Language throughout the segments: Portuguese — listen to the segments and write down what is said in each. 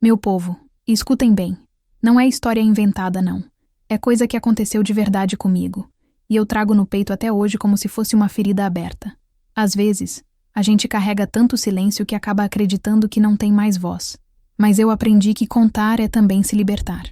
Meu povo, escutem bem. Não é história inventada, não. É coisa que aconteceu de verdade comigo. E eu trago no peito até hoje como se fosse uma ferida aberta. Às vezes, a gente carrega tanto silêncio que acaba acreditando que não tem mais voz. Mas eu aprendi que contar é também se libertar.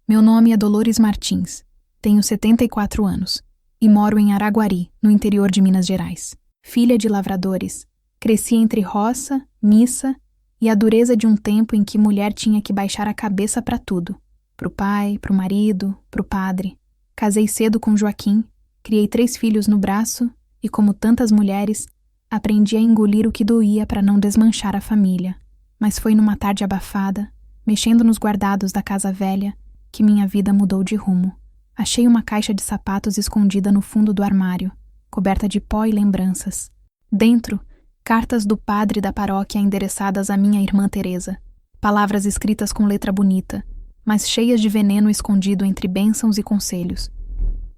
Meu nome é Dolores Martins. Tenho 74 anos. E moro em Araguari, no interior de Minas Gerais. Filha de lavradores, cresci entre roça, missa e a dureza de um tempo em que mulher tinha que baixar a cabeça para tudo. Pro pai, pro marido, pro padre. Casei cedo com Joaquim, criei 3 filhos no braço e, como tantas mulheres, aprendi a engolir o que doía para não desmanchar a família. Mas foi numa tarde abafada, mexendo nos guardados da casa velha, que minha vida mudou de rumo. Achei uma caixa de sapatos escondida no fundo do armário, coberta de pó e lembranças. Dentro, cartas do padre da paróquia endereçadas à minha irmã Teresa. Palavras escritas com letra bonita, mas cheias de veneno escondido entre bênçãos e conselhos.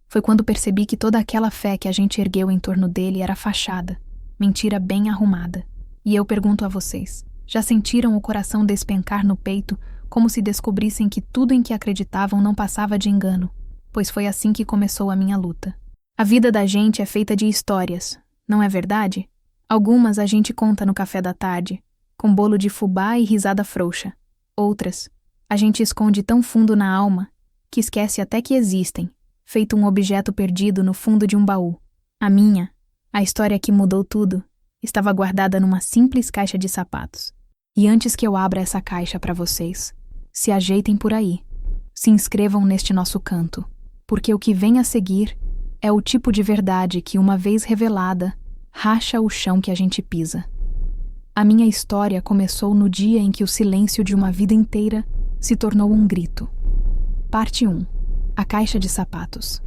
Foi quando percebi que toda aquela fé que a gente ergueu em torno dele era fachada, mentira bem arrumada. E eu pergunto a vocês, já sentiram o coração despencar no peito como se descobrissem que tudo em que acreditavam não passava de engano? Pois foi assim que começou a minha luta. A vida da gente é feita de histórias, não é verdade? Algumas a gente conta no café da tarde, com bolo de fubá e risada frouxa. Outras, a gente esconde tão fundo na alma que esquece até que existem, feito um objeto perdido no fundo de um baú. A minha, a história que mudou tudo, estava guardada numa simples caixa de sapatos. E antes que eu abra essa caixa para vocês, se ajeitem por aí, se inscrevam neste nosso canto, porque o que vem a seguir é o tipo de verdade que, uma vez revelada, racha o chão que a gente pisa. A minha história começou no dia em que o silêncio de uma vida inteira se tornou um grito. Parte 1. A caixa de sapatos.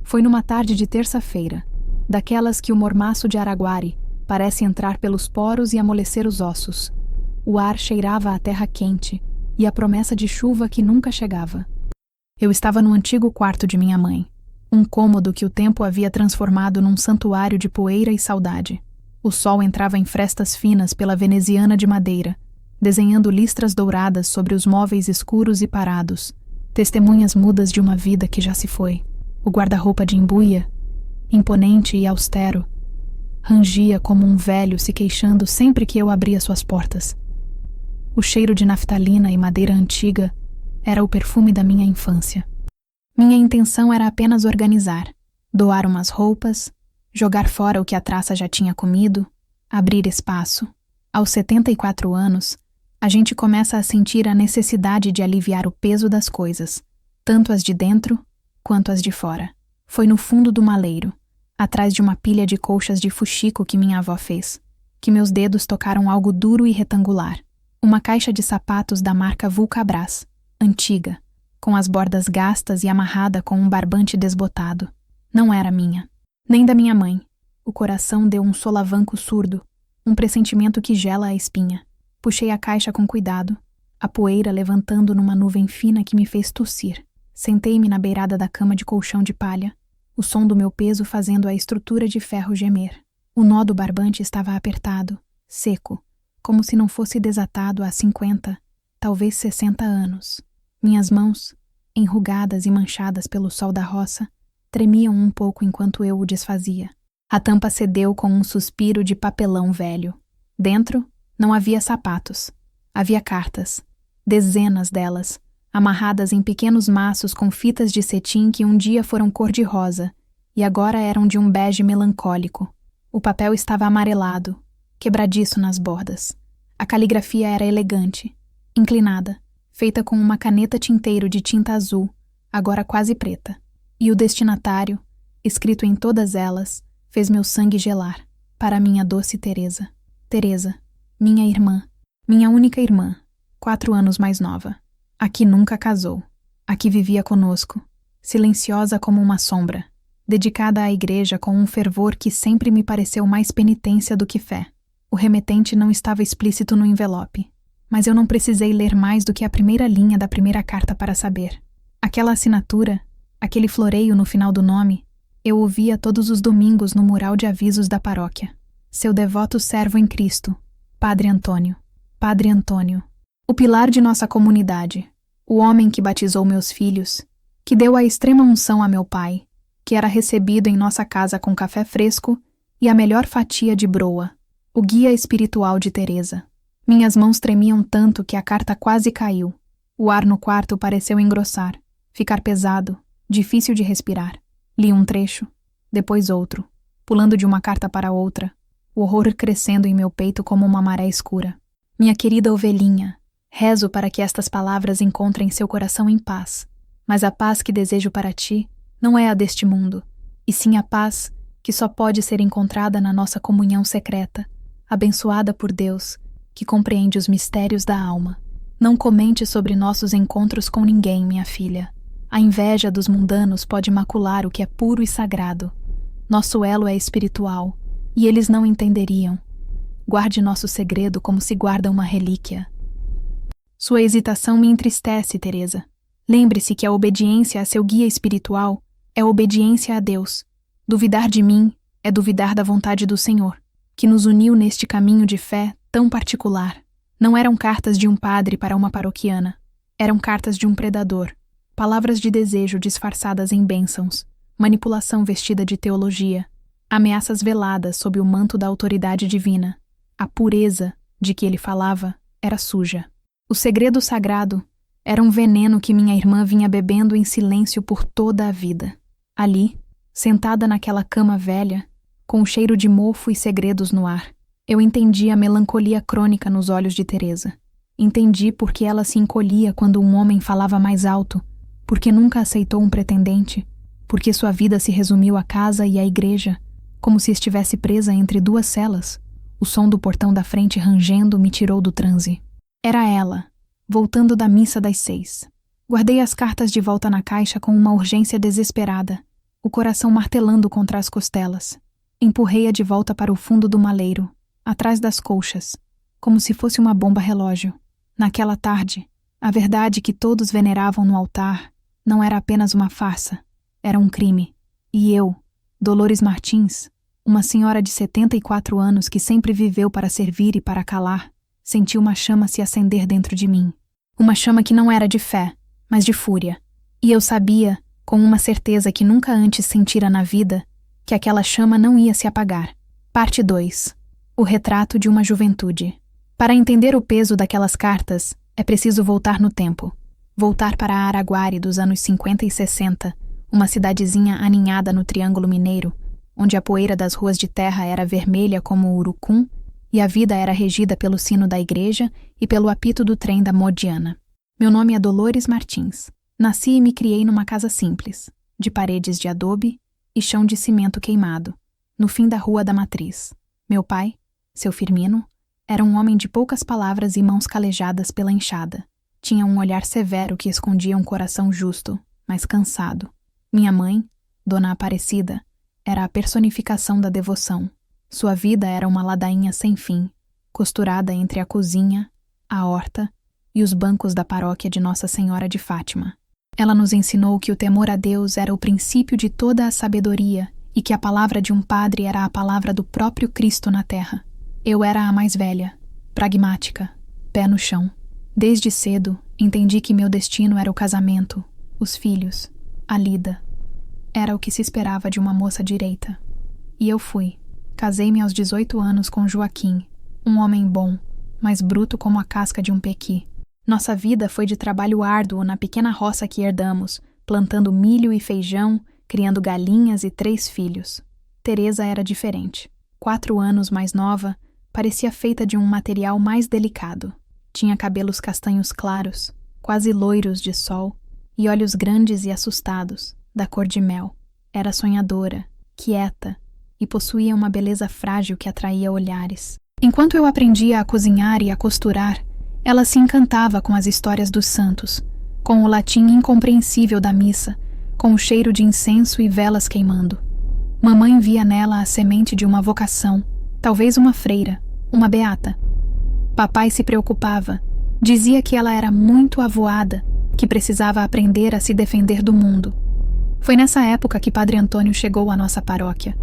Foi numa tarde de terça-feira, daquelas que o mormaço de Araguari parece entrar pelos poros e amolecer os ossos. O ar cheirava a terra quente e a promessa de chuva que nunca chegava. Eu estava no antigo quarto de minha mãe, um cômodo que o tempo havia transformado num santuário de poeira e saudade. O sol entrava em frestas finas pela veneziana de madeira, desenhando listras douradas sobre os móveis escuros e parados, testemunhas mudas de uma vida que já se foi. O guarda-roupa de embuia, imponente e austero, rangia como um velho se queixando sempre que eu abria suas portas. O cheiro de naftalina e madeira antiga era o perfume da minha infância. Minha intenção era apenas organizar, doar umas roupas, jogar fora o que a traça já tinha comido, abrir espaço. Aos 74 anos, a gente começa a sentir a necessidade de aliviar o peso das coisas, tanto as de dentro quanto as de fora. Foi no fundo do maleiro, atrás de uma pilha de colchas de fuxico que minha avó fez, que meus dedos tocaram algo duro e retangular. Uma caixa de sapatos da marca Vulcabras, antiga, com as bordas gastas e amarrada com um barbante desbotado. Não era minha, nem da minha mãe. O coração deu um solavanco surdo, um pressentimento que gela a espinha. Puxei a caixa com cuidado, a poeira levantando numa nuvem fina que me fez tossir. Sentei-me na beirada da cama de colchão de palha, o som do meu peso fazendo a estrutura de ferro gemer. O nó do barbante estava apertado, seco, como se não fosse desatado há 50, talvez 60 anos. Minhas mãos, enrugadas e manchadas pelo sol da roça, tremiam um pouco enquanto eu o desfazia. A tampa cedeu com um suspiro de papelão velho. Dentro, não havia sapatos. Havia cartas, dezenas delas, amarradas em pequenos maços com fitas de cetim que um dia foram cor-de-rosa e agora eram de um bege melancólico. O papel estava amarelado, quebradiço nas bordas. A caligrafia era elegante, inclinada, feita com uma caneta tinteiro de tinta azul, agora quase preta. E o destinatário, escrito em todas elas, fez meu sangue gelar, para minha doce Teresa. Teresa, minha irmã, minha única irmã, 4 anos mais nova. A que nunca casou, a que vivia conosco, silenciosa como uma sombra, dedicada à igreja com um fervor que sempre me pareceu mais penitência do que fé. O remetente não estava explícito no envelope, mas eu não precisei ler mais do que a primeira linha da primeira carta para saber. Aquela assinatura, aquele floreio no final do nome, eu ouvia todos os domingos no mural de avisos da paróquia. Seu devoto servo em Cristo, Padre Antônio. Padre Antônio, o pilar de nossa comunidade, o homem que batizou meus filhos, que deu a extrema unção a meu pai, que era recebido em nossa casa com café fresco e a melhor fatia de broa, o guia espiritual de Teresa. Minhas mãos tremiam tanto que a carta quase caiu. O ar no quarto pareceu engrossar, ficar pesado, difícil de respirar. Li um trecho, depois outro, pulando de uma carta para outra, o horror crescendo em meu peito como uma maré escura. Minha querida ovelhinha, rezo para que estas palavras encontrem seu coração em paz, mas a paz que desejo para ti não é a deste mundo, e sim a paz que só pode ser encontrada na nossa comunhão secreta, abençoada por Deus, que compreende os mistérios da alma. Não comente sobre nossos encontros com ninguém, minha filha. A inveja dos mundanos pode macular o que é puro e sagrado. Nosso elo é espiritual, e eles não entenderiam. Guarde nosso segredo como se guarda uma relíquia. Sua hesitação me entristece, Teresa. Lembre-se que a obediência a seu guia espiritual é obediência a Deus. Duvidar de mim é duvidar da vontade do Senhor, que nos uniu neste caminho de fé tão particular. Não eram cartas de um padre para uma paroquiana. Eram cartas de um predador. Palavras de desejo disfarçadas em bênçãos. Manipulação vestida de teologia. Ameaças veladas sob o manto da autoridade divina. A pureza de que ele falava era suja. O segredo sagrado era um veneno que minha irmã vinha bebendo em silêncio por toda a vida. Ali, sentada naquela cama velha, com o cheiro de mofo e segredos no ar, eu entendi a melancolia crônica nos olhos de Teresa. Entendi por que ela se encolhia quando um homem falava mais alto, porque nunca aceitou um pretendente, porque sua vida se resumiu à casa e à igreja, como se estivesse presa entre duas celas. O som do portão da frente rangendo me tirou do transe. Era ela, voltando da missa das 6. Guardei as cartas de volta na caixa com uma urgência desesperada, o coração martelando contra as costelas. Empurrei-a de volta para o fundo do maleiro, atrás das colchas, como se fosse uma bomba relógio. Naquela tarde, a verdade que todos veneravam no altar não era apenas uma farsa, era um crime. E eu, Dolores Martins, uma senhora de 74 anos que sempre viveu para servir e para calar, senti uma chama se acender dentro de mim. Uma chama que não era de fé, mas de fúria. E eu sabia, com uma certeza que nunca antes sentira na vida, que aquela chama não ia se apagar. Parte 2. O retrato de uma juventude. Para entender o peso daquelas cartas, é preciso voltar no tempo. Voltar para Araguari dos anos 50 e 60, uma cidadezinha aninhada no Triângulo Mineiro, onde a poeira das ruas de terra era vermelha como o urucum e a vida era regida pelo sino da igreja e pelo apito do trem da Modiana. Meu nome é Dolores Martins. Nasci e me criei numa casa simples, de paredes de adobe e chão de cimento queimado, no fim da Rua da Matriz. Meu pai, seu Firmino, era um homem de poucas palavras e mãos calejadas pela enxada. Tinha um olhar severo que escondia um coração justo, mas cansado. Minha mãe, Dona Aparecida, era a personificação da devoção. Sua vida era uma ladainha sem fim, costurada entre a cozinha, a horta e os bancos da paróquia de Nossa Senhora de Fátima. Ela nos ensinou que o temor a Deus era o princípio de toda a sabedoria e que a palavra de um padre era a palavra do próprio Cristo na terra. Eu era a mais velha, pragmática, pé no chão. Desde cedo, entendi que meu destino era o casamento, os filhos, a lida. Era o que se esperava de uma moça direita. E eu fui. Casei-me aos 18 anos com Joaquim, um homem bom, mas bruto como a casca de um pequi. Nossa vida foi de trabalho árduo na pequena roça que herdamos, plantando milho e feijão, criando galinhas e 3 filhos. Teresa era diferente. 4 anos mais nova, parecia feita de um material mais delicado. Tinha cabelos castanhos claros, quase loiros de sol, e olhos grandes e assustados, da cor de mel. Era sonhadora, quieta, e possuía uma beleza frágil que atraía olhares. Enquanto eu aprendia a cozinhar e a costurar, ela se encantava com as histórias dos santos, com o latim incompreensível da missa, com o cheiro de incenso e velas queimando. Mamãe via nela a semente de uma vocação, talvez uma freira, uma beata. Papai se preocupava, dizia que ela era muito avoada, que precisava aprender a se defender do mundo. Foi nessa época que Padre Antônio chegou à nossa paróquia.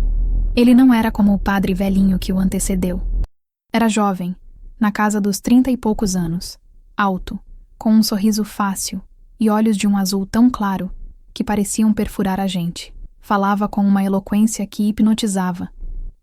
Ele não era como o padre velhinho que o antecedeu. Era jovem, na casa dos 30 e poucos anos, alto, com um sorriso fácil e olhos de um azul tão claro que pareciam perfurar a gente. Falava com uma eloquência que hipnotizava.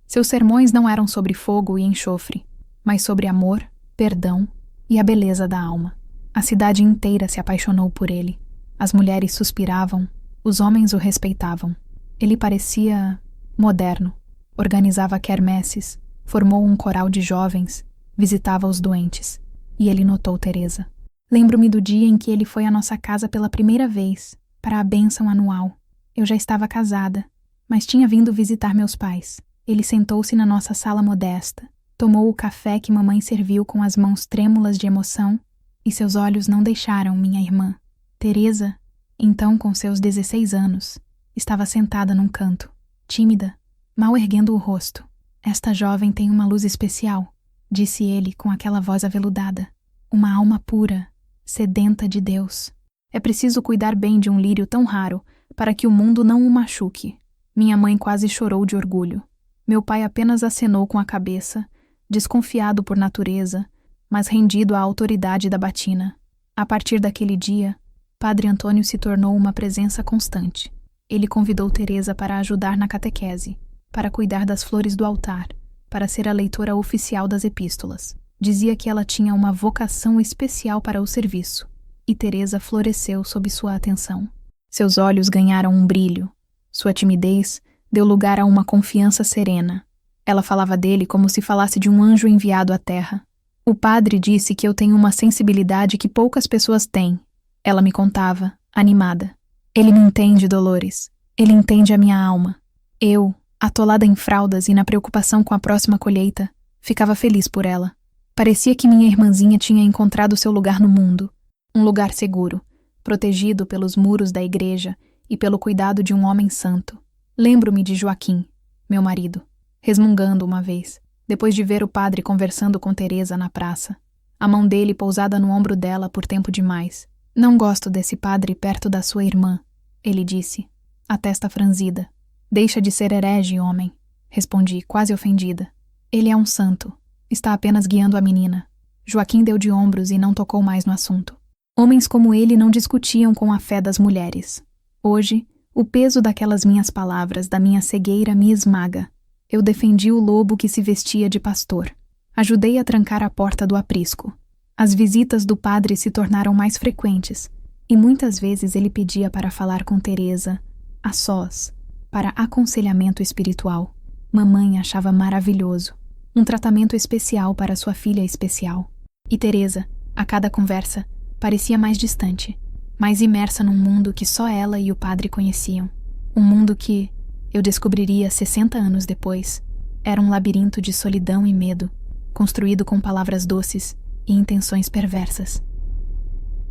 Seus sermões não eram sobre fogo e enxofre, mas sobre amor, perdão e a beleza da alma. A cidade inteira se apaixonou por ele. As mulheres suspiravam, os homens o respeitavam. Ele parecia moderno. Organizava quermesses, formou um coral de jovens, visitava os doentes. E ele notou Teresa. Lembro-me do dia em que ele foi à nossa casa pela primeira vez, para a bênção anual. Eu já estava casada, mas tinha vindo visitar meus pais. Ele sentou-se na nossa sala modesta, tomou o café que mamãe serviu com as mãos trêmulas de emoção, e seus olhos não deixaram minha irmã. Teresa, então com seus 16 anos, estava sentada num canto, tímida, mal erguendo o rosto. Esta jovem tem uma luz especial, disse ele com aquela voz aveludada. Uma alma pura, sedenta de Deus. É preciso cuidar bem de um lírio tão raro para que o mundo não o machuque. Minha mãe quase chorou de orgulho. Meu pai apenas acenou com a cabeça, desconfiado por natureza, mas rendido à autoridade da batina. A partir daquele dia, Padre Antônio se tornou uma presença constante. Ele convidou Teresa para ajudar na catequese, para cuidar das flores do altar, para ser a leitora oficial das epístolas. Dizia que ela tinha uma vocação especial para o serviço, e Teresa floresceu sob sua atenção. Seus olhos ganharam um brilho. Sua timidez deu lugar a uma confiança serena. Ela falava dele como se falasse de um anjo enviado à terra. O padre disse que eu tenho uma sensibilidade que poucas pessoas têm. Ela me contava, animada. Ele me entende, Dolores. Ele entende a minha alma. Eu, atolada em fraldas e na preocupação com a próxima colheita, ficava feliz por ela. Parecia que minha irmãzinha tinha encontrado seu lugar no mundo. Um lugar seguro, protegido pelos muros da igreja e pelo cuidado de um homem santo. Lembro-me de Joaquim, meu marido, resmungando uma vez, depois de ver o padre conversando com Teresa na praça. A mão dele pousada no ombro dela por tempo demais. Não gosto desse padre perto da sua irmã, ele disse, a testa franzida. Deixa de ser herege, homem, respondi, quase ofendida. Ele é um santo. Está apenas guiando a menina. Joaquim deu de ombros e não tocou mais no assunto. Homens como ele não discutiam com a fé das mulheres. Hoje, o peso daquelas minhas palavras, da minha cegueira, me esmaga. Eu defendi o lobo que se vestia de pastor. Ajudei a trancar a porta do aprisco. As visitas do padre se tornaram mais frequentes, e muitas vezes ele pedia para falar com Teresa, a sós, para aconselhamento espiritual. Mamãe achava maravilhoso. Um tratamento especial para sua filha especial. E Teresa, a cada conversa, parecia mais distante, mais imersa num mundo que só ela e o padre conheciam. Um mundo que, eu descobriria 60 anos depois, era um labirinto de solidão e medo, construído com palavras doces e intenções perversas.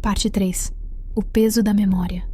Parte 3. O peso da memória.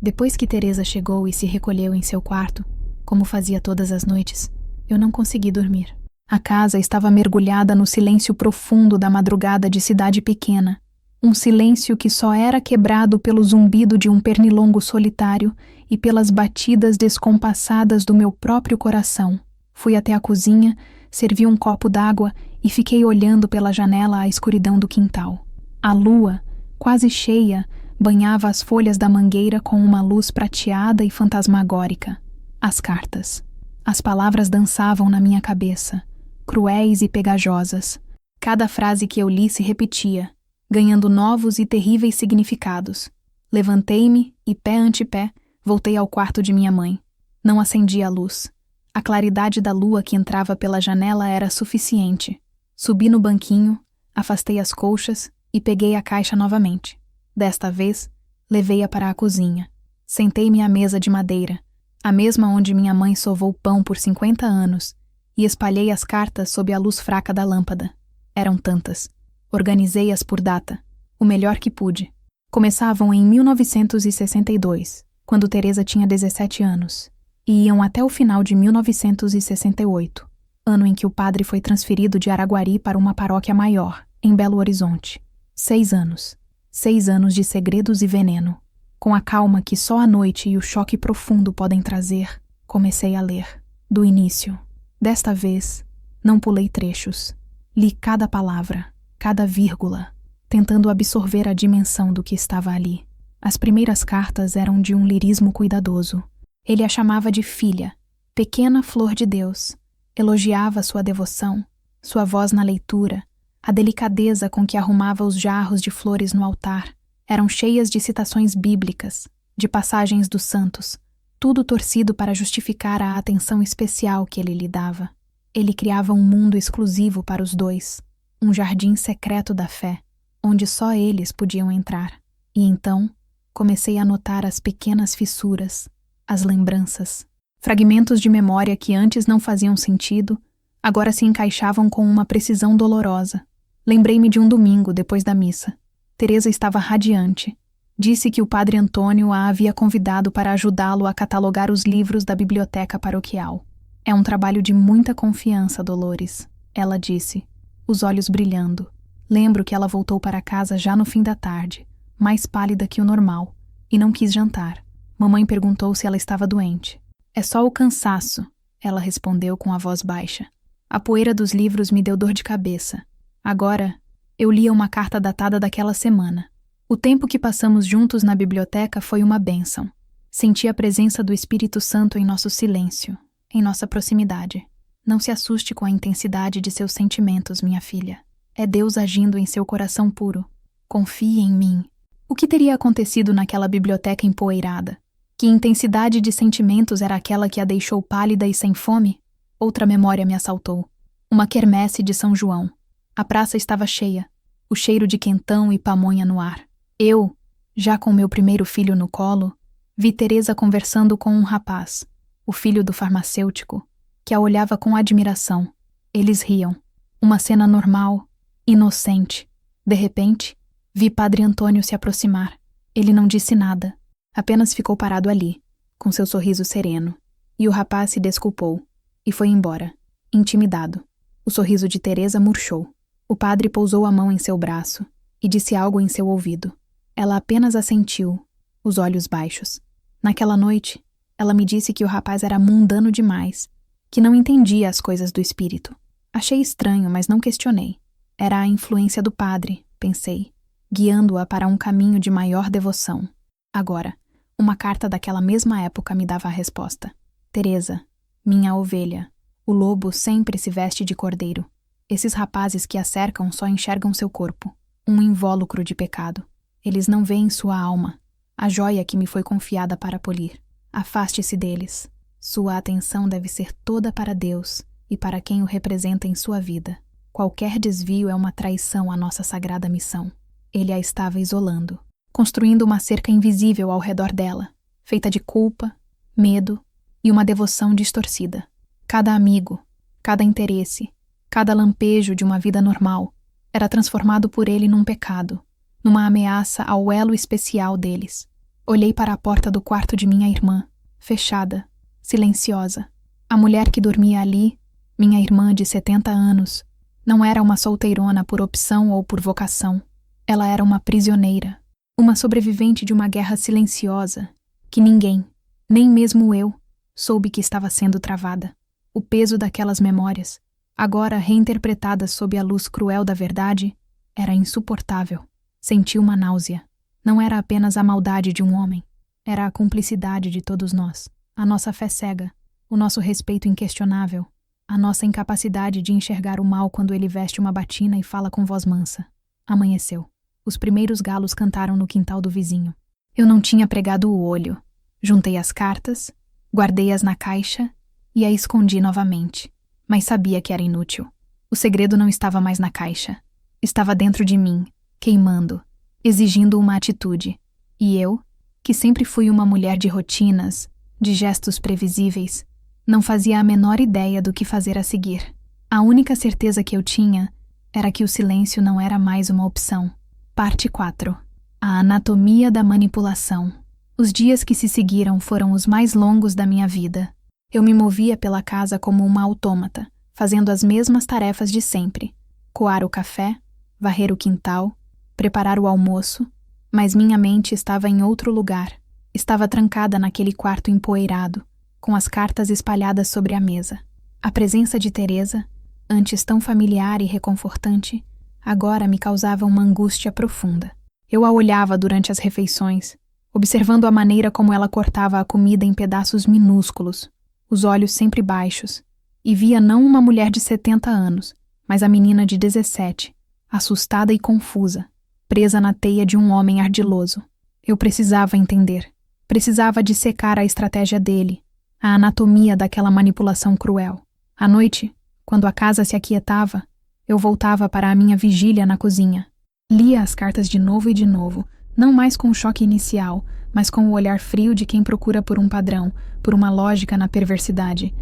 Depois que Teresa chegou e se recolheu em seu quarto, como fazia todas as noites, eu não consegui dormir. A casa estava mergulhada no silêncio profundo da madrugada de cidade pequena, um silêncio que só era quebrado pelo zumbido de um pernilongo solitário e pelas batidas descompassadas do meu próprio coração. Fui até a cozinha, servi um copo d'água e fiquei olhando pela janela a escuridão do quintal. A lua, quase cheia, banhava as folhas da mangueira com uma luz prateada e fantasmagórica. As cartas. As palavras dançavam na minha cabeça, cruéis e pegajosas. Cada frase que eu li se repetia, ganhando novos e terríveis significados. Levantei-me e, pé ante pé, voltei ao quarto de minha mãe. Não acendi a luz. A claridade da lua que entrava pela janela era suficiente. Subi no banquinho, afastei as colchas e peguei a caixa novamente. Desta vez, levei-a para a cozinha. Sentei-me à mesa de madeira, a mesma onde minha mãe sovou pão por 50 anos, e espalhei as cartas sob a luz fraca da lâmpada. Eram tantas. Organizei-as por data, o melhor que pude. Começavam em 1962, quando Teresa tinha 17 anos, e iam até o final de 1968, ano em que o padre foi transferido de Araguari para uma paróquia maior, em Belo Horizonte. 6 anos. 6 anos de segredos e veneno. Com a calma que só a noite e o choque profundo podem trazer, comecei a ler. Do início. Desta vez, não pulei trechos. Li cada palavra, cada vírgula, tentando absorver a dimensão do que estava ali. As primeiras cartas eram de um lirismo cuidadoso. Ele a chamava de filha, pequena flor de Deus. Elogiava sua devoção, sua voz na leitura, a delicadeza com que arrumava os jarros de flores no altar. Eram cheias de citações bíblicas, de passagens dos santos, tudo torcido para justificar a atenção especial que ele lhe dava. Ele criava um mundo exclusivo para os dois, um jardim secreto da fé, onde só eles podiam entrar. E então, comecei a notar as pequenas fissuras, as lembranças, fragmentos de memória que antes não faziam sentido, agora se encaixavam com uma precisão dolorosa. Lembrei-me de um domingo, depois da missa. Teresa estava radiante. Disse que o padre Antônio a havia convidado para ajudá-lo a catalogar os livros da biblioteca paroquial. É um trabalho de muita confiança, Dolores, ela disse, os olhos brilhando. Lembro que ela voltou para casa já no fim da tarde, mais pálida que o normal, e não quis jantar. Mamãe perguntou se ela estava doente. É só o cansaço, ela respondeu com a voz baixa. A poeira dos livros me deu dor de cabeça. Agora, eu lia uma carta datada daquela semana. O tempo que passamos juntos na biblioteca foi uma bênção. Senti a presença do Espírito Santo em nosso silêncio, em nossa proximidade. Não se assuste com a intensidade de seus sentimentos, minha filha. É Deus agindo em seu coração puro. Confie em mim. O que teria acontecido naquela biblioteca empoeirada? Que intensidade de sentimentos era aquela que a deixou pálida e sem fome? Outra memória me assaltou. Uma quermesse de São João. A praça estava cheia. O cheiro de quentão e pamonha no ar. Eu, já com meu primeiro filho no colo, vi Teresa conversando com um rapaz, o filho do farmacêutico, que a olhava com admiração. Eles riam. Uma cena normal, inocente. De repente, vi Padre Antônio se aproximar. Ele não disse nada, apenas ficou parado ali, com seu sorriso sereno. E o rapaz se desculpou e foi embora, intimidado. O sorriso de Teresa murchou. O padre pousou a mão em seu braço e disse algo em seu ouvido. Ela apenas assentiu, os olhos baixos. Naquela noite, ela me disse que o rapaz era mundano demais, que não entendia as coisas do espírito. Achei estranho, mas não questionei. Era a influência do padre, pensei, guiando-a para um caminho de maior devoção. Agora, uma carta daquela mesma época me dava a resposta. Teresa, minha ovelha, o lobo sempre se veste de cordeiro. Esses rapazes que a cercam só enxergam seu corpo, um invólucro de pecado. Eles não veem sua alma, a joia que me foi confiada para polir. Afaste-se deles. Sua atenção deve ser toda para Deus e para quem o representa em sua vida. Qualquer desvio é uma traição à nossa sagrada missão. Ele a estava isolando, construindo uma cerca invisível ao redor dela, feita de culpa, medo e uma devoção distorcida. Cada amigo, cada interesse, cada lampejo de uma vida normal era transformado por ele num pecado, numa ameaça ao elo especial deles. Olhei para a porta do quarto de minha irmã, fechada, silenciosa. A mulher que dormia ali, minha irmã de 70 anos, não era uma solteirona por opção ou por vocação. Ela era uma prisioneira, uma sobrevivente de uma guerra silenciosa, que ninguém, nem mesmo eu, soube que estava sendo travada. O peso daquelas memórias, agora reinterpretadas sob a luz cruel da verdade, era insuportável. Senti uma náusea. Não era apenas a maldade de um homem, era a cumplicidade de todos nós, a nossa fé cega, o nosso respeito inquestionável, a nossa incapacidade de enxergar o mal quando ele veste uma batina e fala com voz mansa. Amanheceu. Os primeiros galos cantaram no quintal do vizinho. Eu não tinha pregado o olho. Juntei as cartas, guardei-as na caixa e a escondi novamente, mas sabia que era inútil. O segredo não estava mais na caixa. Estava dentro de mim, queimando, exigindo uma atitude. E eu, que sempre fui uma mulher de rotinas, de gestos previsíveis, não fazia a menor ideia do que fazer a seguir. A única certeza que eu tinha era que o silêncio não era mais uma opção. Parte 4. A anatomia da manipulação. Os dias que se seguiram foram os mais longos da minha vida. Eu me movia pela casa como uma autômata, fazendo as mesmas tarefas de sempre. Coar o café, varrer o quintal, preparar o almoço, mas minha mente estava em outro lugar. Estava trancada naquele quarto empoeirado, com as cartas espalhadas sobre a mesa. A presença de Teresa, antes tão familiar e reconfortante, agora me causava uma angústia profunda. Eu a olhava durante as refeições, observando a maneira como ela cortava a comida em pedaços minúsculos, os olhos sempre baixos, e via não uma mulher de 70 anos, mas a menina de 17, assustada e confusa, presa na teia de um homem ardiloso. Eu precisava entender. Precisava dissecar a estratégia dele, a anatomia daquela manipulação cruel. À noite, quando a casa se aquietava, eu voltava para a minha vigília na cozinha. Lia as cartas de novo, não mais com o choque inicial, mas com o olhar frio de quem procura por um padrão, por uma lógica na perversidade.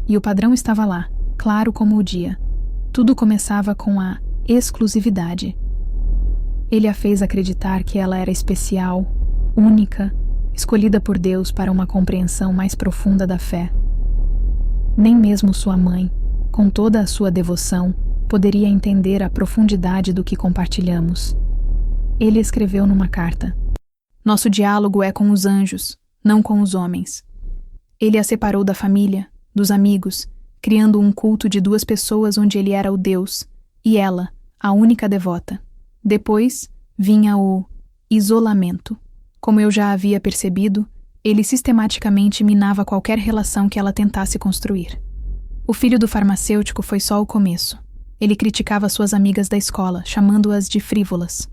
E o padrão estava lá, claro como o dia. Tudo começava com a exclusividade. Ele a fez acreditar que ela era especial, única, escolhida por Deus para uma compreensão mais profunda da fé. Nem mesmo sua mãe, com toda a sua devoção, poderia entender a profundidade do que compartilhamos. Ele escreveu numa carta: "Nosso diálogo é com os anjos, não com os homens." Ele a separou da família, dos amigos, criando um culto de 2 pessoas onde ele era o Deus, e ela, a única devota. Depois, vinha o isolamento. Como eu já havia percebido, ele sistematicamente minava qualquer relação que ela tentasse construir. O filho do farmacêutico foi só o começo. Ele criticava suas amigas da escola, chamando-as de frívolas.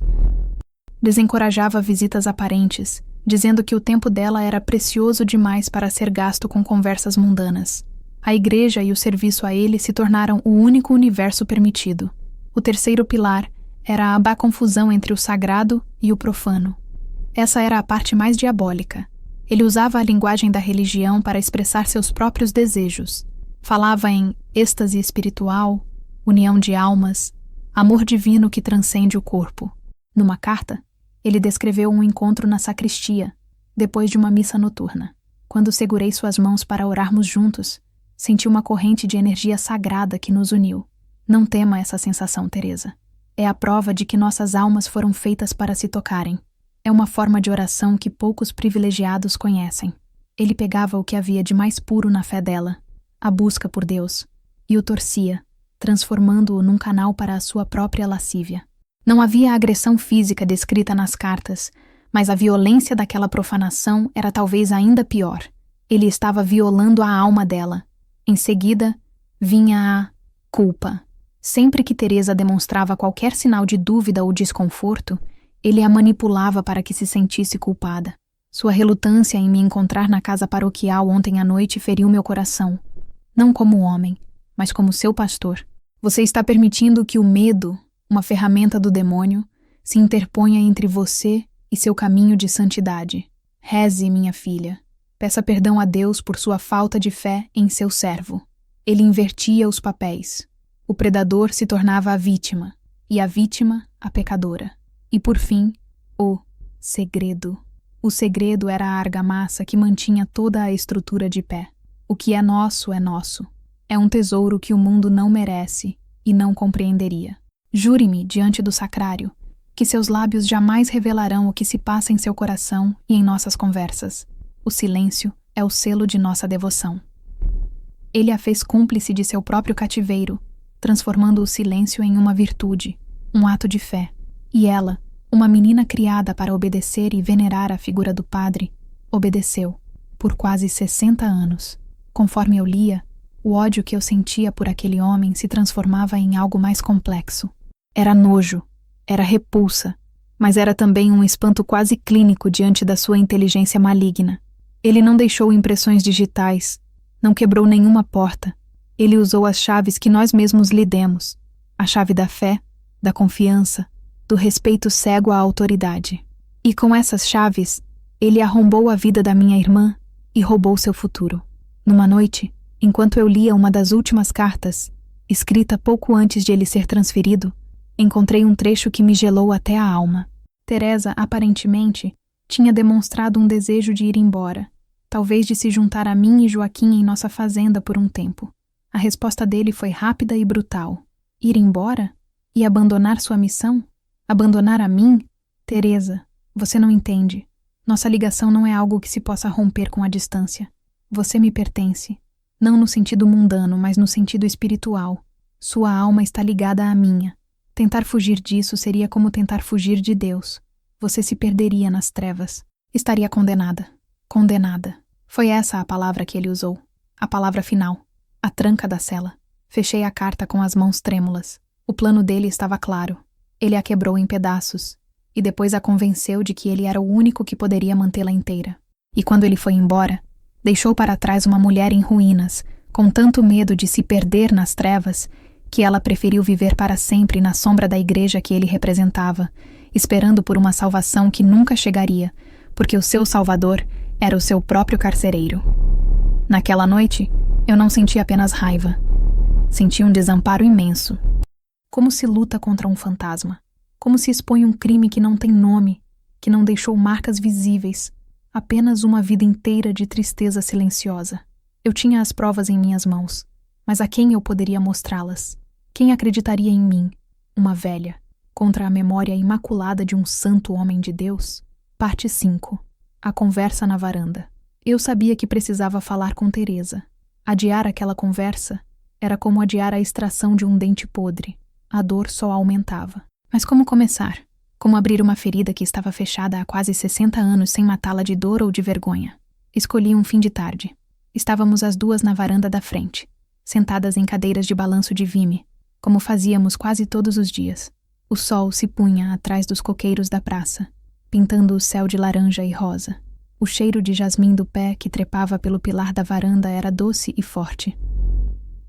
Desencorajava visitas aparentes, dizendo que o tempo dela era precioso demais para ser gasto com conversas mundanas. A igreja e o serviço a ele se tornaram o único universo permitido. O terceiro pilar era a confusão entre o sagrado e o profano. Essa era a parte mais diabólica. Ele usava a linguagem da religião para expressar seus próprios desejos. Falava em êxtase espiritual, união de almas, amor divino que transcende o corpo. Numa carta, ele descreveu um encontro na sacristia, depois de uma missa noturna. Quando segurei suas mãos para orarmos juntos, senti uma corrente de energia sagrada que nos uniu. Não tema essa sensação, Teresa. É a prova de que nossas almas foram feitas para se tocarem. É uma forma de oração que poucos privilegiados conhecem. Ele pegava o que havia de mais puro na fé dela, a busca por Deus, e o torcia, transformando-o num canal para a sua própria lascívia. Não havia agressão física descrita nas cartas, mas a violência daquela profanação era talvez ainda pior. Ele estava violando a alma dela. Em seguida, vinha a culpa. Sempre que Teresa demonstrava qualquer sinal de dúvida ou desconforto, ele a manipulava para que se sentisse culpada. Sua relutância em me encontrar na casa paroquial ontem à noite feriu meu coração. Não como homem, mas como seu pastor. Você está permitindo que o medo, uma ferramenta do demônio, se interponha entre você e seu caminho de santidade. Reze, minha filha. Peça perdão a Deus por sua falta de fé em seu servo. Ele invertia os papéis. O predador se tornava a vítima, e a vítima a pecadora. E por fim, o segredo. O segredo era a argamassa que mantinha toda a estrutura de pé. O que é nosso é nosso. É um tesouro que o mundo não merece e não compreenderia. Jure-me diante do sacrário que seus lábios jamais revelarão o que se passa em seu coração e em nossas conversas. O silêncio é o selo de nossa devoção. Ele a fez cúmplice de seu próprio cativeiro, transformando o silêncio em uma virtude, um ato de fé. E ela, uma menina criada para obedecer e venerar a figura do padre, obedeceu, por quase 60 anos. Conforme eu lia, o ódio que eu sentia por aquele homem se transformava em algo mais complexo. Era nojo, era repulsa, mas era também um espanto quase clínico diante da sua inteligência maligna. Ele não deixou impressões digitais, não quebrou nenhuma porta. Ele usou as chaves que nós mesmos lhe demos, a chave da fé, da confiança, do respeito cego à autoridade. E com essas chaves, ele arrombou a vida da minha irmã e roubou seu futuro. Numa noite, enquanto eu lia uma das últimas cartas, escrita pouco antes de ele ser transferido, encontrei um trecho que me gelou até a alma. Teresa, aparentemente, tinha demonstrado um desejo de ir embora, talvez de se juntar a mim e Joaquim em nossa fazenda por um tempo. A resposta dele foi rápida e brutal. Ir embora? E abandonar sua missão? Abandonar a mim? Teresa, você não entende. Nossa ligação não é algo que se possa romper com a distância. Você me pertence. Não no sentido mundano, mas no sentido espiritual. Sua alma está ligada à minha. Tentar fugir disso seria como tentar fugir de Deus. Você se perderia nas trevas. Estaria condenada. Condenada. Foi essa a palavra que ele usou. A palavra final. A tranca da cela. Fechei a carta com as mãos trêmulas. O plano dele estava claro. Ele a quebrou em pedaços. E depois a convenceu de que ele era o único que poderia mantê-la inteira. E quando ele foi embora, deixou para trás uma mulher em ruínas, com tanto medo de se perder nas trevas, que ela preferiu viver para sempre na sombra da igreja que ele representava, esperando por uma salvação que nunca chegaria, porque o seu salvador era o seu próprio carcereiro. Naquela noite, eu não senti apenas raiva. Senti um desamparo imenso. Como se luta contra um fantasma. Como se expõe um crime que não tem nome, que não deixou marcas visíveis, apenas uma vida inteira de tristeza silenciosa. Eu tinha as provas em minhas mãos, mas a quem eu poderia mostrá-las? Quem acreditaria em mim, uma velha, contra a memória imaculada de um santo homem de Deus? Parte 5. A conversa na varanda. Eu sabia que precisava falar com Teresa. Adiar aquela conversa era como adiar a extração de um dente podre. A dor só aumentava. Mas como começar? Como abrir uma ferida que estava fechada há quase 60 anos sem matá-la de dor ou de vergonha? Escolhi um fim de tarde. Estávamos as duas na varanda da frente, sentadas em cadeiras de balanço de vime, como fazíamos quase todos os dias. O sol se punha atrás dos coqueiros da praça, pintando o céu de laranja e rosa. O cheiro de jasmim do pé que trepava pelo pilar da varanda era doce e forte.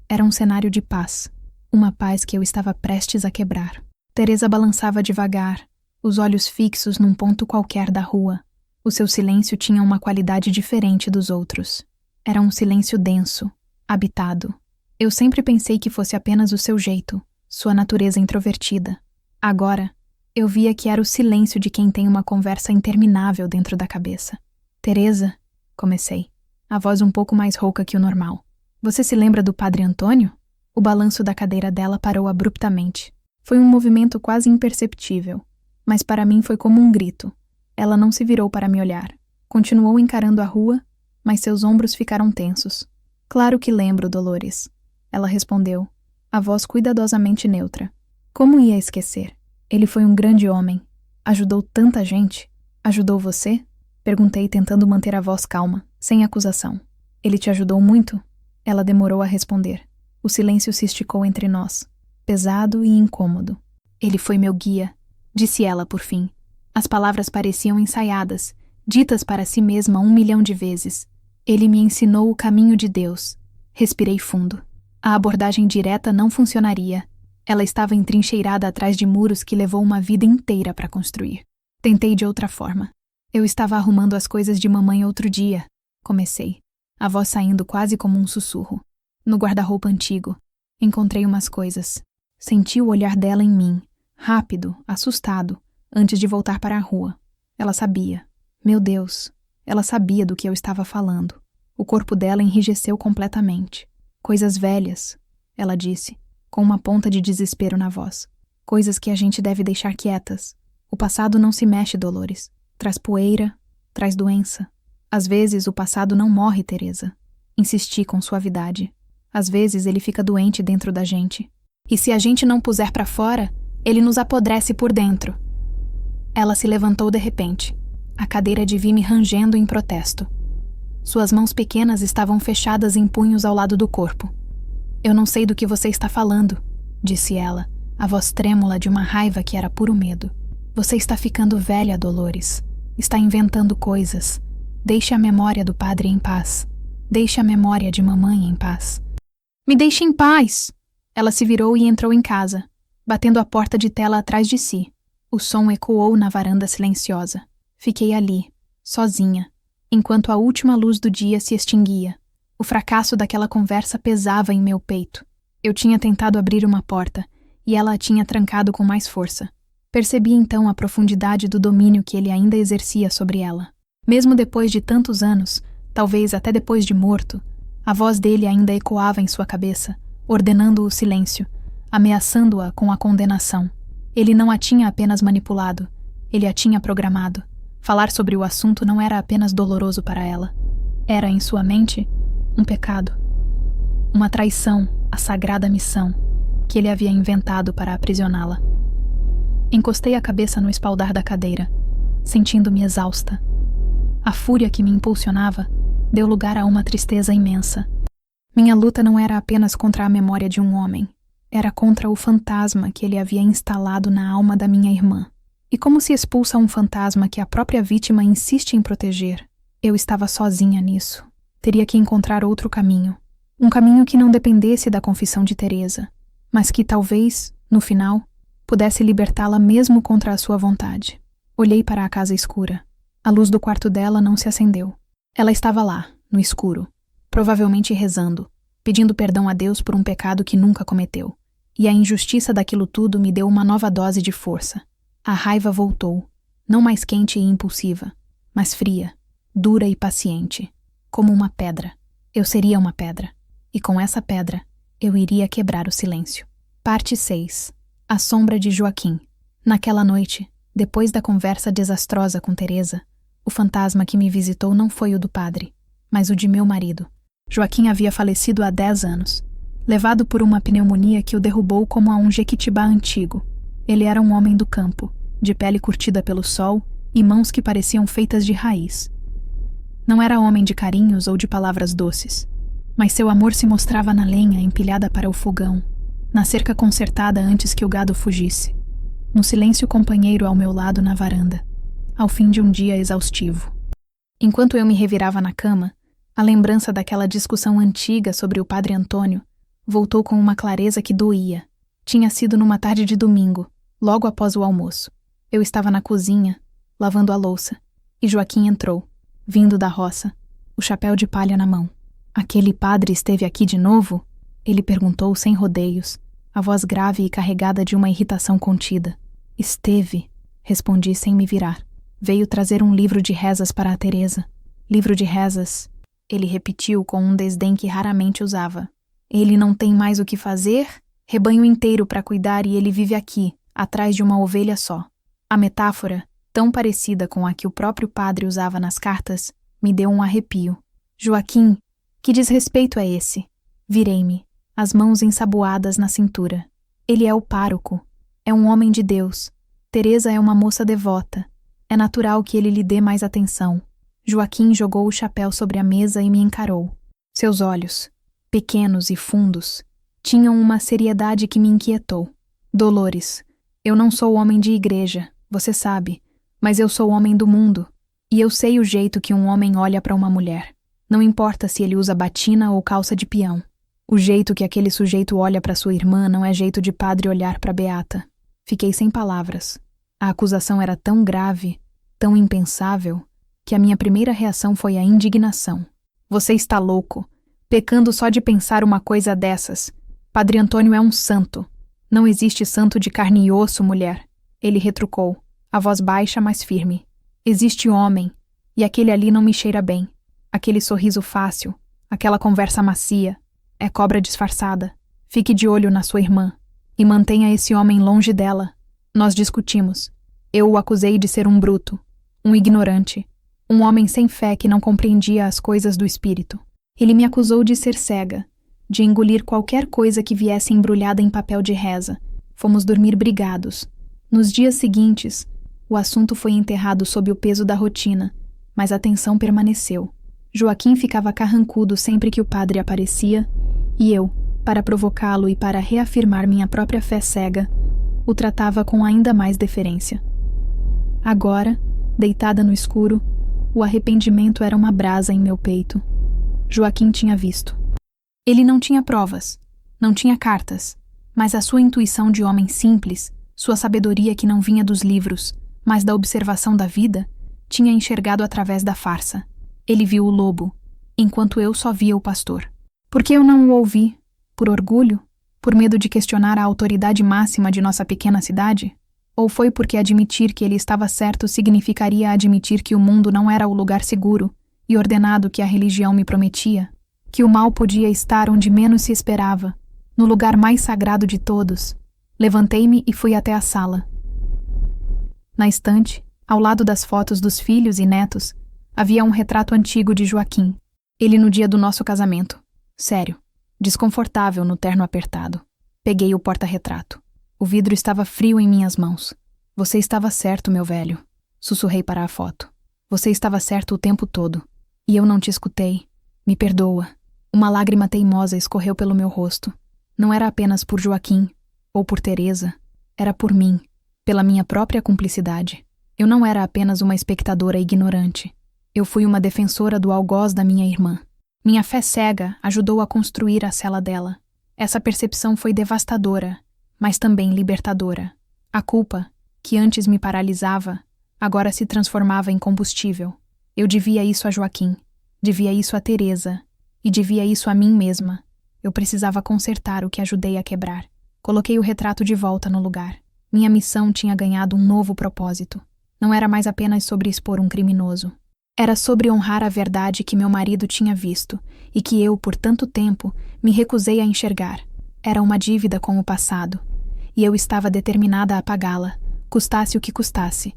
Era um cenário de paz, uma paz que eu estava prestes a quebrar. Teresa balançava devagar, os olhos fixos num ponto qualquer da rua. O seu silêncio tinha uma qualidade diferente dos outros. Era um silêncio denso, habitado. Eu sempre pensei que fosse apenas o seu jeito, sua natureza introvertida. Agora, eu via que era o silêncio de quem tem uma conversa interminável dentro da cabeça. Teresa, comecei, a voz um pouco mais rouca que o normal. Você se lembra do Padre Antônio? O balanço da cadeira dela parou abruptamente. Foi um movimento quase imperceptível, mas para mim foi como um grito. Ela não se virou para me olhar. Continuou encarando a rua, mas seus ombros ficaram tensos. Claro que lembro, Dolores. Ela respondeu, a voz cuidadosamente neutra. Como ia esquecer? Ele foi um grande homem. Ajudou tanta gente. Ajudou você? Perguntei, tentando manter a voz calma, sem acusação. Ele te ajudou muito? Ela demorou a responder. O silêncio se esticou entre nós, pesado e incômodo. Ele foi meu guia, disse ela por fim. As palavras pareciam ensaiadas, ditas para si mesma 1 milhão de vezes. Ele me ensinou o caminho de Deus. Respirei fundo. A abordagem direta não funcionaria. Ela estava entrincheirada atrás de muros que levou uma vida inteira para construir. Tentei de outra forma. Eu estava arrumando as coisas de mamãe outro dia. Comecei, a voz saindo quase como um sussurro. No guarda-roupa antigo, encontrei umas coisas. Senti o olhar dela em mim, rápido, assustado, antes de voltar para a rua. Ela sabia. Meu Deus, ela sabia do que eu estava falando. O corpo dela enrijeceu completamente. Coisas velhas, ela disse, com uma ponta de desespero na voz. Coisas que a gente deve deixar quietas. O passado não se mexe, Dolores. Traz poeira, traz doença. Às vezes o passado não morre, Teresa. Insisti com suavidade. Às vezes ele fica doente dentro da gente. E se a gente não puser para fora, ele nos apodrece por dentro. Ela se levantou de repente, a cadeira de vime rangendo em protesto. Suas mãos pequenas estavam fechadas em punhos ao lado do corpo. Eu não sei do que você está falando, disse ela, a voz trêmula de uma raiva que era puro medo. Você está ficando velha, Dolores. Está inventando coisas. Deixe a memória do padre em paz. Deixe a memória de mamãe em paz. Me deixe em paz! Ela se virou e entrou em casa, batendo a porta de tela atrás de si. O som ecoou na varanda silenciosa. Fiquei ali, sozinha, enquanto a última luz do dia se extinguia. O fracasso daquela conversa pesava em meu peito. Eu tinha tentado abrir uma porta, e ela a tinha trancado com mais força. Percebi então a profundidade do domínio que ele ainda exercia sobre ela. Mesmo depois de tantos anos, talvez até depois de morto, a voz dele ainda ecoava em sua cabeça, ordenando o silêncio, ameaçando-a com a condenação. Ele não a tinha apenas manipulado, ele a tinha programado. Falar sobre o assunto não era apenas doloroso para ela. Era, em sua mente, um pecado. Uma traição à sagrada missão. que ele havia inventado para aprisioná-la. Encostei a cabeça no espaldar da cadeira, sentindo-me exausta. A fúria que me impulsionava deu lugar a uma tristeza imensa. Minha luta não era apenas contra a memória de um homem, era contra o fantasma que ele havia instalado na alma da minha irmã. E como se expulsa um fantasma que a própria vítima insiste em proteger, eu estava sozinha nisso. Teria que encontrar outro caminho. Um caminho que não dependesse da confissão de Teresa, mas que talvez, no final, pudesse libertá-la mesmo contra a sua vontade. Olhei para a casa escura. A luz do quarto dela não se acendeu. Ela estava lá, no escuro, provavelmente rezando, pedindo perdão a Deus por um pecado que nunca cometeu. E a injustiça daquilo tudo me deu uma nova dose de força. A raiva voltou, não mais quente e impulsiva, mas fria, dura e paciente, como uma pedra. Eu seria uma pedra, e com essa pedra eu iria quebrar o silêncio. Parte 6. A sombra de Joaquim. Naquela noite, depois da conversa desastrosa com Teresa, o fantasma que me visitou não foi o do padre, mas o de meu marido. Joaquim havia falecido há 10 anos, levado por uma pneumonia que o derrubou como a um jequitibá antigo. Ele era um homem do campo, de pele curtida pelo sol e mãos que pareciam feitas de raiz. Não era homem de carinhos ou de palavras doces, mas seu amor se mostrava na lenha empilhada para o fogão, na cerca consertada antes que o gado fugisse, no silêncio companheiro ao meu lado na varanda, ao fim de um dia exaustivo. Enquanto eu me revirava na cama, a lembrança daquela discussão antiga sobre o padre Antônio voltou com uma clareza que doía. Tinha sido numa tarde de domingo, logo após o almoço. Eu estava na cozinha, lavando a louça, e Joaquim entrou, vindo da roça, o chapéu de palha na mão. "Aquele padre esteve aqui de novo?" Ele perguntou sem rodeios, a voz grave e carregada de uma irritação contida. "Esteve", respondi sem me virar. "Veio trazer um livro de rezas para a Teresa." "Livro de rezas", ele repetiu com um desdém que raramente usava. "Ele não tem mais o que fazer? Rebanho inteiro para cuidar e ele vive aqui, atrás de uma ovelha só." A metáfora, tão parecida com a que o próprio padre usava nas cartas, me deu um arrepio. "Joaquim, que desrespeito é esse?" Virei-me, as mãos ensaboadas na cintura. "Ele é o pároco. É um homem de Deus. Teresa é uma moça devota. É natural que ele lhe dê mais atenção." Joaquim jogou o chapéu sobre a mesa e me encarou. Seus olhos, pequenos e fundos, tinham uma seriedade que me inquietou. "Dolores, eu não sou homem de igreja, você sabe, mas eu sou homem do mundo, e eu sei o jeito que um homem olha para uma mulher. Não importa se ele usa batina ou calça de peão. O jeito que aquele sujeito olha para sua irmã não é jeito de padre olhar para Beata." Fiquei sem palavras. A acusação era tão grave, tão impensável, que a minha primeira reação foi a indignação. "Você está louco, pecando só de pensar uma coisa dessas. Padre Antônio é um santo. Não existe santo de carne e osso, mulher." Ele retrucou, a voz baixa, mas firme. "Existe homem, e aquele ali não me cheira bem. Aquele sorriso fácil, aquela conversa macia, é cobra disfarçada. Fique de olho na sua irmã, e mantenha esse homem longe dela." Nós discutimos. Eu o acusei de ser um bruto, um ignorante, um homem sem fé que não compreendia as coisas do espírito. Ele me acusou de ser cega, de engolir qualquer coisa que viesse embrulhada em papel de reza. Fomos dormir brigados. Nos dias seguintes, o assunto foi enterrado sob o peso da rotina, mas a tensão permaneceu. Joaquim ficava carrancudo sempre que o padre aparecia, e eu, para provocá-lo e para reafirmar minha própria fé cega, o tratava com ainda mais deferência. Agora, deitada no escuro, o arrependimento era uma brasa em meu peito. Joaquim tinha visto. Ele não tinha provas, não tinha cartas, mas a sua intuição de homem simples, sua sabedoria que não vinha dos livros, mas da observação da vida, tinha enxergado através da farsa. Ele viu o lobo, enquanto eu só via o pastor. Por que eu não o ouvi? Por orgulho? Por medo de questionar a autoridade máxima de nossa pequena cidade? Ou foi porque admitir que ele estava certo significaria admitir que o mundo não era o lugar seguro e ordenado que a religião me prometia? Que o mal podia estar onde menos se esperava, no lugar mais sagrado de todos? Levantei-me e fui até a sala. Na estante, ao lado das fotos dos filhos e netos, havia um retrato antigo de Joaquim. Ele no dia do nosso casamento. Sério, desconfortável no terno apertado. Peguei o porta-retrato. O vidro estava frio em minhas mãos. Você estava certo, meu velho. Sussurrei para a foto. Você estava certo o tempo todo. E eu não te escutei. Me perdoa. Uma lágrima teimosa escorreu pelo meu rosto. Não era apenas por Joaquim, ou por Teresa. Era por mim, pela minha própria cumplicidade. Eu não era apenas uma espectadora ignorante. Eu fui uma defensora do algoz da minha irmã. Minha fé cega ajudou a construir a cela dela. Essa percepção foi devastadora, mas também libertadora. A culpa, que antes me paralisava, agora se transformava em combustível. Eu devia isso a Joaquim, devia isso a Teresa, e devia isso a mim mesma. Eu precisava consertar o que ajudei a quebrar. Coloquei o retrato de volta no lugar. Minha missão tinha ganhado um novo propósito. Não era mais apenas sobre expor um criminoso. Era sobre honrar a verdade que meu marido tinha visto e que eu, por tanto tempo, me recusei a enxergar. Era uma dívida com o passado, e eu estava determinada a pagá-la, custasse o que custasse.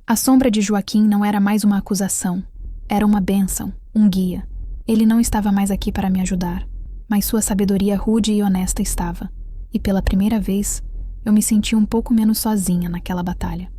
A sombra de Joaquim não era mais uma acusação, era uma bênção, um guia. Ele não estava mais aqui para me ajudar, mas sua sabedoria rude e honesta estava, e pela primeira vez eu me senti um pouco menos sozinha naquela batalha.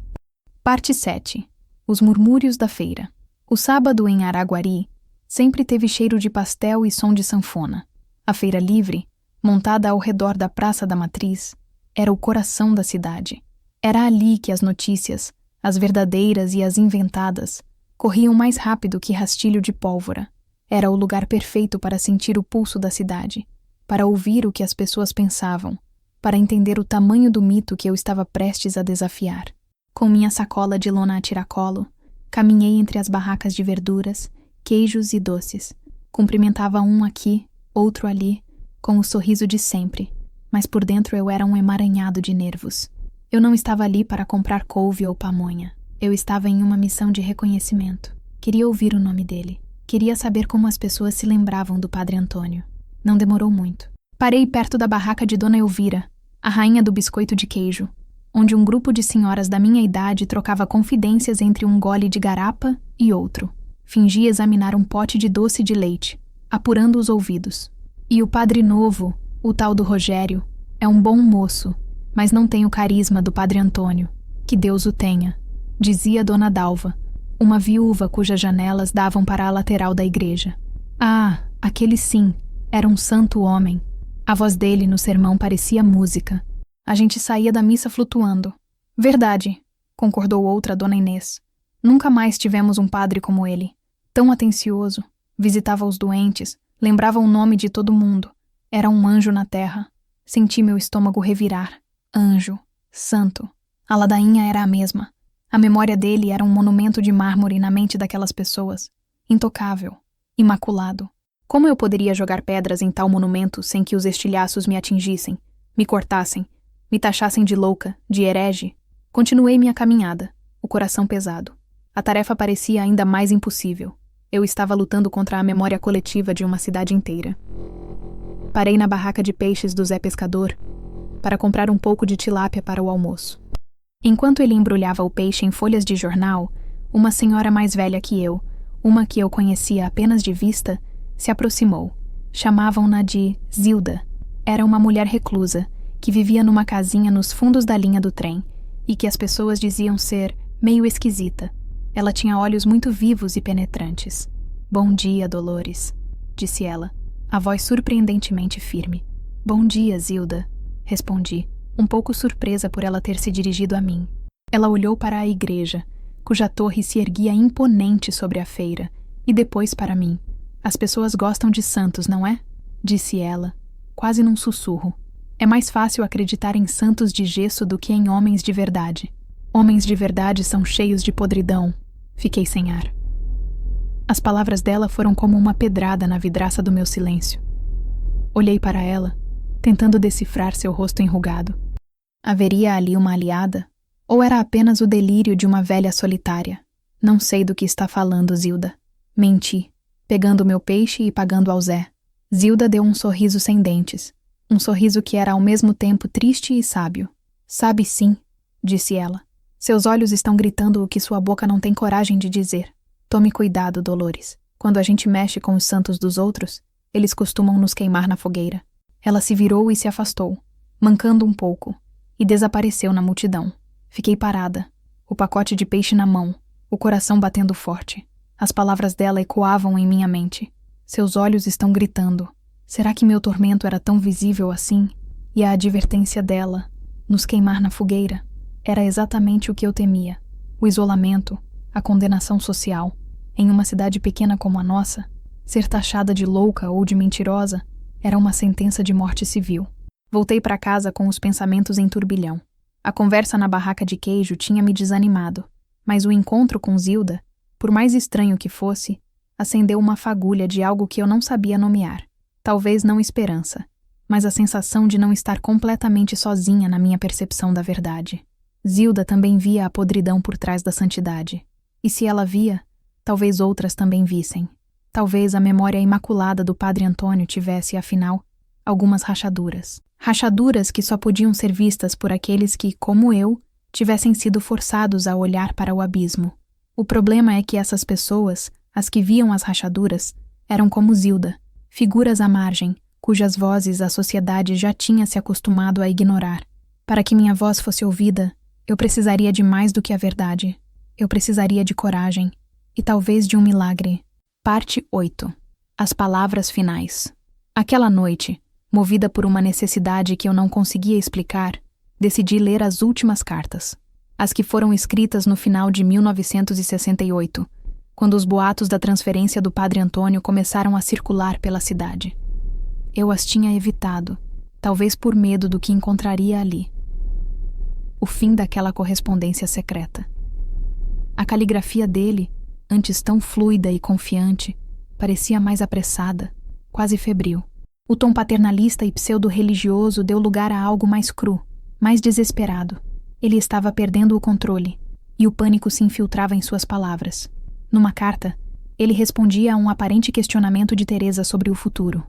Parte 7. Os murmúrios da feira. O sábado em Araguari sempre teve cheiro de pastel e som de sanfona. A feira livre, montada ao redor da Praça da Matriz, era o coração da cidade. Era ali que as notícias, as verdadeiras e as inventadas, corriam mais rápido que rastilho de pólvora. Era o lugar perfeito para sentir o pulso da cidade, para ouvir o que as pessoas pensavam, para entender o tamanho do mito que eu estava prestes a desafiar. Com minha sacola de lona a tiracolo, caminhei entre as barracas de verduras, queijos e doces. Cumprimentava um aqui, outro ali, com o sorriso de sempre, mas por dentro eu era um emaranhado de nervos. Eu não estava ali para comprar couve ou pamonha. Eu estava em uma missão de reconhecimento. Queria ouvir o nome dele. Queria saber como as pessoas se lembravam do Padre Antônio. Não demorou muito. Parei perto da barraca de Dona Elvira, a rainha do biscoito de queijo, onde um grupo de senhoras da minha idade trocava confidências entre um gole de garapa e outro. Fingi examinar um pote de doce de leite, apurando os ouvidos. E o padre novo, o tal do Rogério, é um bom moço, mas não tem o carisma do Padre Antônio. Que Deus o tenha, dizia Dona Dalva, uma viúva cujas janelas davam para a lateral da igreja. Ah, aquele sim, era um santo homem. A voz dele no sermão parecia música. A gente saía da missa flutuando. Verdade, concordou outra, Dona Inês. Nunca mais tivemos um padre como ele. Tão atencioso, visitava os doentes, lembrava o nome de todo mundo. Era um anjo na terra. Senti meu estômago revirar. Anjo, santo. A ladainha era a mesma. A memória dele era um monumento de mármore na mente daquelas pessoas. Intocável, imaculado. Como eu poderia jogar pedras em tal monumento sem que os estilhaços me atingissem, me cortassem, me taxassem de louca, de herege? Continuei minha caminhada, o coração pesado. A tarefa parecia ainda mais impossível. Eu estava lutando contra a memória coletiva de uma cidade inteira. Parei na barraca de peixes do Zé Pescador para comprar um pouco de tilápia para o almoço. Enquanto ele embrulhava o peixe em folhas de jornal, uma senhora mais velha que eu, uma que eu conhecia apenas de vista, se aproximou. Chamavam-na de Zilda. Era uma mulher reclusa, que vivia numa casinha nos fundos da linha do trem, e que as pessoas diziam ser meio esquisita. Ela tinha olhos muito vivos e penetrantes. "Bom dia, Dolores", disse ela, a voz surpreendentemente firme. "Bom dia, Zilda", respondi, um pouco surpresa por ela ter se dirigido a mim. Ela olhou para a igreja, cuja torre se erguia imponente sobre a feira, e depois para mim. "As pessoas gostam de santos, não é?", disse ela, quase num sussurro. "É mais fácil acreditar em santos de gesso do que em homens de verdade. Homens de verdade são cheios de podridão." Fiquei sem ar. As palavras dela foram como uma pedrada na vidraça do meu silêncio. Olhei para ela, tentando decifrar seu rosto enrugado. Haveria ali uma aliada? Ou era apenas o delírio de uma velha solitária? "Não sei do que está falando, Zilda." Menti, pegando meu peixe e pagando ao Zé. Zilda deu um sorriso sem dentes. Um sorriso que era ao mesmo tempo triste e sábio. "Sabe sim", disse ela. "Seus olhos estão gritando o que sua boca não tem coragem de dizer. Tome cuidado, Dolores. Quando a gente mexe com os santos dos outros, eles costumam nos queimar na fogueira." Ela se virou e se afastou, mancando um pouco, e desapareceu na multidão. Fiquei parada, o pacote de peixe na mão, o coração batendo forte. As palavras dela ecoavam em minha mente. Seus olhos estão gritando. Será que meu tormento era tão visível assim? E a advertência dela, nos queimar na fogueira, era exatamente o que eu temia. O isolamento, a condenação social. Em uma cidade pequena como a nossa, ser taxada de louca ou de mentirosa era uma sentença de morte civil. Voltei para casa com os pensamentos em turbilhão. A conversa na barraca de queijo tinha me desanimado, mas o encontro com Zilda, por mais estranho que fosse, acendeu uma fagulha de algo que eu não sabia nomear. Talvez não esperança, mas a sensação de não estar completamente sozinha na minha percepção da verdade. Zilda também via a podridão por trás da santidade. E se ela via, talvez outras também vissem. Talvez a memória imaculada do Padre Antônio tivesse, afinal, algumas rachaduras. Rachaduras que só podiam ser vistas por aqueles que, como eu, tivessem sido forçados a olhar para o abismo. O problema é que essas pessoas, as que viam as rachaduras, eram como Zilda, figuras à margem, cujas vozes a sociedade já tinha se acostumado a ignorar. Para que minha voz fosse ouvida, eu precisaria de mais do que a verdade. Eu precisaria de coragem, e talvez de um milagre. Parte 8. As palavras finais. Aquela noite, movida por uma necessidade que eu não conseguia explicar, decidi ler as últimas cartas. As que foram escritas no final de 1968, quando os boatos da transferência do Padre Antônio começaram a circular pela cidade. Eu as tinha evitado, talvez por medo do que encontraria ali. O fim daquela correspondência secreta. A caligrafia dele, antes tão fluida e confiante, parecia mais apressada, quase febril. O tom paternalista e pseudo-religioso deu lugar a algo mais cru, mais desesperado. Ele estava perdendo o controle, e o pânico se infiltrava em suas palavras. Numa carta, ele respondia a um aparente questionamento de Teresa sobre o futuro.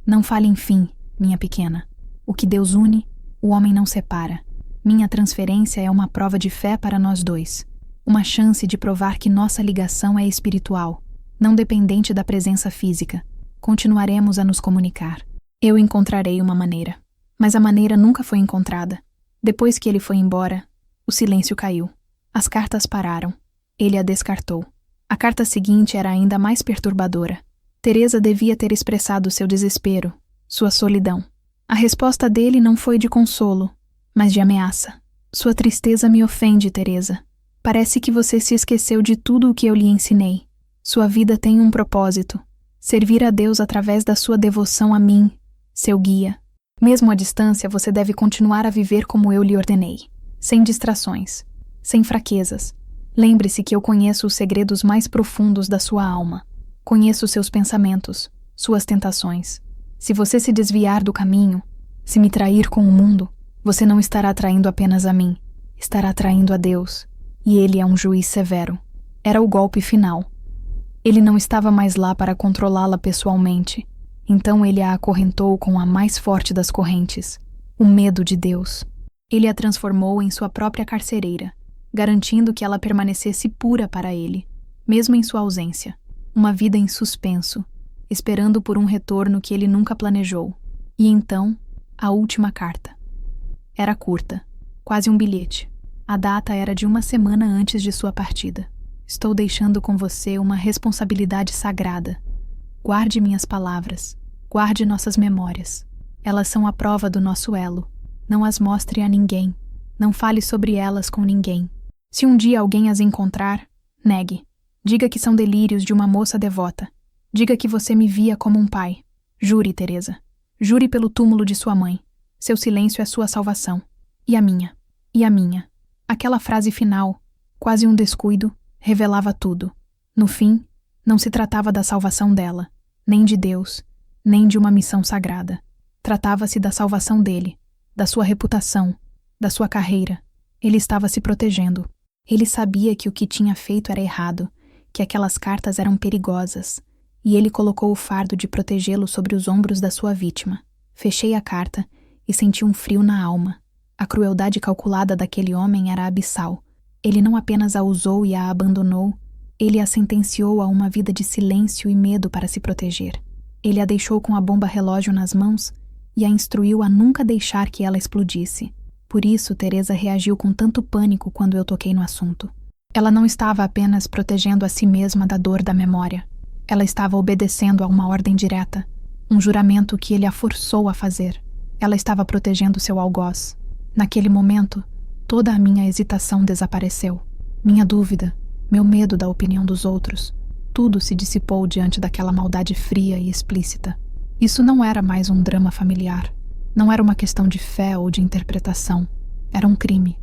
Não fale enfim, minha pequena. O que Deus une, o homem não separa. Minha transferência é uma prova de fé para nós dois. Uma chance de provar que nossa ligação é espiritual, não dependente da presença física. Continuaremos a nos comunicar. Eu encontrarei uma maneira. Mas a maneira nunca foi encontrada. Depois que ele foi embora, o silêncio caiu. As cartas pararam. Ele a descartou. A carta seguinte era ainda mais perturbadora. Teresa devia ter expressado seu desespero, sua solidão. A resposta dele não foi de consolo, mas de ameaça. Sua tristeza me ofende, Teresa. Parece que você se esqueceu de tudo o que eu lhe ensinei. Sua vida tem um propósito. Servir a Deus através da sua devoção a mim, seu guia. Mesmo à distância, você deve continuar a viver como eu lhe ordenei. Sem distrações, sem fraquezas. Lembre-se que eu conheço os segredos mais profundos da sua alma. Conheço seus pensamentos, suas tentações. Se você se desviar do caminho, se me trair com o mundo, você não estará traindo apenas a mim, estará traindo a Deus. E ele é um juiz severo. Era o golpe final. Ele não estava mais lá para controlá-la pessoalmente. Então ele a acorrentou com a mais forte das correntes, o medo de Deus. Ele a transformou em sua própria carcereira, garantindo que ela permanecesse pura para ele, mesmo em sua ausência. Uma vida em suspenso, esperando por um retorno que ele nunca planejou. E então, a última carta. Era curta, quase um bilhete. A data era de uma semana antes de sua partida. Estou deixando com você uma responsabilidade sagrada. Guarde minhas palavras. Guarde nossas memórias. Elas são a prova do nosso elo. Não as mostre a ninguém. Não fale sobre elas com ninguém. Se um dia alguém as encontrar, negue. Diga que são delírios de uma moça devota. Diga que você me via como um pai. Jure, Teresa. Jure pelo túmulo de sua mãe. Seu silêncio é sua salvação. E a minha. E a minha. Aquela frase final, quase um descuido, revelava tudo. No fim, não se tratava da salvação dela, nem de Deus, nem de uma missão sagrada. Tratava-se da salvação dele, da sua reputação, da sua carreira. Ele estava se protegendo. Ele sabia que o que tinha feito era errado, que aquelas cartas eram perigosas, e ele colocou o fardo de protegê-lo sobre os ombros da sua vítima. Fechei a carta e senti um frio na alma. A crueldade calculada daquele homem era abissal. Ele não apenas a usou e a abandonou, ele a sentenciou a uma vida de silêncio e medo para se proteger. Ele a deixou com a bomba relógio nas mãos e a instruiu a nunca deixar que ela explodisse. Por isso, Teresa reagiu com tanto pânico quando eu toquei no assunto. Ela não estava apenas protegendo a si mesma da dor da memória. Ela estava obedecendo a uma ordem direta, um juramento que ele a forçou a fazer. Ela estava protegendo seu algoz. Naquele momento, toda a minha hesitação desapareceu. Minha dúvida, meu medo da opinião dos outros, tudo se dissipou diante daquela maldade fria e explícita. Isso não era mais um drama familiar. Não era uma questão de fé ou de interpretação. Era um crime.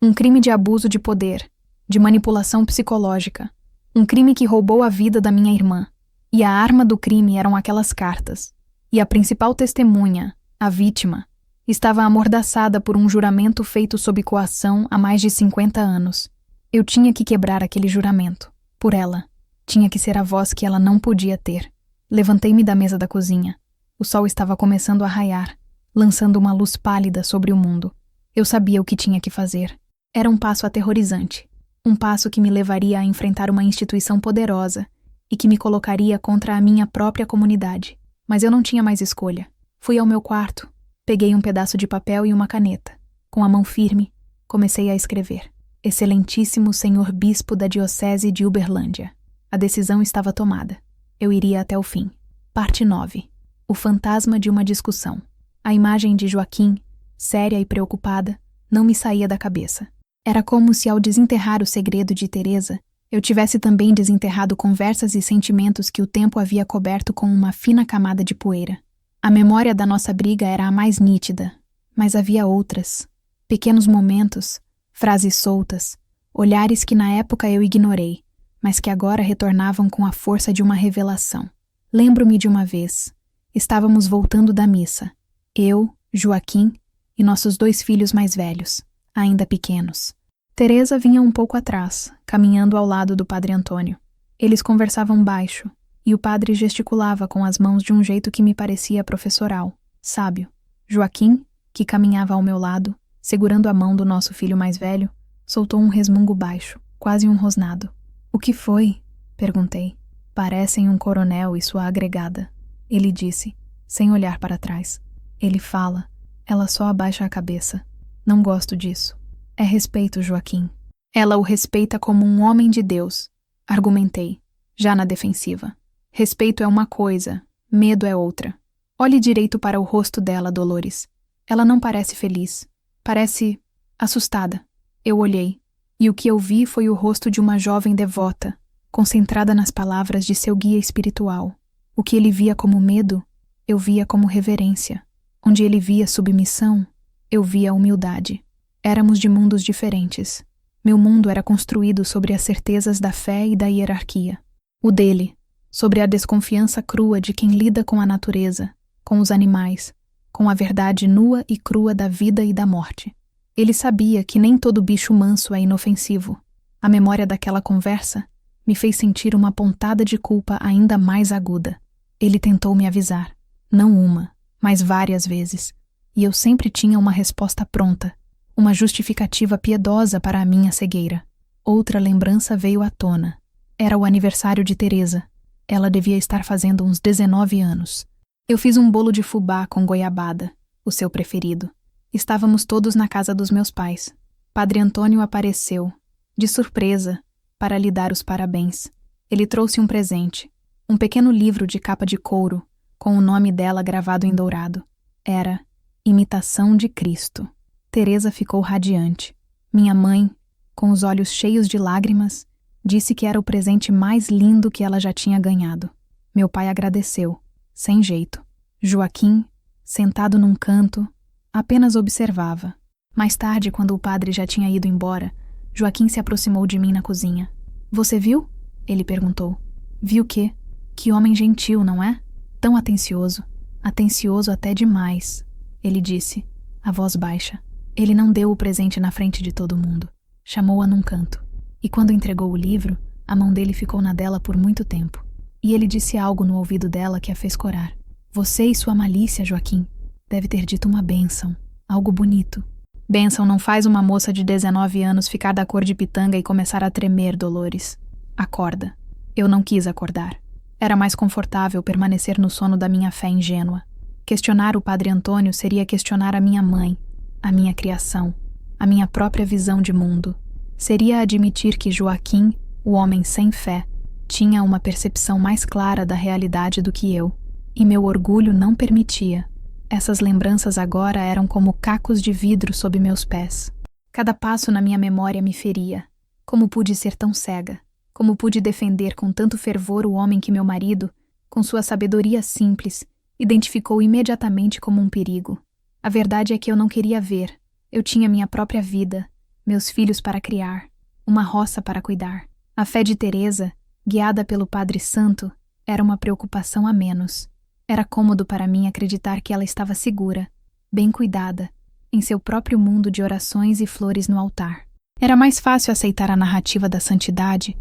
Um crime de abuso de poder, de manipulação psicológica. Um crime que roubou a vida da minha irmã. E a arma do crime eram aquelas cartas. E a principal testemunha, a vítima, estava amordaçada por um juramento feito sob coação há mais de 50 anos. Eu tinha que quebrar aquele juramento. Por ela. Tinha que ser a voz que ela não podia ter. Levantei-me da mesa da cozinha. O sol estava começando a raiar, lançando uma luz pálida sobre o mundo. Eu sabia o que tinha que fazer. Era um passo aterrorizante. Um passo que me levaria a enfrentar uma instituição poderosa e que me colocaria contra a minha própria comunidade. Mas eu não tinha mais escolha. Fui ao meu quarto, peguei um pedaço de papel e uma caneta. Com a mão firme, comecei a escrever. Excelentíssimo senhor bispo da diocese de Uberlândia. A decisão estava tomada. Eu iria até o fim. Parte 9. O fantasma de uma discussão. A imagem de Joaquim, séria e preocupada, não me saía da cabeça. Era como se ao desenterrar o segredo de Teresa, eu tivesse também desenterrado conversas e sentimentos que o tempo havia coberto com uma fina camada de poeira. A memória da nossa briga era a mais nítida, mas havia outras. Pequenos momentos, frases soltas, olhares que na época eu ignorei, mas que agora retornavam com a força de uma revelação. Lembro-me de uma vez. Estávamos voltando da missa. Eu, Joaquim e nossos 2 filhos mais velhos, ainda pequenos. Teresa vinha um pouco atrás, caminhando ao lado do padre Antônio. Eles conversavam baixo, e o padre gesticulava com as mãos de um jeito que me parecia professoral, sábio. Joaquim, que caminhava ao meu lado, segurando a mão do nosso filho mais velho, soltou um resmungo baixo, quase um rosnado. "O que foi?" perguntei. "Parecem um coronel e sua agregada", ele disse, sem olhar para trás. "Ele fala, ela só abaixa a cabeça. Não gosto disso. É respeito, Joaquim. Ela o respeita como um homem de Deus", argumentei, já na defensiva. "Respeito é uma coisa, medo é outra. Olhe direito para o rosto dela, Dolores. Ela não parece feliz. Parece assustada." Eu olhei, e o que eu vi foi o rosto de uma jovem devota, concentrada nas palavras de seu guia espiritual. O que ele via como medo, eu via como reverência. Onde ele via submissão, eu via humildade. Éramos de mundos diferentes. Meu mundo era construído sobre as certezas da fé e da hierarquia. O dele, sobre a desconfiança crua de quem lida com a natureza, com os animais, com a verdade nua e crua da vida e da morte. Ele sabia que nem todo bicho manso é inofensivo. A memória daquela conversa me fez sentir uma pontada de culpa ainda mais aguda. Ele tentou me avisar, não uma, mas várias vezes, e eu sempre tinha uma resposta pronta, uma justificativa piedosa para a minha cegueira. Outra lembrança veio à tona. Era o aniversário de Teresa. Ela devia estar fazendo uns 19 anos. Eu fiz um bolo de fubá com goiabada, o seu preferido. Estávamos todos na casa dos meus pais. Padre Antônio apareceu, de surpresa, para lhe dar os parabéns. Ele trouxe um presente, um pequeno livro de capa de couro, com o nome dela gravado em dourado. Era Imitação de Cristo. Teresa ficou radiante. Minha mãe, com os olhos cheios de lágrimas, disse que era o presente mais lindo que ela já tinha ganhado. Meu pai agradeceu, sem jeito. Joaquim, sentado num canto, apenas observava. Mais tarde, quando o padre já tinha ido embora, Joaquim se aproximou de mim na cozinha. "Você viu?" ele perguntou. "Vi o quê? Que homem gentil, não é? Tão atencioso. Atencioso até demais", ele disse, a voz baixa. Ele não deu o presente na frente de todo mundo. Chamou-a num canto. E quando entregou o livro, a mão dele ficou na dela por muito tempo. E ele disse algo no ouvido dela que a fez corar. "Você e sua malícia, Joaquim. Deve ter dito uma bênção. Algo bonito." "Bênção não faz uma moça de 19 anos ficar da cor de pitanga e começar a tremer, Dolores. Acorda." Eu não quis acordar. Era mais confortável permanecer no sono da minha fé ingênua. Questionar o Padre Antônio seria questionar a minha mãe, a minha criação, a minha própria visão de mundo. Seria admitir que Joaquim, o homem sem fé, tinha uma percepção mais clara da realidade do que eu, e meu orgulho não permitia. Essas lembranças agora eram como cacos de vidro sob meus pés. Cada passo na minha memória me feria. Como pude ser tão cega? Como pude defender com tanto fervor o homem que meu marido, com sua sabedoria simples, identificou imediatamente como um perigo? A verdade é que eu não queria ver. Eu tinha minha própria vida, meus filhos para criar, uma roça para cuidar. A fé de Teresa, guiada pelo Padre Santo, era uma preocupação a menos. Era cômodo para mim acreditar que ela estava segura, bem cuidada, em seu próprio mundo de orações e flores no altar. Era mais fácil aceitar a narrativa da santidade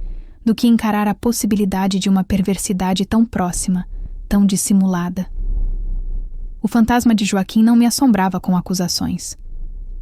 do que encarar a possibilidade de uma perversidade tão próxima, tão dissimulada. O fantasma de Joaquim não me assombrava com acusações.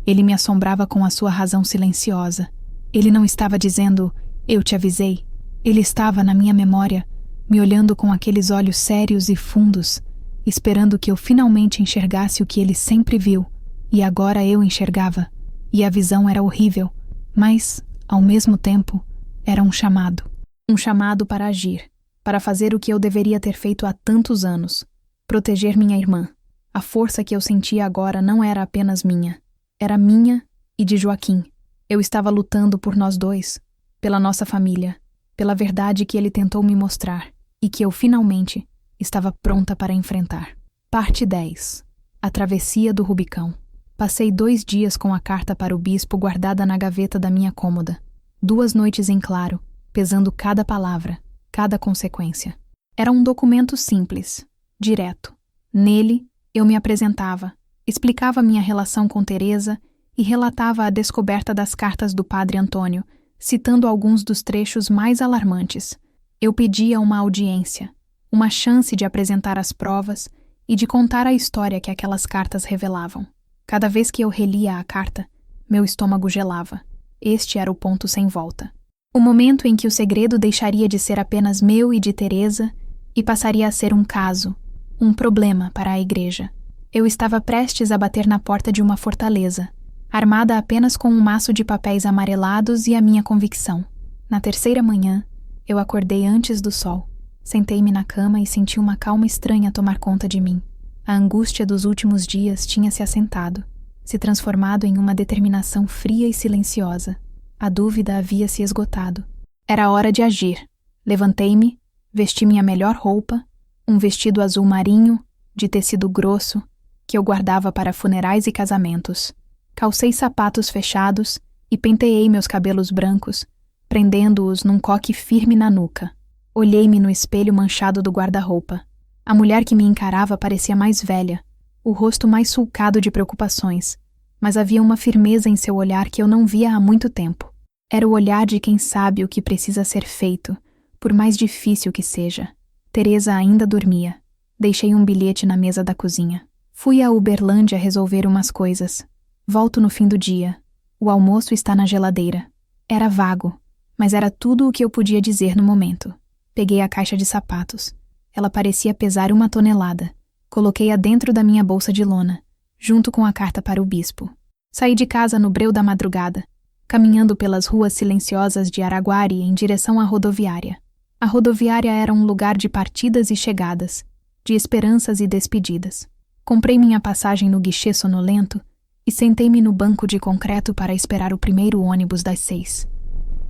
Ele me assombrava com a sua razão silenciosa. Ele não estava dizendo, eu te avisei. Ele estava na minha memória, me olhando com aqueles olhos sérios e fundos, esperando que eu finalmente enxergasse o que ele sempre viu. E agora eu enxergava. E a visão era horrível, mas, ao mesmo tempo, era um chamado. Um chamado para agir, para fazer o que eu deveria ter feito há tantos anos. Proteger minha irmã. A força que eu sentia agora não era apenas minha. Era minha e de Joaquim. Eu estava lutando por nós dois, pela nossa família, pela verdade que ele tentou me mostrar e que eu finalmente estava pronta para enfrentar. Parte 10. A travessia do Rubicão. Passei 2 dias com a carta para o bispo guardada na gaveta da minha cômoda. 2 noites em claro, pesando cada palavra, cada consequência. Era um documento simples, direto. Nele, eu me apresentava, explicava minha relação com Teresa e relatava a descoberta das cartas do Padre Antônio, citando alguns dos trechos mais alarmantes. Eu pedia uma audiência, uma chance de apresentar as provas e de contar a história que aquelas cartas revelavam. Cada vez que eu relia a carta, meu estômago gelava. Este era o ponto sem volta. O momento em que o segredo deixaria de ser apenas meu e de Teresa e passaria a ser um caso, um problema para a igreja. Eu estava prestes a bater na porta de uma fortaleza, armada apenas com um maço de papéis amarelados e a minha convicção. Na 3ª manhã, eu acordei antes do sol. Sentei-me na cama e senti uma calma estranha tomar conta de mim. A angústia dos últimos dias tinha se assentado, se transformado em uma determinação fria e silenciosa. A dúvida havia se esgotado. Era hora de agir. Levantei-me, vesti minha melhor roupa, um vestido azul marinho, de tecido grosso, que eu guardava para funerais e casamentos. Calcei sapatos fechados e penteei meus cabelos brancos, prendendo-os num coque firme na nuca. Olhei-me no espelho manchado do guarda-roupa. A mulher que me encarava parecia mais velha, o rosto mais sulcado de preocupações, mas havia uma firmeza em seu olhar que eu não via há muito tempo. Era o olhar de quem sabe o que precisa ser feito, por mais difícil que seja. Teresa ainda dormia. Deixei um bilhete na mesa da cozinha. Fui a Uberlândia resolver umas coisas. Volto no fim do dia. O almoço está na geladeira. Era vago, mas era tudo o que eu podia dizer no momento. Peguei a caixa de sapatos. Ela parecia pesar 1 tonelada. Coloquei-a dentro da minha bolsa de lona, junto com a carta para o bispo. Saí de casa no breu da madrugada, caminhando pelas ruas silenciosas de Araguari em direção à rodoviária. A rodoviária era um lugar de partidas e chegadas, de esperanças e despedidas. Comprei minha passagem no guichê sonolento e sentei-me no banco de concreto para esperar o primeiro ônibus das 6.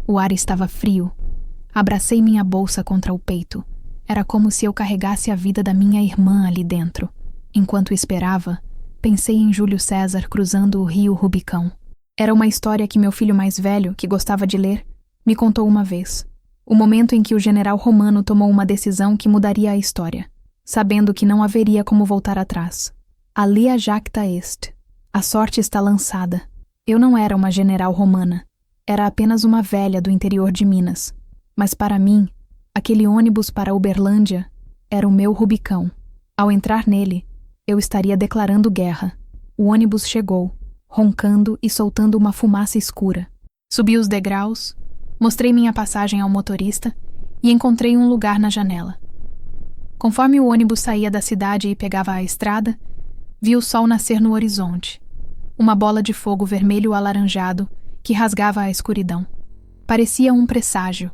O ar estava frio. Abracei minha bolsa contra o peito. Era como se eu carregasse a vida da minha irmã ali dentro. Enquanto esperava, pensei em Júlio César cruzando o rio Rubicão. Era uma história que meu filho mais velho, que gostava de ler, me contou uma vez. O momento em que o general romano tomou uma decisão que mudaria a história, sabendo que não haveria como voltar atrás. Alia jacta est. A sorte está lançada. Eu não era uma general romana. Era apenas uma velha do interior de Minas. Mas para mim, aquele ônibus para Uberlândia era o meu Rubicão. Ao entrar nele, eu estaria declarando guerra. O ônibus chegou, roncando e soltando uma fumaça escura. Subi os degraus, mostrei minha passagem ao motorista e encontrei um lugar na janela. Conforme o ônibus saía da cidade e pegava a estrada, vi o sol nascer no horizonte, uma bola de fogo vermelho alaranjado que rasgava a escuridão. Parecia um presságio,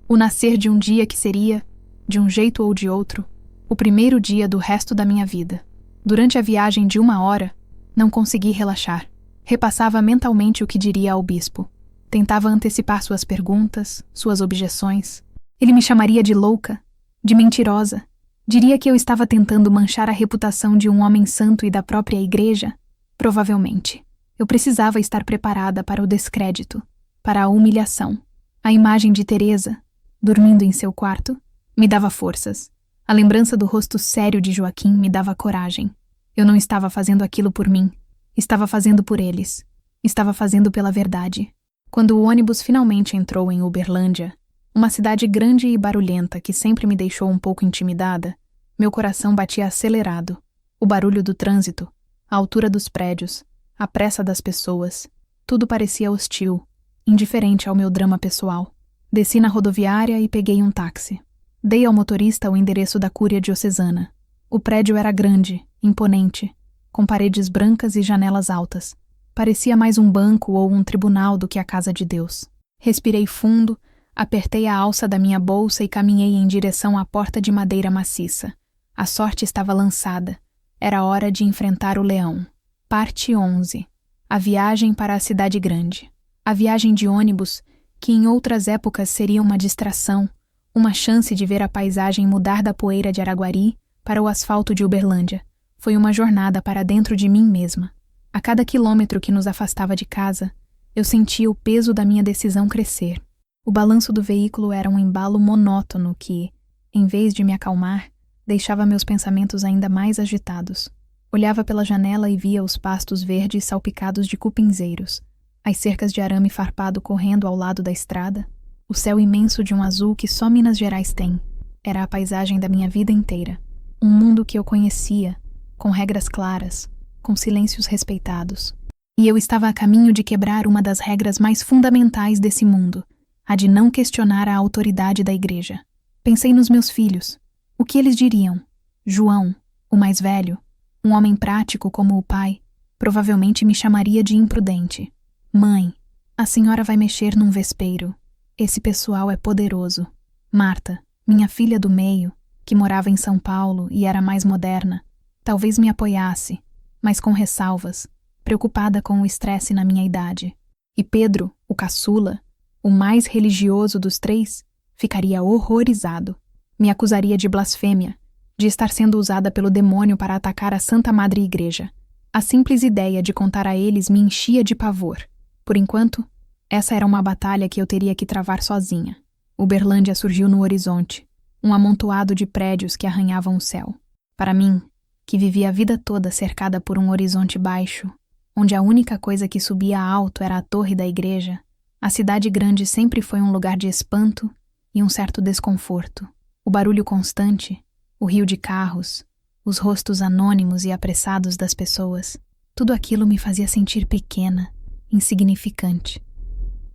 o nascer de um dia que seria, de um jeito ou de outro, o primeiro dia do resto da minha vida. Durante a viagem de 1 hora, não consegui relaxar. Repassava mentalmente o que diria ao bispo. Tentava antecipar suas perguntas, suas objeções. Ele me chamaria de louca, de mentirosa. Diria que eu estava tentando manchar a reputação de um homem santo e da própria igreja? Provavelmente. Eu precisava estar preparada para o descrédito, para a humilhação. A imagem de Teresa, dormindo em seu quarto, me dava forças. A lembrança do rosto sério de Joaquim me dava coragem. Eu não estava fazendo aquilo por mim. Estava fazendo por eles. Estava fazendo pela verdade. Quando o ônibus finalmente entrou em Uberlândia, uma cidade grande e barulhenta que sempre me deixou um pouco intimidada, meu coração batia acelerado. O barulho do trânsito, a altura dos prédios, a pressa das pessoas, tudo parecia hostil, indiferente ao meu drama pessoal. Desci na rodoviária e peguei um táxi. Dei ao motorista o endereço da Cúria Diocesana. O prédio era grande, imponente, com paredes brancas e janelas altas. Parecia mais um banco ou um tribunal do que a casa de Deus. Respirei fundo, apertei a alça da minha bolsa e caminhei em direção à porta de madeira maciça. A sorte estava lançada. Era hora de enfrentar o leão. Parte 11. A viagem para a cidade grande. A viagem de ônibus, que em outras épocas seria uma distração, uma chance de ver a paisagem mudar da poeira de Araguari para o asfalto de Uberlândia, foi uma jornada para dentro de mim mesma. A cada quilômetro que nos afastava de casa, eu sentia o peso da minha decisão crescer. O balanço do veículo era um embalo monótono que, em vez de me acalmar, deixava meus pensamentos ainda mais agitados. Olhava pela janela e via os pastos verdes salpicados de cupinzeiros, as cercas de arame farpado correndo ao lado da estrada, o céu imenso de um azul que só Minas Gerais tem. Era a paisagem da minha vida inteira. Um mundo que eu conhecia, com regras claras, com silêncios respeitados. E eu estava a caminho de quebrar uma das regras mais fundamentais desse mundo, a de não questionar a autoridade da igreja. Pensei nos meus filhos. O que eles diriam? João, o mais velho, um homem prático como o pai, provavelmente me chamaria de imprudente. Mãe, a senhora vai mexer num vespeiro. Esse pessoal é poderoso. Marta, minha filha do meio, que morava em São Paulo e era mais moderna, talvez me apoiasse, mas com ressalvas, preocupada com o estresse na minha idade. E Pedro, o caçula, o mais religioso dos 3, ficaria horrorizado. Me acusaria de blasfêmia, de estar sendo usada pelo demônio para atacar a Santa Madre Igreja. A simples ideia de contar a eles me enchia de pavor. Por enquanto, essa era uma batalha que eu teria que travar sozinha. Uberlândia surgiu no horizonte, um amontoado de prédios que arranhavam o céu. Para mim, que vivia a vida toda cercada por um horizonte baixo, onde a única coisa que subia alto era a torre da igreja, a cidade grande sempre foi um lugar de espanto e um certo desconforto. O barulho constante, o rio de carros, os rostos anônimos e apressados das pessoas, tudo aquilo me fazia sentir pequena, insignificante.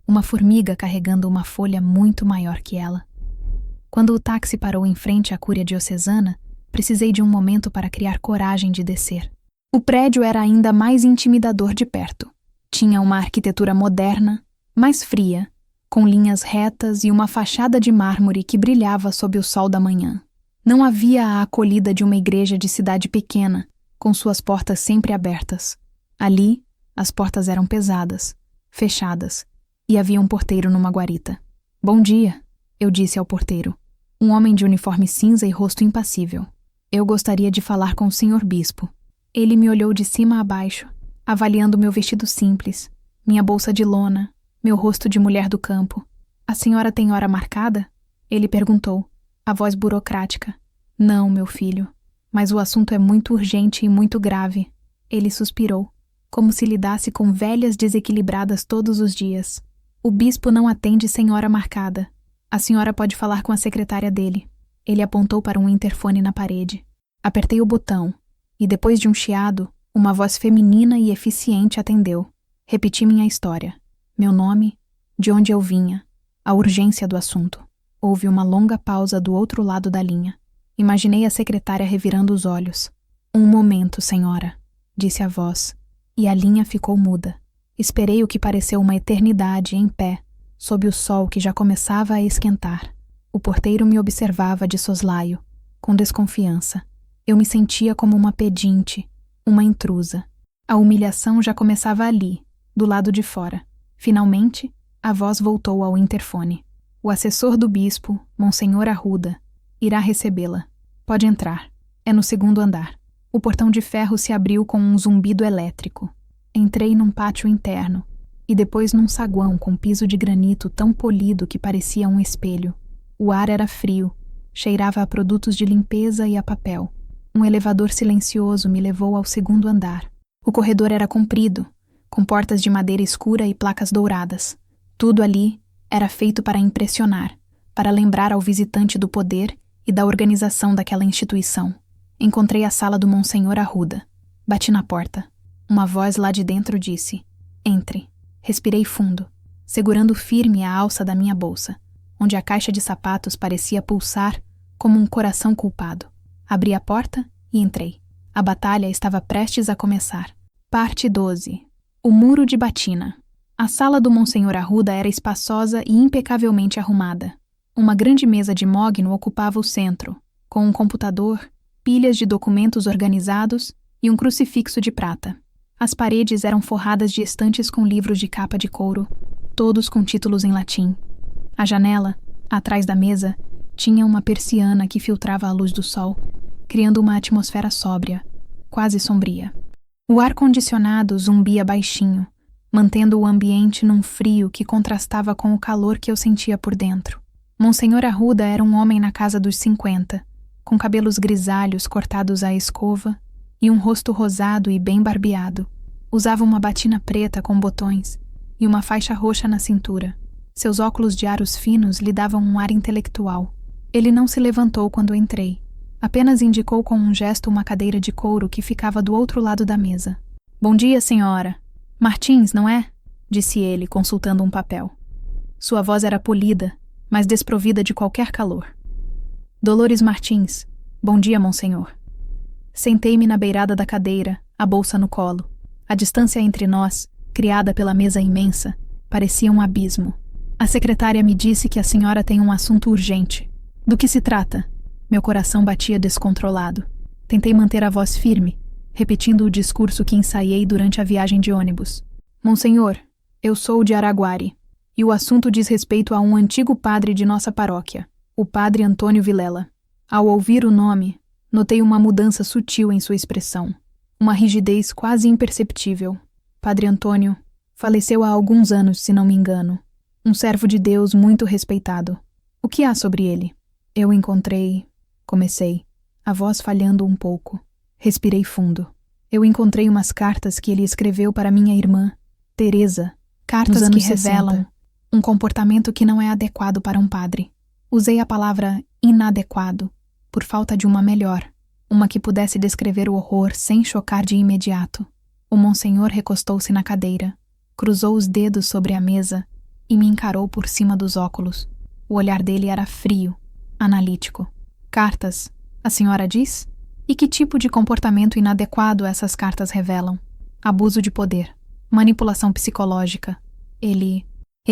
Uma formiga carregando uma folha muito maior que ela. Quando o táxi parou em frente à Cúria Diocesana, precisei de um momento para criar coragem de descer. O prédio era ainda mais intimidador de perto. Tinha uma arquitetura moderna, mais fria, com linhas retas e uma fachada de mármore que brilhava sob o sol da manhã. Não havia a acolhida de uma igreja de cidade pequena, com suas portas sempre abertas. Ali, as portas eram pesadas, fechadas, e havia um porteiro numa guarita. "Bom dia", eu disse ao porteiro, um homem de uniforme cinza e rosto impassível. "Eu gostaria de falar com o senhor bispo." Ele me olhou de cima a baixo, avaliando meu vestido simples, minha bolsa de lona, meu rosto de mulher do campo. "A senhora tem hora marcada?" Ele perguntou, a voz burocrática. "Não, meu filho, mas o assunto é muito urgente e muito grave." Ele suspirou, como se lidasse com velhas desequilibradas todos os dias. "O bispo não atende sem hora marcada. A senhora pode falar com a secretária dele." Ele apontou para um interfone na parede. Apertei o botão, e depois de um chiado, uma voz feminina e eficiente atendeu. Repeti minha história. Meu nome, de onde eu vinha, a urgência do assunto. Houve uma longa pausa do outro lado da linha. Imaginei a secretária revirando os olhos. Um momento, senhora, disse a voz, e a linha ficou muda. Esperei o que pareceu uma eternidade em pé, sob o sol que já começava a esquentar. O porteiro me observava de soslaio, com desconfiança. Eu me sentia como uma pedinte, uma intrusa. A humilhação já começava ali, do lado de fora. Finalmente, a voz voltou ao interfone. O assessor do bispo, Monsenhor Arruda, irá recebê-la. Pode entrar. É no segundo andar. O portão de ferro se abriu com um zumbido elétrico. Entrei num pátio interno e depois num saguão com piso de granito tão polido que parecia um espelho. O ar era frio, cheirava a produtos de limpeza e a papel. Um elevador silencioso me levou ao segundo andar. O corredor era comprido, com portas de madeira escura e placas douradas. Tudo ali era feito para impressionar, para lembrar ao visitante do poder e da organização daquela instituição. Encontrei a sala do Monsenhor Arruda. Bati na porta. Uma voz lá de dentro disse: "Entre." Respirei fundo, segurando firme a alça da minha bolsa, onde a caixa de sapatos parecia pulsar como um coração culpado. Abri a porta e entrei. A batalha estava prestes a começar. Parte 12. O Muro de Batina. A sala do Monsenhor Arruda era espaçosa e impecavelmente arrumada. Uma grande mesa de mogno ocupava o centro, com um computador, pilhas de documentos organizados e um crucifixo de prata. As paredes eram forradas de estantes com livros de capa de couro, todos com títulos em latim. A janela, atrás da mesa, tinha uma persiana que filtrava a luz do sol, criando uma atmosfera sóbria, quase sombria. O ar-condicionado zumbia baixinho, mantendo o ambiente num frio que contrastava com o calor que eu sentia por dentro. Monsenhor Arruda era um homem na casa dos 50, com cabelos grisalhos cortados à escova e um rosto rosado e bem barbeado. Usava uma batina preta com botões e uma faixa roxa na cintura. Seus óculos de aros finos lhe davam um ar intelectual. Ele não se levantou quando entrei. Apenas indicou com um gesto uma cadeira de couro que ficava do outro lado da mesa. "Bom dia, senhora. Martins, não é?" disse ele, consultando um papel. Sua voz era polida, mas desprovida de qualquer calor. "Dolores Martins. Bom dia, monsenhor." Sentei-me na beirada da cadeira, a bolsa no colo. A distância entre nós, criada pela mesa imensa, parecia um abismo. A secretária me disse que a senhora tem um assunto urgente. "Do que se trata?" Meu coração batia descontrolado. Tentei manter a voz firme, repetindo o discurso que ensaiei durante a viagem de ônibus. "Monsenhor, eu sou de Araguari, e o assunto diz respeito a um antigo padre de nossa paróquia, o padre Antônio Vilela." Ao ouvir o nome, notei uma mudança sutil em sua expressão, uma rigidez quase imperceptível. Padre Antônio faleceu há alguns anos, se não me engano. Um servo de Deus muito respeitado. O que há sobre ele? Eu encontrei... Comecei, a voz falhando um pouco. Respirei fundo. Eu encontrei umas cartas que ele escreveu para minha irmã, Teresa. Cartas que revelam um comportamento que não é adequado para um padre. Usei a palavra inadequado, por falta de uma melhor, uma que pudesse descrever o horror sem chocar de imediato. O monsenhor recostou-se na cadeira, cruzou os dedos sobre a mesa e me encarou por cima dos óculos. O olhar dele era frio, analítico. "Cartas, a senhora diz? E que tipo de comportamento inadequado essas cartas revelam?" "Abuso de poder, manipulação psicológica. Ele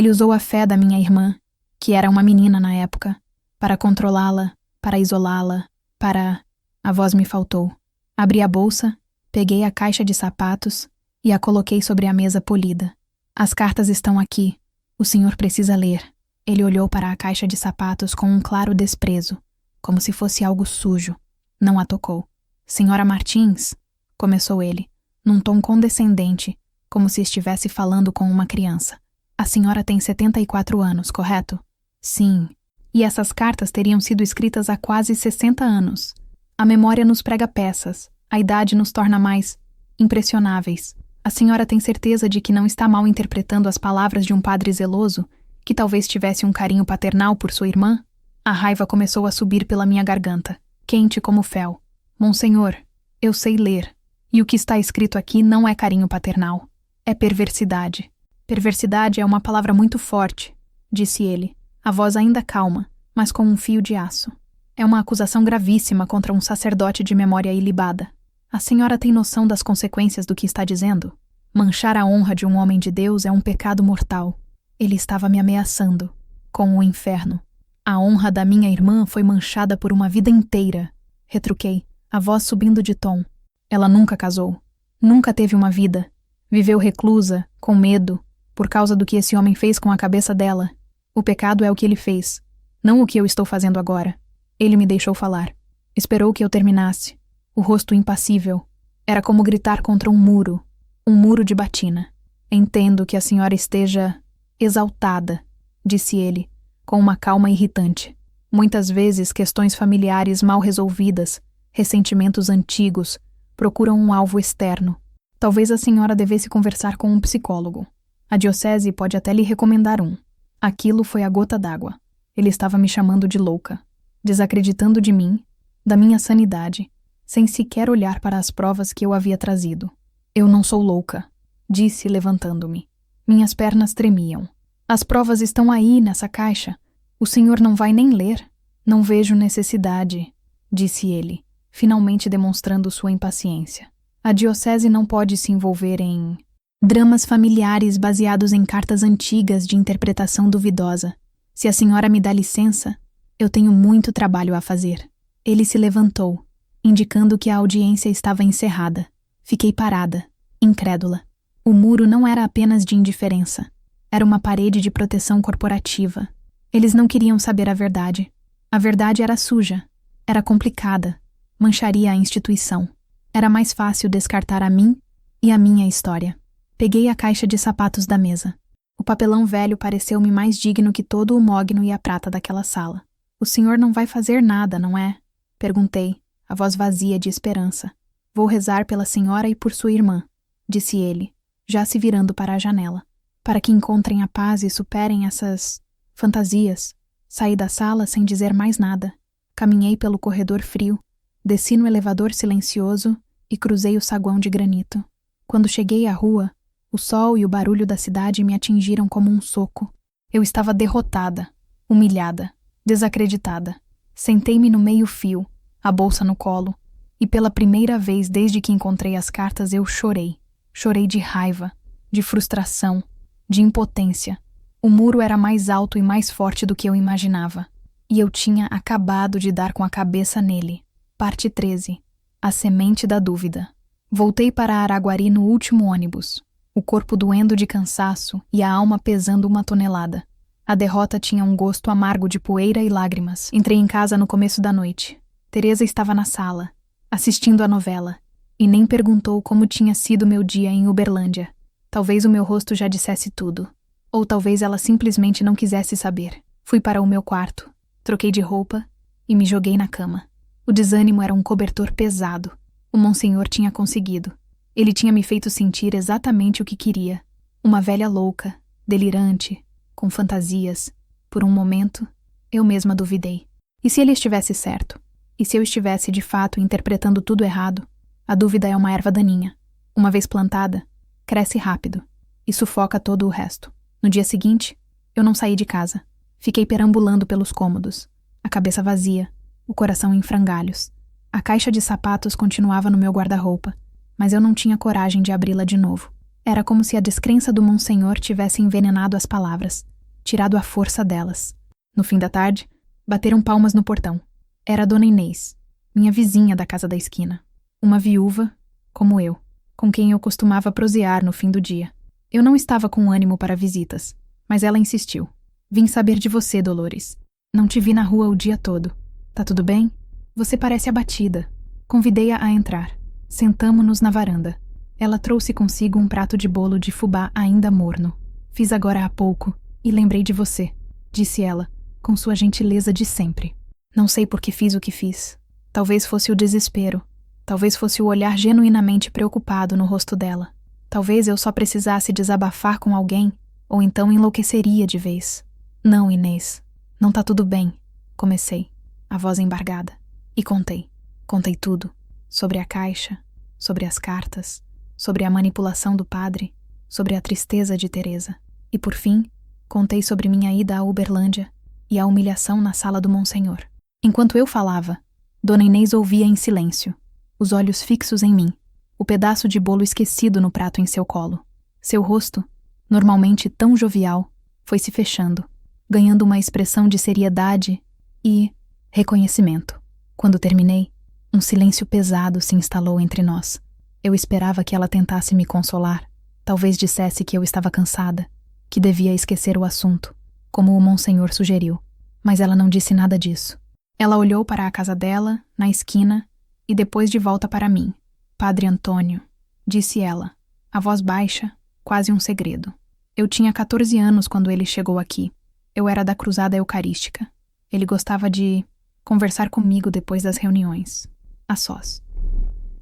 usou a fé da minha irmã, que era uma menina na época, para controlá-la, para isolá-la, para..." A voz me faltou. Abri a bolsa, peguei a caixa de sapatos e a coloquei sobre a mesa polida. "As cartas estão aqui. O senhor precisa ler." Ele olhou para a caixa de sapatos com um claro desprezo, como se fosse algo sujo. Não a tocou. "Senhora Martins", começou ele, num tom condescendente, como se estivesse falando com uma criança. "A senhora tem 74 anos, correto?" "Sim." "E essas cartas teriam sido escritas há quase 60 anos. A memória nos prega peças, a idade nos torna mais impressionáveis. A senhora tem certeza de que não está mal interpretando as palavras de um padre zeloso, que talvez tivesse um carinho paternal por sua irmã?" A raiva começou a subir pela minha garganta, quente como fel. "Monsenhor, eu sei ler, e o que está escrito aqui não é carinho paternal. É perversidade." "Perversidade é uma palavra muito forte", disse ele, a voz ainda calma, mas com um fio de aço. É uma acusação gravíssima contra um sacerdote de memória ilibada. A senhora tem noção das consequências do que está dizendo? Manchar a honra de um homem de Deus é um pecado mortal. Ele estava me ameaçando, com o inferno. A honra da minha irmã foi manchada por uma vida inteira. Retruquei, a voz subindo de tom. Ela nunca casou. Nunca teve uma vida. Viveu reclusa, com medo, por causa do que esse homem fez com a cabeça dela. O pecado é o que ele fez, não o que eu estou fazendo agora. Ele me deixou falar. Esperou que eu terminasse. O rosto impassível. Era como gritar contra um muro de batina. Entendo que a senhora esteja exaltada, disse ele, com uma calma irritante. Muitas vezes questões familiares mal resolvidas, ressentimentos antigos, procuram um alvo externo. Talvez a senhora devesse conversar com um psicólogo. A diocese pode até lhe recomendar um. Aquilo foi a gota d'água. Ele estava me chamando de louca, desacreditando de mim, da minha sanidade, sem sequer olhar para as provas que eu havia trazido. Eu não sou louca, disse levantando-me. Minhas pernas tremiam. As provas estão aí, nessa caixa. O senhor não vai nem ler? Não vejo necessidade, disse ele, finalmente demonstrando sua impaciência. A diocese não pode se envolver em dramas familiares baseados em cartas antigas de interpretação duvidosa. Se a senhora me dá licença, eu tenho muito trabalho a fazer. Ele se levantou, indicando que a audiência estava encerrada. Fiquei parada, incrédula. O muro não era apenas de indiferença. Era uma parede de proteção corporativa. Eles não queriam saber a verdade. A verdade era suja, era complicada, mancharia a instituição. Era mais fácil descartar a mim e a minha história. Peguei a caixa de sapatos da mesa. O papelão velho pareceu-me mais digno que todo o mogno e a prata daquela sala. O senhor não vai fazer nada, não é? Perguntei, a voz vazia de esperança. Vou rezar pela senhora e por sua irmã, disse ele, já se virando para a janela. Para que encontrem a paz e superem essas fantasias. Saí da sala sem dizer mais nada. Caminhei pelo corredor frio, desci no elevador silencioso e cruzei o saguão de granito. Quando cheguei à rua, o sol e o barulho da cidade me atingiram como um soco. Eu estava derrotada, humilhada, desacreditada. Sentei-me no meio-fio, a bolsa no colo, e pela primeira vez desde que encontrei as cartas eu chorei. Chorei de raiva, de frustração, de impotência. O muro era mais alto e mais forte do que eu imaginava, e eu tinha acabado de dar com a cabeça nele. Parte 13. A semente da dúvida. Voltei para Araguari no último ônibus, o corpo doendo de cansaço e a alma pesando 1 tonelada. A derrota tinha um gosto amargo de poeira e lágrimas. Entrei em casa no começo da noite. Teresa estava na sala, assistindo a novela, e nem perguntou como tinha sido meu dia em Uberlândia. Talvez o meu rosto já dissesse tudo. Ou talvez ela simplesmente não quisesse saber. Fui para o meu quarto, troquei de roupa e me joguei na cama. O desânimo era um cobertor pesado. O Monsenhor tinha conseguido. Ele tinha me feito sentir exatamente o que queria. Uma velha louca, delirante, com fantasias. Por um momento, eu mesma duvidei. E se ele estivesse certo? E se eu estivesse, de fato, interpretando tudo errado? A dúvida é uma erva daninha. Uma vez plantada, cresce rápido e sufoca todo o resto. No dia seguinte, eu não saí de casa. Fiquei perambulando pelos cômodos, a cabeça vazia, o coração em frangalhos. A caixa de sapatos continuava no meu guarda-roupa, mas eu não tinha coragem de abri-la de novo. Era como se a descrença do Monsenhor tivesse envenenado as palavras, tirado a força delas. No fim da tarde, bateram palmas no portão. Era a Dona Inês, minha vizinha da casa da esquina. Uma viúva, como eu, com quem eu costumava prosear no fim do dia. Eu não estava com ânimo para visitas, mas ela insistiu. Vim saber de você, Dolores. Não te vi na rua o dia todo. Tá tudo bem? Você parece abatida. Convidei-a a entrar. Sentamo-nos na varanda. Ela trouxe consigo um prato de bolo de fubá ainda morno. Fiz agora há pouco e lembrei de você, disse ela, com sua gentileza de sempre. Não sei por que fiz o que fiz. Talvez fosse o desespero. Talvez fosse o olhar genuinamente preocupado no rosto dela. Talvez eu só precisasse desabafar com alguém, ou então enlouqueceria de vez. Não, Inês, não tá tudo bem, comecei, a voz embargada. E contei. Contei tudo. Sobre a caixa, sobre as cartas, sobre a manipulação do padre, sobre a tristeza de Teresa. E por fim, contei sobre minha ida à Uberlândia e a humilhação na sala do Monsenhor. Enquanto eu falava, Dona Inês ouvia em silêncio, os olhos fixos em mim, o pedaço de bolo esquecido no prato em seu colo. Seu rosto, normalmente tão jovial, foi se fechando, ganhando uma expressão de seriedade e reconhecimento. Quando terminei, um silêncio pesado se instalou entre nós. Eu esperava que ela tentasse me consolar, talvez dissesse que eu estava cansada, que devia esquecer o assunto, como o Monsenhor sugeriu, mas ela não disse nada disso. Ela olhou para a casa dela, na esquina, e depois de volta para mim. Padre Antônio, disse ela, a voz baixa, quase um segredo. Eu tinha 14 anos quando ele chegou aqui. Eu era da Cruzada Eucarística. Ele gostava de conversar comigo depois das reuniões, a sós.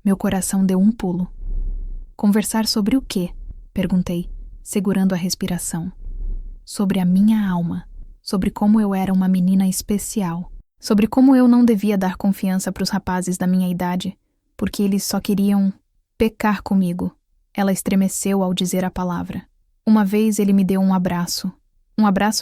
Meu coração deu um pulo. Conversar sobre o quê? Perguntei, segurando a respiração. Sobre a minha alma, sobre como eu era uma menina especial, sobre como eu não devia dar confiança para os rapazes da minha idade, porque eles só queriam pecar comigo. Ela estremeceu ao dizer a palavra. Uma vez ele me deu um abraço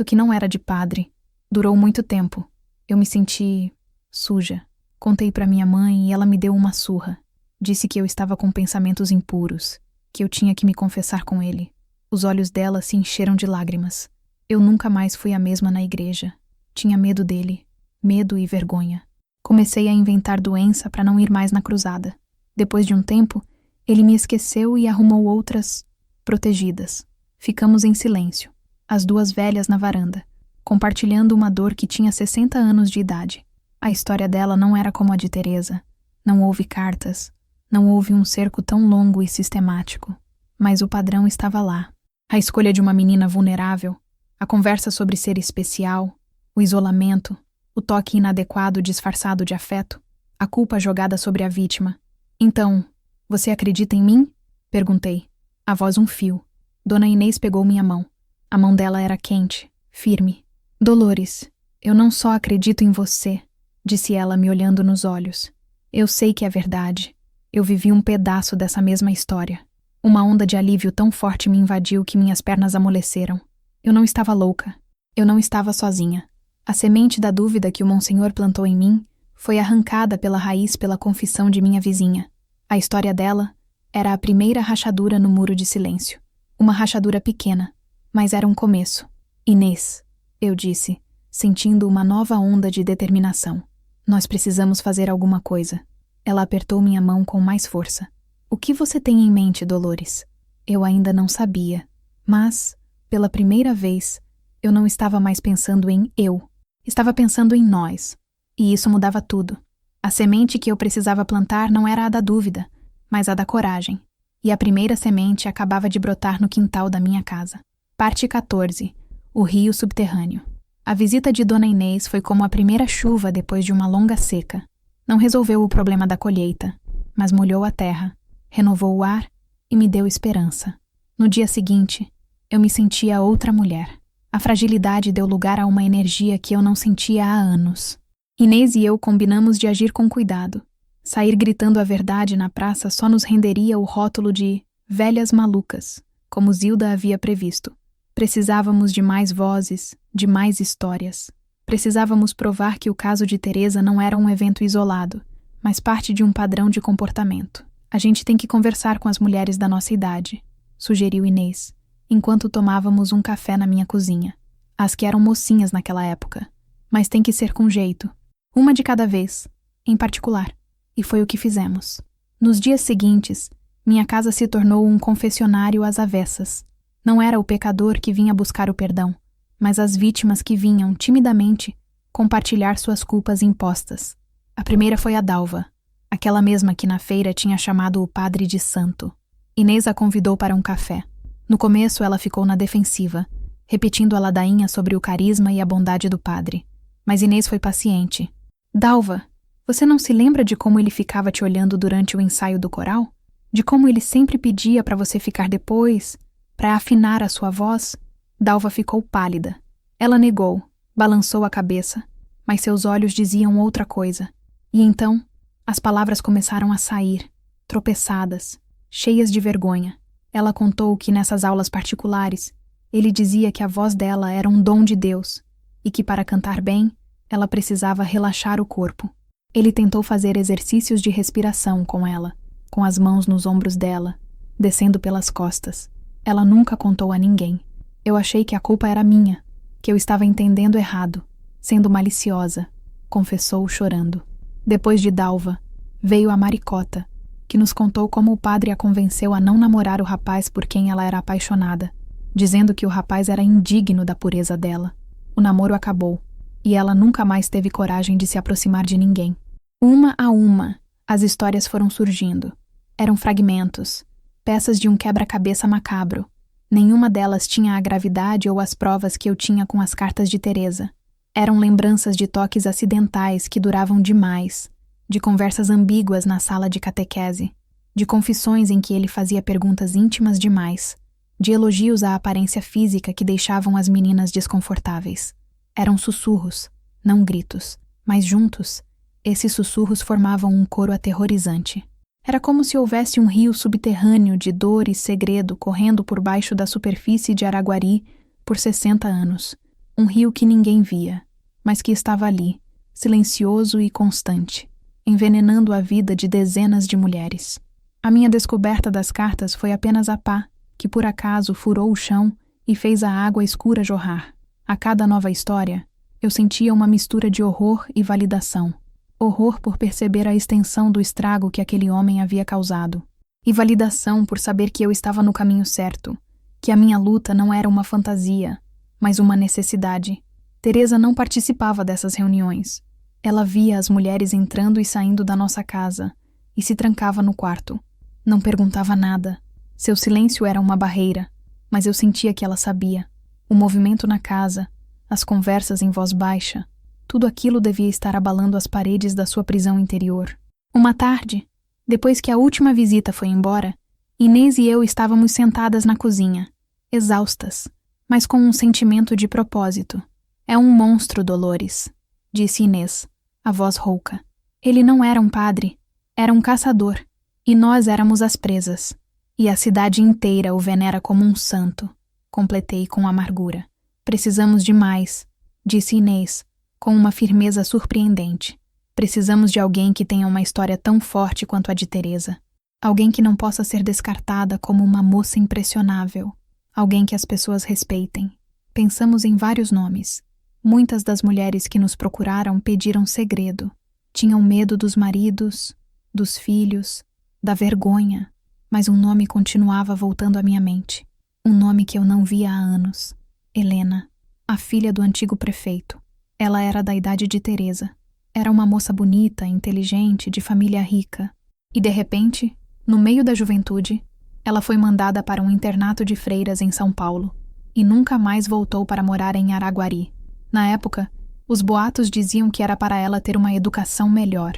que não era de padre. Durou muito tempo. Eu me senti suja. Contei para minha mãe e ela me deu uma surra. Disse que eu estava com pensamentos impuros, que eu tinha que me confessar com ele. Os olhos dela se encheram de lágrimas. Eu nunca mais fui a mesma na igreja. Tinha medo dele, medo e vergonha. Comecei a inventar doença para não ir mais na cruzada. Depois de um tempo, ele me esqueceu e arrumou outras protegidas. Ficamos em silêncio, as duas velhas na varanda, compartilhando uma dor que tinha 60 anos de idade. A história dela não era como a de Teresa. Não houve cartas, não houve um cerco tão longo e sistemático. Mas o padrão estava lá. A escolha de uma menina vulnerável, a conversa sobre ser especial, o isolamento, o toque inadequado disfarçado de afeto, a culpa jogada sobre a vítima. Então, você acredita em mim? Perguntei. A voz um fio. Dona Inês pegou minha mão. A mão dela era quente, firme. Dolores, eu não só acredito em você, disse ela me olhando nos olhos. Eu sei que é verdade. Eu vivi um pedaço dessa mesma história. Uma onda de alívio tão forte me invadiu que minhas pernas amoleceram. Eu não estava louca. Eu não estava sozinha. A semente da dúvida que o Monsenhor plantou em mim foi arrancada pela raiz pela confissão de minha vizinha. A história dela era a primeira rachadura no muro de silêncio. Uma rachadura pequena, mas era um começo. Inês, eu disse, sentindo uma nova onda de determinação. Nós precisamos fazer alguma coisa. Ela apertou minha mão com mais força. O que você tem em mente, Dolores? Eu ainda não sabia, mas, pela primeira vez, eu não estava mais pensando em eu. Estava pensando em nós. E isso mudava tudo. A semente que eu precisava plantar não era a da dúvida, mas a da coragem. E a primeira semente acabava de brotar no quintal da minha casa. Parte 14. O rio subterrâneo. A visita de Dona Inês foi como a primeira chuva depois de uma longa seca. Não resolveu o problema da colheita, mas molhou a terra, renovou o ar e me deu esperança. No dia seguinte, eu me sentia outra mulher. A fragilidade deu lugar a uma energia que eu não sentia há anos. Inês e eu combinamos de agir com cuidado. Sair gritando a verdade na praça só nos renderia o rótulo de velhas malucas, como Zilda havia previsto. Precisávamos de mais vozes, de mais histórias. Precisávamos provar que o caso de Teresa não era um evento isolado, mas parte de um padrão de comportamento. A gente tem que conversar com as mulheres da nossa idade, sugeriu Inês, enquanto tomávamos um café na minha cozinha. As que eram mocinhas naquela época. Mas tem que ser com jeito. Uma de cada vez, em particular. E foi o que fizemos. Nos dias seguintes, minha casa se tornou um confessionário às avessas. Não era o pecador que vinha buscar o perdão, mas as vítimas que vinham, timidamente, compartilhar suas culpas impostas. A primeira foi a Dalva, aquela mesma que na feira tinha chamado o padre de santo. Inês a convidou para um café. No começo ela ficou na defensiva, repetindo a ladainha sobre o carisma e a bondade do padre. Mas Inês foi paciente. Dalva, você não se lembra de como ele ficava te olhando durante o ensaio do coral? De como ele sempre pedia para você ficar depois, para afinar a sua voz? Dalva ficou pálida. Ela negou, balançou a cabeça, mas seus olhos diziam outra coisa. E então, as palavras começaram a sair, tropeçadas, cheias de vergonha. Ela contou que nessas aulas particulares, ele dizia que a voz dela era um dom de Deus e que para cantar bem, Ela precisava relaxar o corpo. Ele tentou fazer exercícios de respiração com ela, com as mãos nos ombros dela, descendo pelas costas. Ela nunca contou a ninguém. Eu achei que a culpa era minha, que eu estava entendendo errado, sendo maliciosa, confessou chorando. Depois de Dalva, veio a Maricota, que nos contou como o padre a convenceu a não namorar o rapaz por quem ela era apaixonada, dizendo que o rapaz era indigno da pureza dela. O namoro acabou, e ela nunca mais teve coragem de se aproximar de ninguém. Uma a uma, as histórias foram surgindo. Eram fragmentos, peças de um quebra-cabeça macabro. Nenhuma delas tinha a gravidade ou as provas que eu tinha com as cartas de Teresa. Eram lembranças de toques acidentais que duravam demais, de conversas ambíguas na sala de catequese, de confissões em que ele fazia perguntas íntimas demais, de elogios à aparência física que deixavam as meninas desconfortáveis. Eram sussurros, não gritos, mas juntos, esses sussurros formavam um coro aterrorizante. Era como se houvesse um rio subterrâneo de dor e segredo correndo por baixo da superfície de Araguari por 60 anos. Um rio que ninguém via, mas que estava ali, silencioso e constante, envenenando a vida de dezenas de mulheres. A minha descoberta das cartas foi apenas a pá, que por acaso furou o chão e fez a água escura jorrar. A cada nova história, eu sentia uma mistura de horror e validação. Horror por perceber a extensão do estrago que aquele homem havia causado. E validação por saber que eu estava no caminho certo, que a minha luta não era uma fantasia, mas uma necessidade. Teresa não participava dessas reuniões. Ela via as mulheres entrando e saindo da nossa casa e se trancava no quarto. Não perguntava nada. Seu silêncio era uma barreira, mas eu sentia que ela sabia. O movimento na casa, as conversas em voz baixa, tudo aquilo devia estar abalando as paredes da sua prisão interior. Uma tarde, depois que a última visita foi embora, Inês e eu estávamos sentadas na cozinha, exaustas, mas com um sentimento de propósito. É um monstro, Dolores, disse Inês, a voz rouca. Ele não era um padre, era um caçador, e nós éramos as presas. E a cidade inteira o venera como um santo, completei com amargura. Precisamos de mais, disse Inês, com uma firmeza surpreendente. Precisamos de alguém que tenha uma história tão forte quanto a de Teresa. Alguém que não possa ser descartada como uma moça impressionável. Alguém que as pessoas respeitem. Pensamos em vários nomes. Muitas das mulheres que nos procuraram pediram segredo. Tinham medo dos maridos, dos filhos, da vergonha. Mas um nome continuava voltando à minha mente. Um nome que eu não via há anos. Helena, a filha do antigo prefeito. Ela era da idade de Teresa. Era uma moça bonita, inteligente, de família rica. E de repente, no meio da juventude, ela foi mandada para um internato de freiras em São Paulo e nunca mais voltou para morar em Araguari. Na época, os boatos diziam que era para ela ter uma educação melhor,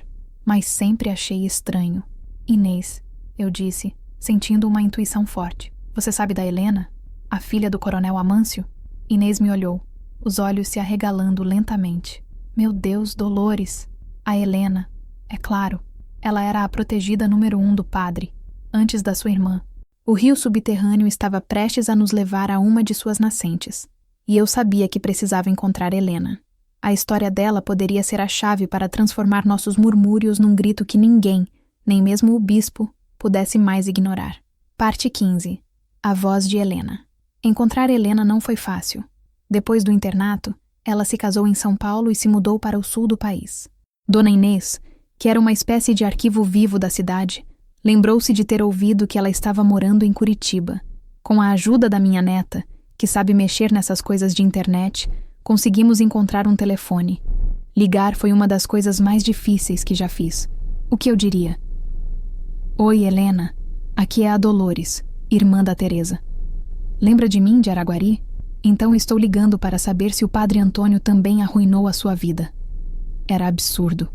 mas sempre achei estranho. Inês, eu disse, sentindo uma intuição forte. Você sabe da Helena? A filha do coronel Amâncio? Inês me olhou, os olhos se arregalando lentamente. Meu Deus, Dolores! A Helena. É claro, ela era a protegida número 1 do padre, antes da sua irmã. O rio subterrâneo estava prestes a nos levar a uma de suas nascentes, e eu sabia que precisava encontrar Helena. A história dela poderia ser a chave para transformar nossos murmúrios num grito que ninguém, nem mesmo o bispo, pudesse mais ignorar. Parte 15. A voz de Helena. Encontrar Helena não foi fácil. Depois do internato, ela se casou em São Paulo e se mudou para o sul do país. Dona Inês, que era uma espécie de arquivo vivo da cidade, lembrou-se de ter ouvido que ela estava morando em Curitiba. Com a ajuda da minha neta, que sabe mexer nessas coisas de internet, conseguimos encontrar um telefone. Ligar foi uma das coisas mais difíceis que já fiz. O que eu diria? Oi, Helena. Aqui é a Dolores, irmã da Teresa. Lembra de mim, de Araguari? Então estou ligando para saber se o padre Antônio também arruinou a sua vida. Era absurdo.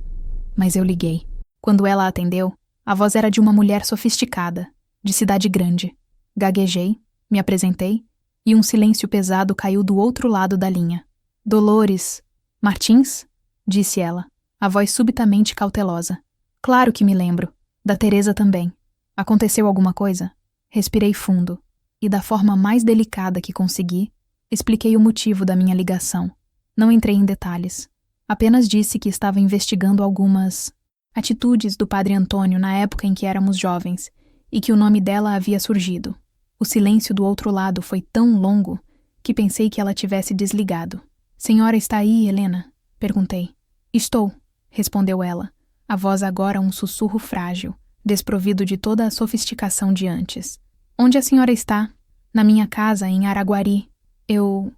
Mas eu liguei. Quando ela atendeu, a voz era de uma mulher sofisticada, de cidade grande. Gaguejei, me apresentei, e um silêncio pesado caiu do outro lado da linha. Dolores. Martins? Disse ela, a voz subitamente cautelosa. Claro que me lembro. Da Teresa também. Aconteceu alguma coisa? Respirei fundo, e da forma mais delicada que consegui, expliquei o motivo da minha ligação. Não entrei em detalhes. Apenas disse que estava investigando algumas atitudes do padre Antônio na época em que éramos jovens e que o nome dela havia surgido. O silêncio do outro lado foi tão longo que pensei que ela tivesse desligado. Senhora está aí, Helena? Perguntei. Estou, respondeu ela, a voz agora um sussurro frágil, desprovido de toda a sofisticação de antes. Onde a senhora está? Na minha casa, em Araguari. Eu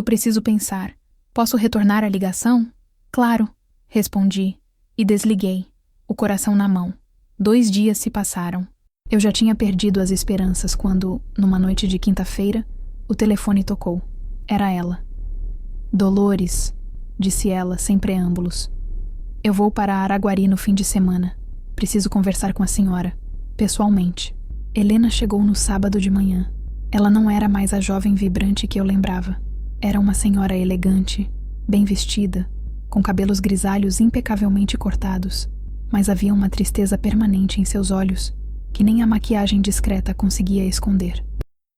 preciso pensar. Posso retornar a ligação? Claro, respondi e desliguei, o coração na mão. 2 dias se passaram. Eu já tinha perdido as esperanças quando, numa noite de quinta-feira, o telefone tocou. Era ela. Dolores, disse ela, sem preâmbulos. Eu vou para Araguari no fim de semana. Preciso conversar com a senhora, pessoalmente. Helena chegou no sábado de manhã. Ela não era mais a jovem vibrante que eu lembrava. Era uma senhora elegante, bem vestida, com cabelos grisalhos impecavelmente cortados, mas havia uma tristeza permanente em seus olhos, que nem a maquiagem discreta conseguia esconder.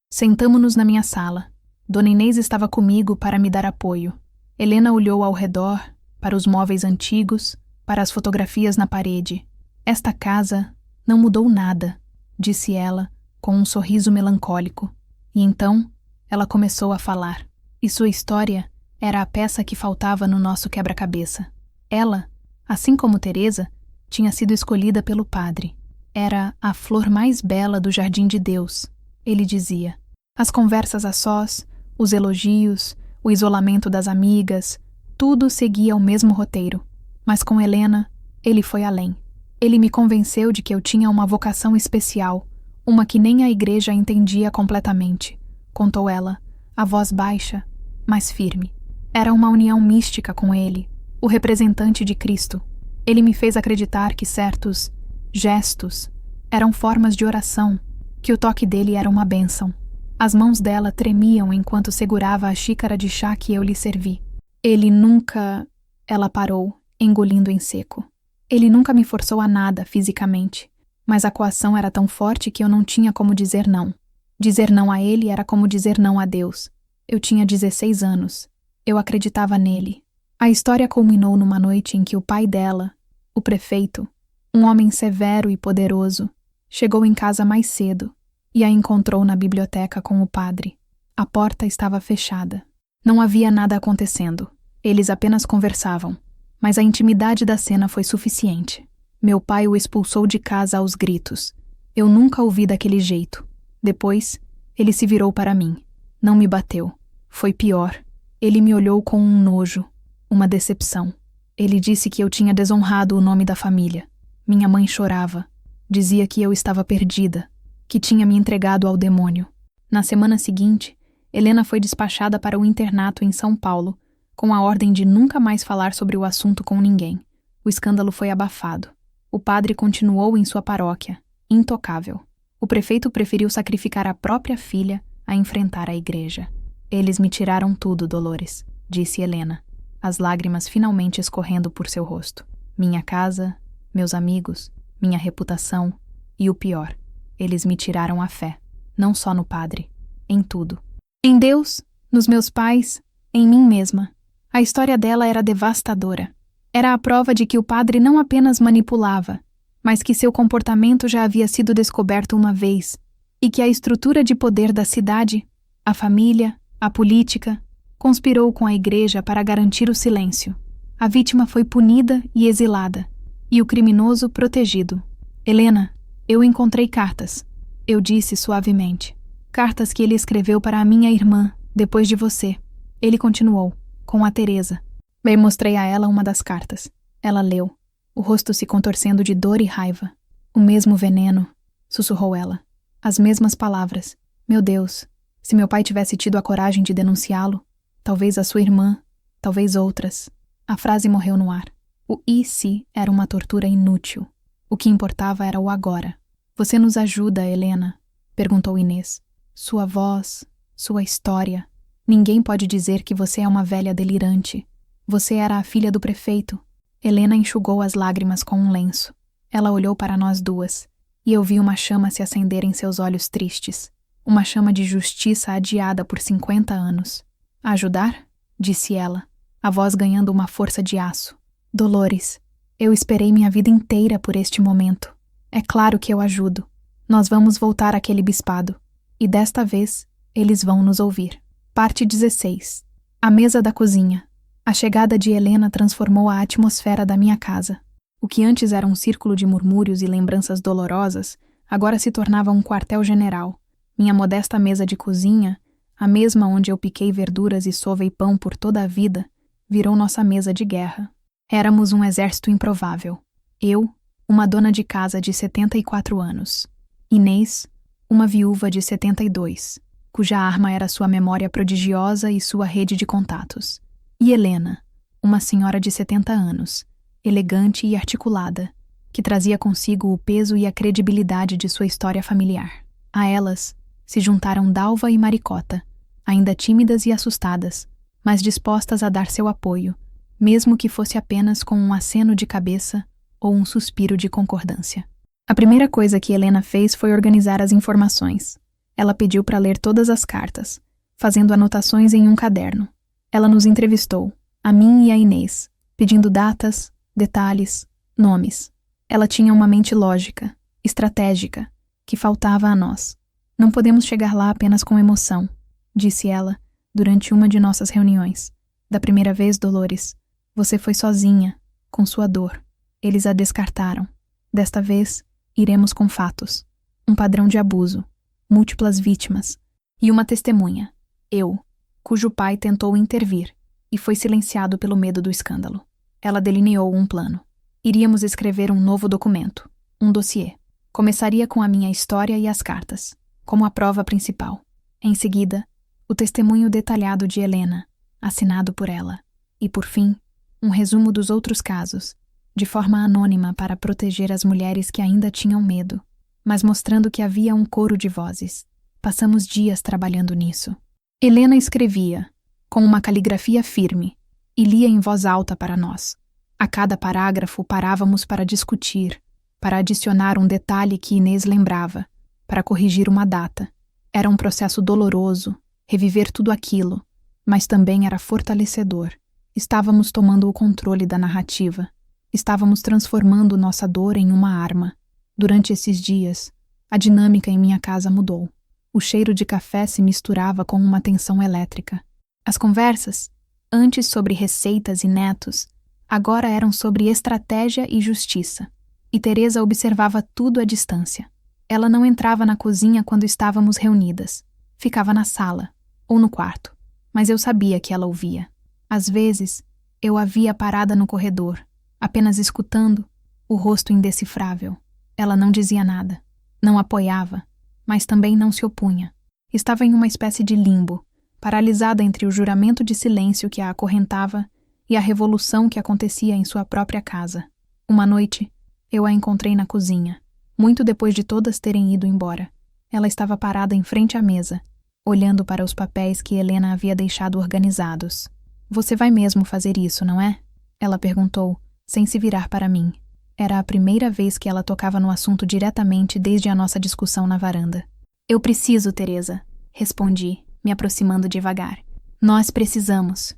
Sentamo-nos na minha sala. Dona Inês estava comigo para me dar apoio. Helena olhou ao redor, para os móveis antigos, para as fotografias na parede. Esta casa não mudou nada, disse ela, com um sorriso melancólico. E então, ela começou a falar. E sua história era a peça que faltava no nosso quebra-cabeça. Ela, assim como Teresa, tinha sido escolhida pelo padre. Era a flor mais bela do jardim de Deus, ele dizia. As conversas a sós, os elogios, o isolamento das amigas, tudo seguia o mesmo roteiro. Mas com Helena, ele foi além. Ele me convenceu de que eu tinha uma vocação especial, uma que nem a igreja entendia completamente, contou ela, a voz baixa, mas firme. Era uma união mística com ele, o representante de Cristo. Ele me fez acreditar que certos gestos eram formas de oração, que o toque dele era uma bênção. As mãos dela tremiam enquanto segurava a xícara de chá que eu lhe servi. Ele nunca... Ela parou, engolindo em seco. Ele nunca me forçou a nada fisicamente, mas a coação era tão forte que eu não tinha como dizer não. Dizer não a ele era como dizer não a Deus. Eu tinha 16 anos. Eu acreditava nele. A história culminou numa noite em que o pai dela, o prefeito, um homem severo e poderoso, chegou em casa mais cedo e a encontrou na biblioteca com o padre. A porta estava fechada. Não havia nada acontecendo. Eles apenas conversavam. Mas a intimidade da cena foi suficiente. Meu pai o expulsou de casa aos gritos. Eu nunca o vi daquele jeito. Depois, ele se virou para mim. Não me bateu. Foi pior. Ele me olhou com um nojo, uma decepção. Ele disse que eu tinha desonrado o nome da família. Minha mãe chorava. Dizia que eu estava perdida, que tinha me entregado ao demônio. Na semana seguinte, Helena foi despachada para o internato em São Paulo, com a ordem de nunca mais falar sobre o assunto com ninguém. O escândalo foi abafado. O padre continuou em sua paróquia, intocável. O prefeito preferiu sacrificar a própria filha a enfrentar a igreja. Eles me tiraram tudo, Dolores, disse Helena, as lágrimas finalmente escorrendo por seu rosto. Minha casa, meus amigos, minha reputação e o pior, eles me tiraram a fé, não só no padre, em tudo. Em Deus, nos meus pais, em mim mesma. A história dela era devastadora. Era a prova de que o padre não apenas manipulava, mas que seu comportamento já havia sido descoberto uma vez, e que a estrutura de poder da cidade, a família, a política, conspirou com a igreja para garantir o silêncio. A vítima foi punida e exilada, e o criminoso protegido. Helena, eu encontrei cartas, eu disse suavemente. Cartas que ele escreveu para a minha irmã, depois de você. Ele continuou. Com a Teresa. Bem, mostrei a ela uma das cartas. Ela leu, o rosto se contorcendo de dor e raiva. O mesmo veneno, sussurrou ela. As mesmas palavras. Meu Deus, se meu pai tivesse tido a coragem de denunciá-lo, talvez a sua irmã, talvez outras. A frase morreu no ar. O "e se" era uma tortura inútil. O que importava era o agora. Você nos ajuda, Helena? Perguntou Inês. Sua voz, sua história... Ninguém pode dizer que você é uma velha delirante. Você era a filha do prefeito. Helena enxugou as lágrimas com um lenço. Ela olhou para nós duas, e eu vi uma chama se acender em seus olhos tristes. Uma chama de justiça adiada por 50 anos. Ajudar? Disse ela. a voz ganhando uma força de aço. Dolores, eu esperei minha vida inteira por este momento. É claro que eu ajudo. Nós vamos voltar àquele bispado. E desta vez, eles vão nos ouvir. Parte 16. A mesa da cozinha. A chegada de Helena transformou a atmosfera da minha casa. O que antes era um círculo de murmúrios e lembranças dolorosas, agora se tornava um quartel-general. Minha modesta mesa de cozinha, a mesma onde eu piquei verduras e sovei pão por toda a vida, virou nossa mesa de guerra. Éramos um exército improvável. Eu, uma dona de casa de 74 anos. Inês, uma viúva de 72, cuja arma era sua memória prodigiosa e sua rede de contatos. E Helena, uma senhora de 70 anos, elegante e articulada, que trazia consigo o peso e a credibilidade de sua história familiar. A elas se juntaram Dalva e Maricota, ainda tímidas e assustadas, mas dispostas a dar seu apoio, mesmo que fosse apenas com um aceno de cabeça ou um suspiro de concordância. A primeira coisa que Helena fez foi organizar as informações. Ela pediu para ler todas as cartas, fazendo anotações em um caderno. Ela nos entrevistou, a mim e a Inês, pedindo datas, detalhes, nomes. Ela tinha uma mente lógica, estratégica, que faltava a nós. Não podemos chegar lá apenas com emoção, disse ela, durante uma de nossas reuniões. Da primeira vez, Dolores, você foi sozinha, com sua dor. Eles a descartaram. Desta vez, iremos com fatos. Um padrão de abuso, múltiplas vítimas e uma testemunha, eu, cujo pai tentou intervir e foi silenciado pelo medo do escândalo. Ela delineou um plano. Iríamos escrever um novo documento, um dossiê. Começaria com a minha história e as cartas, como a prova principal. Em seguida, o testemunho detalhado de Helena, assinado por ela. E, por fim, um resumo dos outros casos, de forma anônima para proteger as mulheres que ainda tinham medo, mas mostrando que havia um coro de vozes. Passamos dias trabalhando nisso. Helena escrevia, com uma caligrafia firme, e lia em voz alta para nós. A cada parágrafo parávamos para discutir, para adicionar um detalhe que Inês lembrava, para corrigir uma data. Era um processo doloroso, reviver tudo aquilo, mas também era fortalecedor. Estávamos tomando o controle da narrativa. Estávamos transformando nossa dor em uma arma. Durante esses dias, a dinâmica em minha casa mudou. O cheiro de café se misturava com uma tensão elétrica. As conversas, antes sobre receitas e netos, agora eram sobre estratégia e justiça. E Teresa observava tudo à distância. Ela não entrava na cozinha quando estávamos reunidas. Ficava na sala, ou no quarto. Mas eu sabia que ela ouvia. Às vezes, eu a via parada no corredor, apenas escutando, o rosto indecifrável. Ela não dizia nada, não apoiava, mas também não se opunha. Estava em uma espécie de limbo, paralisada entre o juramento de silêncio que a acorrentava e a revolução que acontecia em sua própria casa. Uma noite, eu a encontrei na cozinha, muito depois de todas terem ido embora. Ela estava parada em frente à mesa, olhando para os papéis que Helena havia deixado organizados. Você vai mesmo fazer isso, não é? Ela perguntou, sem se virar para mim. Era a primeira vez que ela tocava no assunto diretamente desde a nossa discussão na varanda. Eu preciso, Teresa, respondi, me aproximando devagar. Nós precisamos.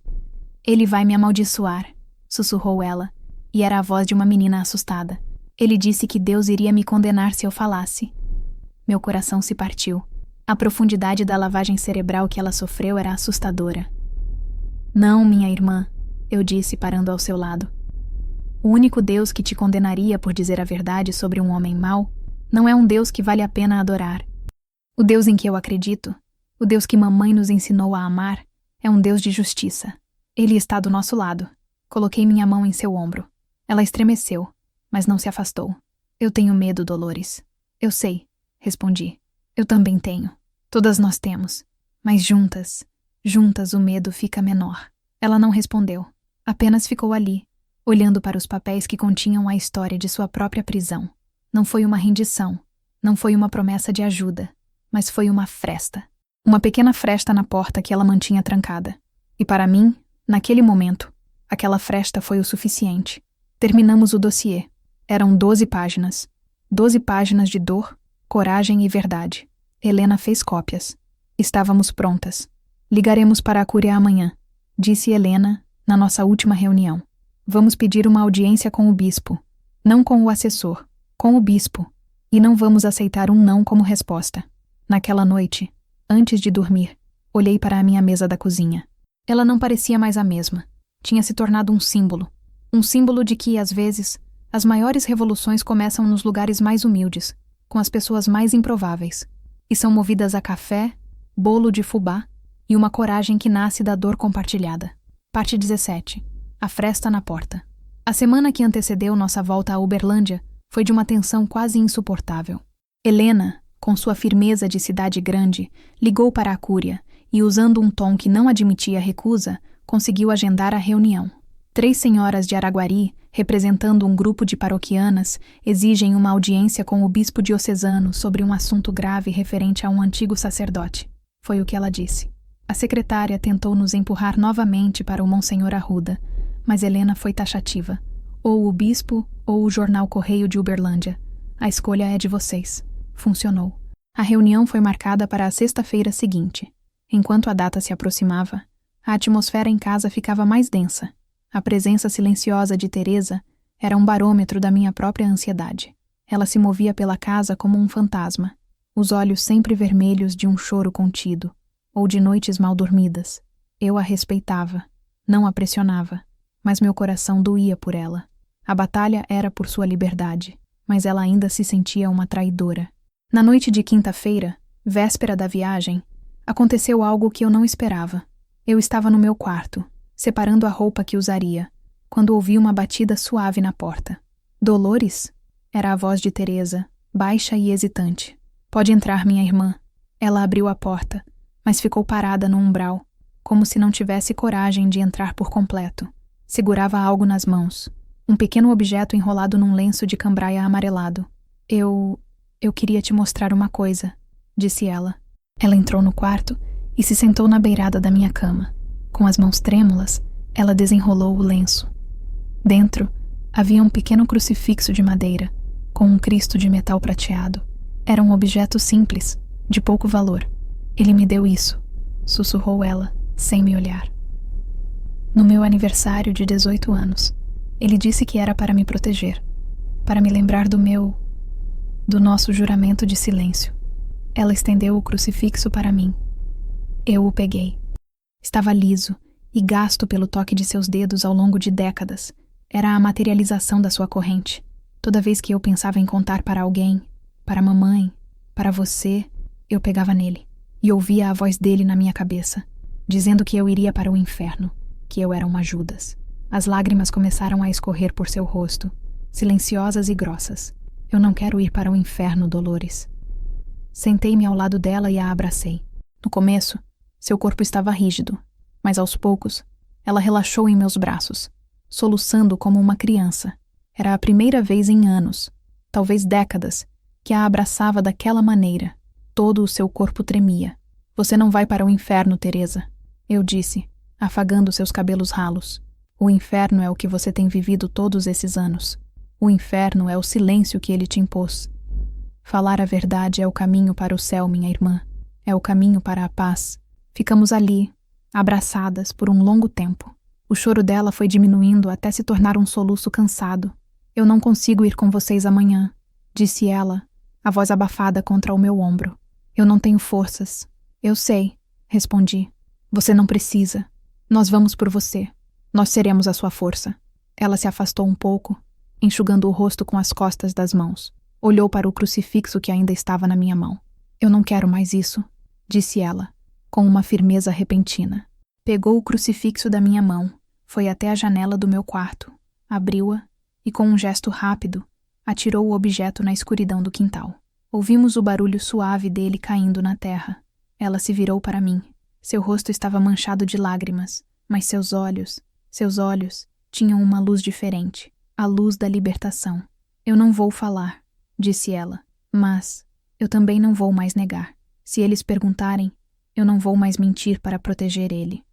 Ele vai me amaldiçoar, sussurrou ela, e era a voz de uma menina assustada. Ele disse que Deus iria me condenar se eu falasse. Meu coração se partiu. A profundidade da lavagem cerebral que ela sofreu era assustadora. Não, minha irmã, eu disse parando ao seu lado. O único Deus que te condenaria por dizer a verdade sobre um homem mau não é um Deus que vale a pena adorar. O Deus em que eu acredito, o Deus que mamãe nos ensinou a amar, é um Deus de justiça. Ele está do nosso lado. Coloquei minha mão em seu ombro. Ela estremeceu, mas não se afastou. Eu tenho medo, Dolores. Eu sei, respondi. Eu também tenho. Todas nós temos. Mas juntas o medo fica menor. Ela não respondeu. Apenas ficou ali, olhando para os papéis que continham a história de sua própria prisão. Não foi uma rendição, não foi uma promessa de ajuda, mas foi uma fresta. Uma pequena fresta na porta que ela mantinha trancada. E para mim, naquele momento, aquela fresta foi o suficiente. Terminamos o dossiê. Eram 12 páginas. 12 páginas de dor, coragem e verdade. Helena fez cópias. Estávamos prontas. Ligaremos para a Cúria amanhã, disse Helena, na nossa última reunião. Vamos pedir uma audiência com o bispo. Não com o assessor, com o bispo. E não vamos aceitar um não como resposta. Naquela noite, antes de dormir, olhei para a minha mesa da cozinha. Ela não parecia mais a mesma. Tinha se tornado um símbolo. Um símbolo de que, às vezes, as maiores revoluções começam nos lugares mais humildes, com as pessoas mais improváveis, e são movidas a café, bolo de fubá e uma coragem que nasce da dor compartilhada. Parte 17. A fresta na porta. A semana que antecedeu nossa volta a Uberlândia foi de uma tensão quase insuportável. Helena, com sua firmeza de cidade grande, ligou para a cúria e, usando um tom que não admitia recusa, conseguiu agendar a reunião. 3 senhoras de Araguari, representando um grupo de paroquianas, exigem uma audiência com o bispo diocesano sobre um assunto grave referente a um antigo sacerdote. Foi o que ela disse. A secretária tentou nos empurrar novamente para o Monsenhor Arruda, mas Helena foi taxativa. Ou o bispo ou o jornal Correio de Uberlândia. A escolha é de vocês. Funcionou. A reunião foi marcada para a sexta-feira seguinte. Enquanto a data se aproximava, a atmosfera em casa ficava mais densa. A presença silenciosa de Teresa era um barômetro da minha própria ansiedade. Ela se movia pela casa como um fantasma, os olhos sempre vermelhos de um choro contido, ou de noites mal dormidas. Eu a respeitava, não a pressionava, mas meu coração doía por ela. A batalha era por sua liberdade, mas ela ainda se sentia uma traidora. Na noite de quinta-feira, véspera da viagem, aconteceu algo que eu não esperava. Eu estava no meu quarto, separando a roupa que usaria, quando ouvi uma batida suave na porta. Dolores? Era a voz de Teresa, baixa e hesitante. Pode entrar, minha irmã. Ela abriu a porta, mas ficou parada no umbral, como se não tivesse coragem de entrar por completo. Segurava algo nas mãos, um pequeno objeto enrolado num lenço de cambraia amarelado. Eu queria te mostrar uma coisa, disse ela. Ela entrou no quarto e se sentou na beirada da minha cama. Com as mãos trêmulas, ela desenrolou o lenço. Dentro, havia um pequeno crucifixo de madeira, com um Cristo de metal prateado. Era um objeto simples, de pouco valor. Ele me deu isso, sussurrou ela, sem me olhar. No meu aniversário de 18 anos, ele disse que era para me proteger, para me lembrar do nosso juramento de silêncio. Ela estendeu o crucifixo para mim. Eu o peguei. Estava liso e gasto pelo toque de seus dedos ao longo de décadas. Era a materialização da sua corrente. Toda vez que eu pensava em contar para alguém, para a mamãe, para você, eu pegava nele e ouvia a voz dele na minha cabeça, dizendo que eu iria para o inferno, que eu era uma Judas. As lágrimas começaram a escorrer por seu rosto, silenciosas e grossas. Eu não quero ir para o inferno, Dolores. Sentei-me ao lado dela e a abracei. No começo, seu corpo estava rígido, mas aos poucos, ela relaxou em meus braços, soluçando como uma criança. Era a primeira vez em anos, talvez décadas, que a abraçava daquela maneira. Todo o seu corpo tremia. Você não vai para o inferno, Teresa, eu disse, afagando seus cabelos ralos. O inferno é o que você tem vivido todos esses anos. O inferno é o silêncio que ele te impôs. Falar a verdade é o caminho para o céu, minha irmã. É o caminho para a paz. Ficamos ali, abraçadas, por um longo tempo. O choro dela foi diminuindo até se tornar um soluço cansado. Eu não consigo ir com vocês amanhã, disse ela, a voz abafada contra o meu ombro. Eu não tenho forças. Eu sei, respondi. Você não precisa. Nós vamos por você. Nós seremos a sua força. Ela se afastou um pouco, enxugando o rosto com as costas das mãos. Olhou para o crucifixo que ainda estava na minha mão. Eu não quero mais isso, disse ela, com uma firmeza repentina. Pegou o crucifixo da minha mão, foi até a janela do meu quarto, abriu-a e, com um gesto rápido, atirou o objeto na escuridão do quintal. Ouvimos o barulho suave dele caindo na terra. Ela se virou para mim. Seu rosto estava manchado de lágrimas, mas seus olhos tinham uma luz diferente, a luz da libertação. Eu não vou falar, disse ela, mas eu também não vou mais negar. Se eles perguntarem, eu não vou mais mentir para proteger ele.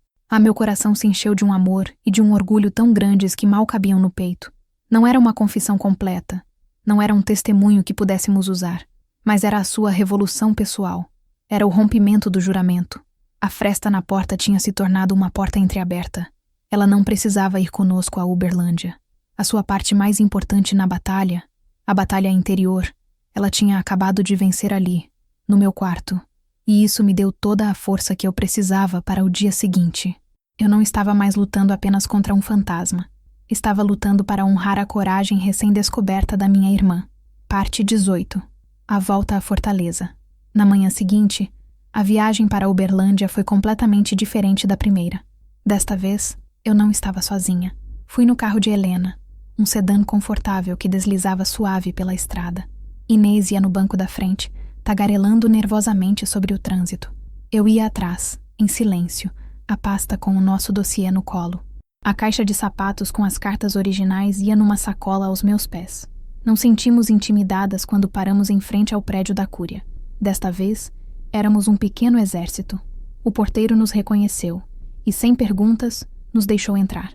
Meu coração se encheu de um amor e de um orgulho tão grandes que mal cabiam no peito. Não era uma confissão completa, não era um testemunho que pudéssemos usar, mas era a sua revolução pessoal. Era o rompimento do juramento. A fresta na porta tinha se tornado uma porta entreaberta. Ela não precisava ir conosco a Uberlândia. A sua parte mais importante na batalha, a batalha interior, ela tinha acabado de vencer ali, no meu quarto, e isso me deu toda a força que eu precisava para o dia seguinte. Eu não estava mais lutando apenas contra um fantasma. Estava lutando para honrar a coragem recém-descoberta da minha irmã. Parte 18. A volta à fortaleza. Na manhã seguinte, a viagem para Uberlândia foi completamente diferente da primeira. Desta vez, eu não estava sozinha. Fui no carro de Helena, um sedã confortável que deslizava suave pela estrada. Inês ia no banco da frente, tagarelando nervosamente sobre o trânsito. Eu ia atrás, em silêncio, a pasta com o nosso dossiê no colo. A caixa de sapatos com as cartas originais ia numa sacola aos meus pés. Não sentimos intimidadas quando paramos em frente ao prédio da Cúria. Desta vez, éramos um pequeno exército. O porteiro nos reconheceu e, sem perguntas, nos deixou entrar.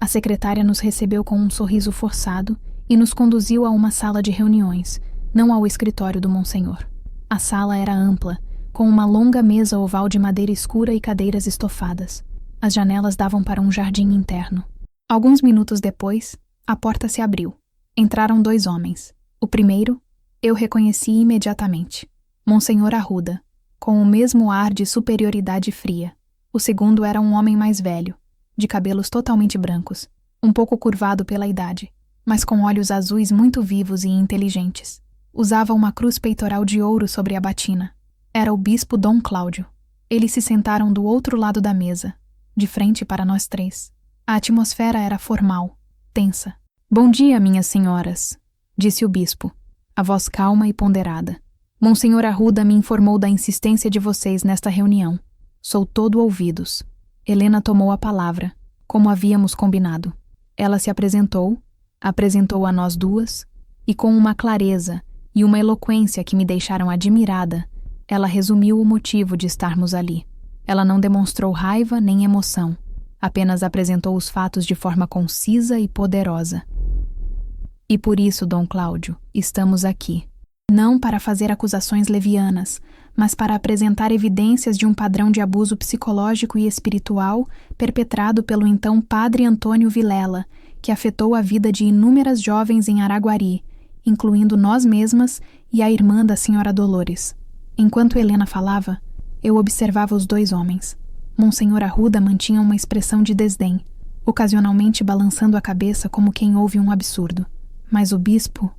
A secretária nos recebeu com um sorriso forçado e nos conduziu a uma sala de reuniões, não ao escritório do Monsenhor. A sala era ampla, com uma longa mesa oval de madeira escura e cadeiras estofadas. As janelas davam para um jardim interno. Alguns minutos depois, a porta se abriu. Entraram 2 homens. O primeiro, eu reconheci imediatamente. Monsenhor Arruda, com o mesmo ar de superioridade fria. O segundo era um homem mais velho, de cabelos totalmente brancos, um pouco curvado pela idade, mas com olhos azuis muito vivos e inteligentes. Usava uma cruz peitoral de ouro sobre a batina. Era o bispo Dom Cláudio. Eles se sentaram do outro lado da mesa, de frente para nós 3. A atmosfera era formal, tensa. Bom dia, minhas senhoras, disse o bispo, a voz calma e ponderada. Monsenhor Arruda me informou da insistência de vocês nesta reunião. Sou todo ouvidos. Helena tomou a palavra, como havíamos combinado. Ela se apresentou a nós 2, e com uma clareza e uma eloquência que me deixaram admirada, ela resumiu o motivo de estarmos ali. Ela não demonstrou raiva nem emoção, apenas apresentou os fatos de forma concisa e poderosa. E por isso, Dom Cláudio, estamos aqui. Não para fazer acusações levianas, mas para apresentar evidências de um padrão de abuso psicológico e espiritual perpetrado pelo então Padre Antônio Vilela, que afetou a vida de inúmeras jovens em Araguari, incluindo nós mesmas e a irmã da senhora Dolores. Enquanto Helena falava, eu observava os 2 homens. Monsenhor Arruda mantinha uma expressão de desdém, ocasionalmente balançando a cabeça como quem ouve um absurdo. Mas o bispo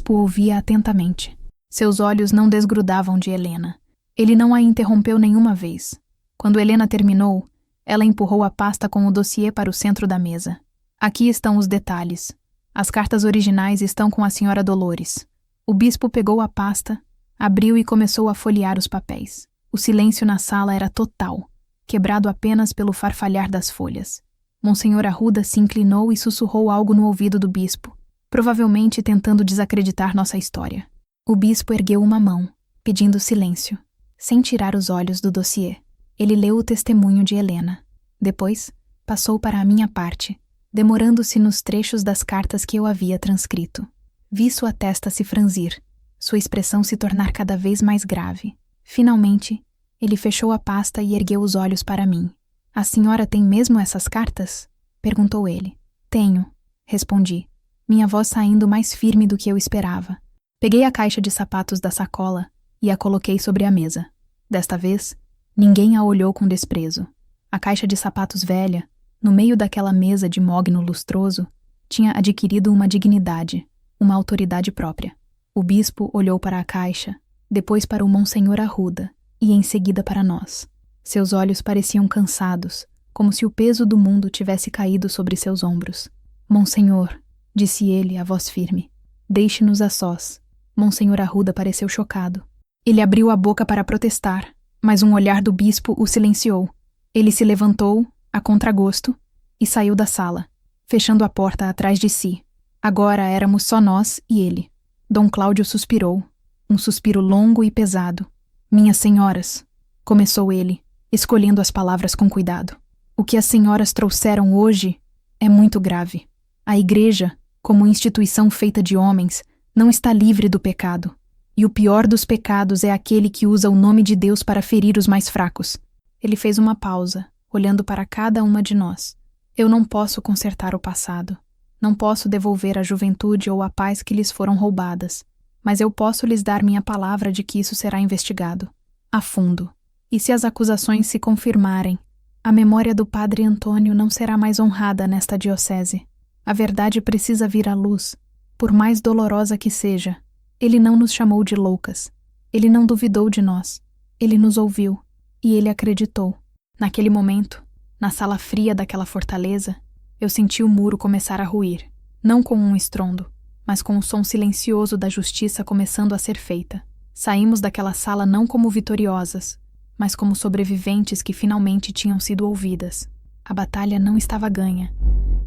ouvia atentamente. Seus olhos não desgrudavam de Helena. Ele não a interrompeu nenhuma vez. Quando Helena terminou, ela empurrou a pasta com o dossiê para o centro da mesa. Aqui estão os detalhes. As cartas originais estão com a senhora Dolores. O bispo pegou a pasta, abriu e começou a folhear os papéis. O silêncio na sala era total, quebrado apenas pelo farfalhar das folhas. Monsenhor Arruda se inclinou e sussurrou algo no ouvido do bispo, provavelmente tentando desacreditar nossa história. O bispo ergueu uma mão, pedindo silêncio, sem tirar os olhos do dossiê. Ele leu o testemunho de Helena. Depois, passou para a minha parte, demorando-se nos trechos das cartas que eu havia transcrito. Vi sua testa se franzir, sua expressão se tornar cada vez mais grave. Finalmente, ele fechou a pasta e ergueu os olhos para mim. A senhora tem mesmo essas cartas? Perguntou ele. Tenho, respondi, minha voz saindo mais firme do que eu esperava. Peguei a caixa de sapatos da sacola e a coloquei sobre a mesa. Desta vez, ninguém a olhou com desprezo. A caixa de sapatos velha, no meio daquela mesa de mogno lustroso, tinha adquirido uma dignidade, uma autoridade própria. O bispo olhou para a caixa, depois para o Monsenhor Arruda e em seguida para nós. Seus olhos pareciam cansados, como se o peso do mundo tivesse caído sobre seus ombros. Monsenhor, disse ele, a voz firme, deixe-nos a sós. Monsenhor Arruda pareceu chocado. Ele abriu a boca para protestar, mas um olhar do bispo o silenciou. Ele se levantou, a contragosto, e saiu da sala, fechando a porta atrás de si. Agora éramos só nós e ele. Dom Cláudio suspirou, um suspiro longo e pesado. Minhas senhoras, começou ele, escolhendo as palavras com cuidado. O que as senhoras trouxeram hoje é muito grave. A Igreja, como instituição feita de homens, não está livre do pecado. E o pior dos pecados é aquele que usa o nome de Deus para ferir os mais fracos. Ele fez uma pausa, olhando para cada uma de nós. Eu não posso consertar o passado. Não posso devolver a juventude ou a paz que lhes foram roubadas, mas eu posso lhes dar minha palavra de que isso será investigado a fundo. E se as acusações se confirmarem, a memória do padre Antônio não será mais honrada nesta diocese. A verdade precisa vir à luz, por mais dolorosa que seja. Ele não nos chamou de loucas. Ele não duvidou de nós. Ele nos ouviu. E ele acreditou. Naquele momento, na sala fria daquela fortaleza, eu senti o muro começar a ruir, não com um estrondo, mas com o som silencioso da justiça começando a ser feita. Saímos daquela sala não como vitoriosas, mas como sobreviventes que finalmente tinham sido ouvidas. A batalha não estava ganha,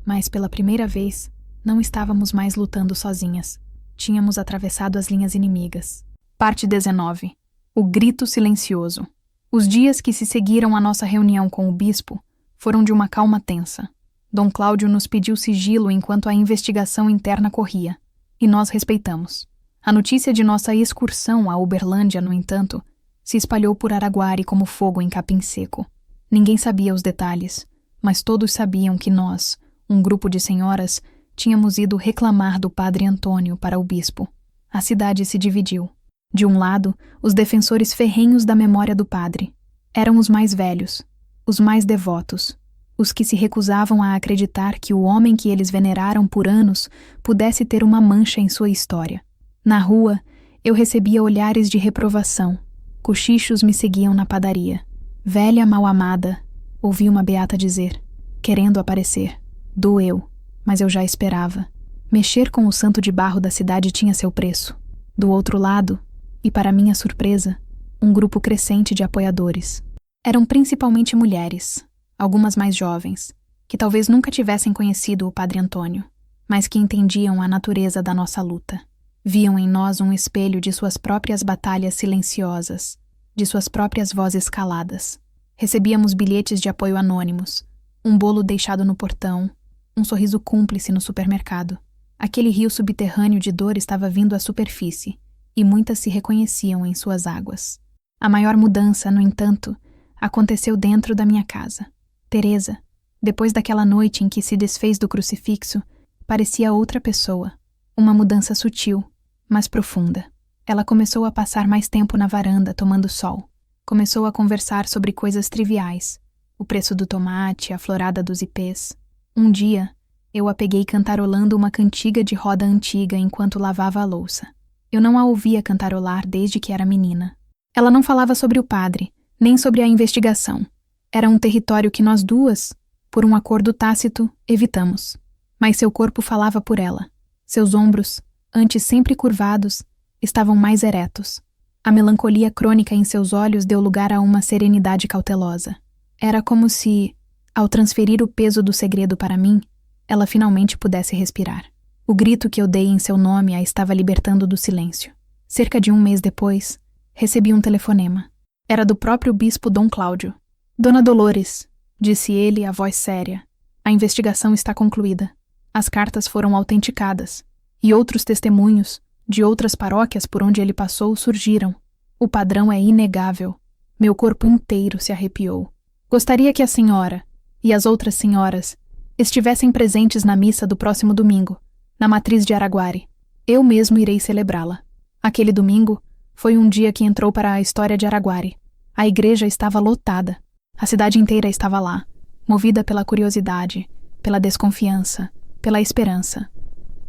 mas pela primeira vez, não estávamos mais lutando sozinhas. Tínhamos atravessado as linhas inimigas. Parte 19. O grito silencioso. Os dias que se seguiram à nossa reunião com o bispo foram de uma calma tensa. Dom Cláudio nos pediu sigilo enquanto a investigação interna corria, e nós respeitamos. A notícia de nossa excursão à Uberlândia, no entanto, se espalhou por Araguari como fogo em capim seco. Ninguém sabia os detalhes, mas todos sabiam que nós, um grupo de senhoras, tínhamos ido reclamar do padre Antônio para o bispo. A cidade se dividiu. De um lado, os defensores ferrenhos da memória do padre. Eram os mais velhos, os mais devotos, os que se recusavam a acreditar que o homem que eles veneraram por anos pudesse ter uma mancha em sua história. Na rua, eu recebia olhares de reprovação. Cochichos me seguiam na padaria. Velha mal-amada, ouvi uma beata dizer, querendo aparecer. Doeu, mas eu já esperava. Mexer com o santo de barro da cidade tinha seu preço. Do outro lado, e para minha surpresa, um grupo crescente de apoiadores. Eram principalmente mulheres, algumas mais jovens, que talvez nunca tivessem conhecido o padre Antônio, mas que entendiam a natureza da nossa luta. Viam em nós um espelho de suas próprias batalhas silenciosas, de suas próprias vozes caladas. Recebíamos bilhetes de apoio anônimos, um bolo deixado no portão, um sorriso cúmplice no supermercado. Aquele rio subterrâneo de dor estava vindo à superfície, e muitas se reconheciam em suas águas. A maior mudança, no entanto, aconteceu dentro da minha casa. Teresa, depois daquela noite em que se desfez do crucifixo, parecia outra pessoa. Uma mudança sutil, mas profunda. Ela começou a passar mais tempo na varanda tomando sol. Começou a conversar sobre coisas triviais. O preço do tomate, a florada dos ipês. Um dia, eu a peguei cantarolando uma cantiga de roda antiga enquanto lavava a louça. Eu não a ouvia cantarolar desde que era menina. Ela não falava sobre o padre, nem sobre a investigação. Era um território que nós duas, por um acordo tácito, evitamos. Mas seu corpo falava por ela. Seus ombros, antes sempre curvados, estavam mais eretos. A melancolia crônica em seus olhos deu lugar a uma serenidade cautelosa. Era como se, ao transferir o peso do segredo para mim, ela finalmente pudesse respirar. O grito que eu dei em seu nome a estava libertando do silêncio. Cerca de um mês depois, recebi um telefonema. Era do próprio bispo Dom Cláudio. Dona Dolores, disse ele, a voz séria. A investigação está concluída. As cartas foram autenticadas. E outros testemunhos, de outras paróquias por onde ele passou, surgiram. O padrão é inegável. Meu corpo inteiro se arrepiou. Gostaria que a senhora, e as outras senhoras, estivessem presentes na missa do próximo domingo, na matriz de Araguari. Eu mesmo irei celebrá-la. Aquele domingo foi um dia que entrou para a história de Araguari. A igreja estava lotada. A cidade inteira estava lá, movida pela curiosidade, pela desconfiança, pela esperança.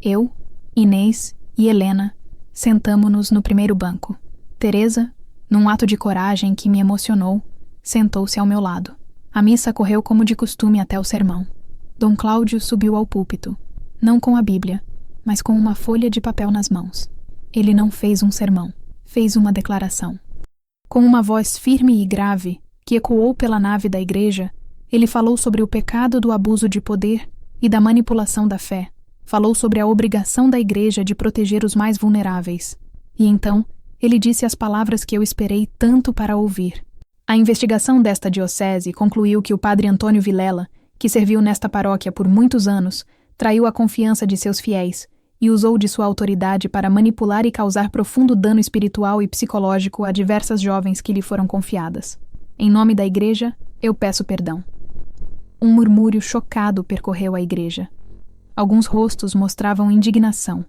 Eu, Inês e Helena sentamo-nos no primeiro banco. Teresa, num ato de coragem que me emocionou, sentou-se ao meu lado. A missa correu como de costume até o sermão. Dom Cláudio subiu ao púlpito, não com a Bíblia, mas com uma folha de papel nas mãos. Ele não fez um sermão, fez uma declaração. Com uma voz firme e grave, que ecoou pela nave da igreja, ele falou sobre o pecado do abuso de poder e da manipulação da fé. Falou sobre a obrigação da igreja de proteger os mais vulneráveis. E então, ele disse as palavras que eu esperei tanto para ouvir. A investigação desta diocese concluiu que o padre Antônio Vilela, que serviu nesta paróquia por muitos anos, traiu a confiança de seus fiéis e usou de sua autoridade para manipular e causar profundo dano espiritual e psicológico a diversas jovens que lhe foram confiadas. Em nome da igreja, eu peço perdão. Um murmúrio chocado percorreu a igreja. Alguns rostos mostravam indignação.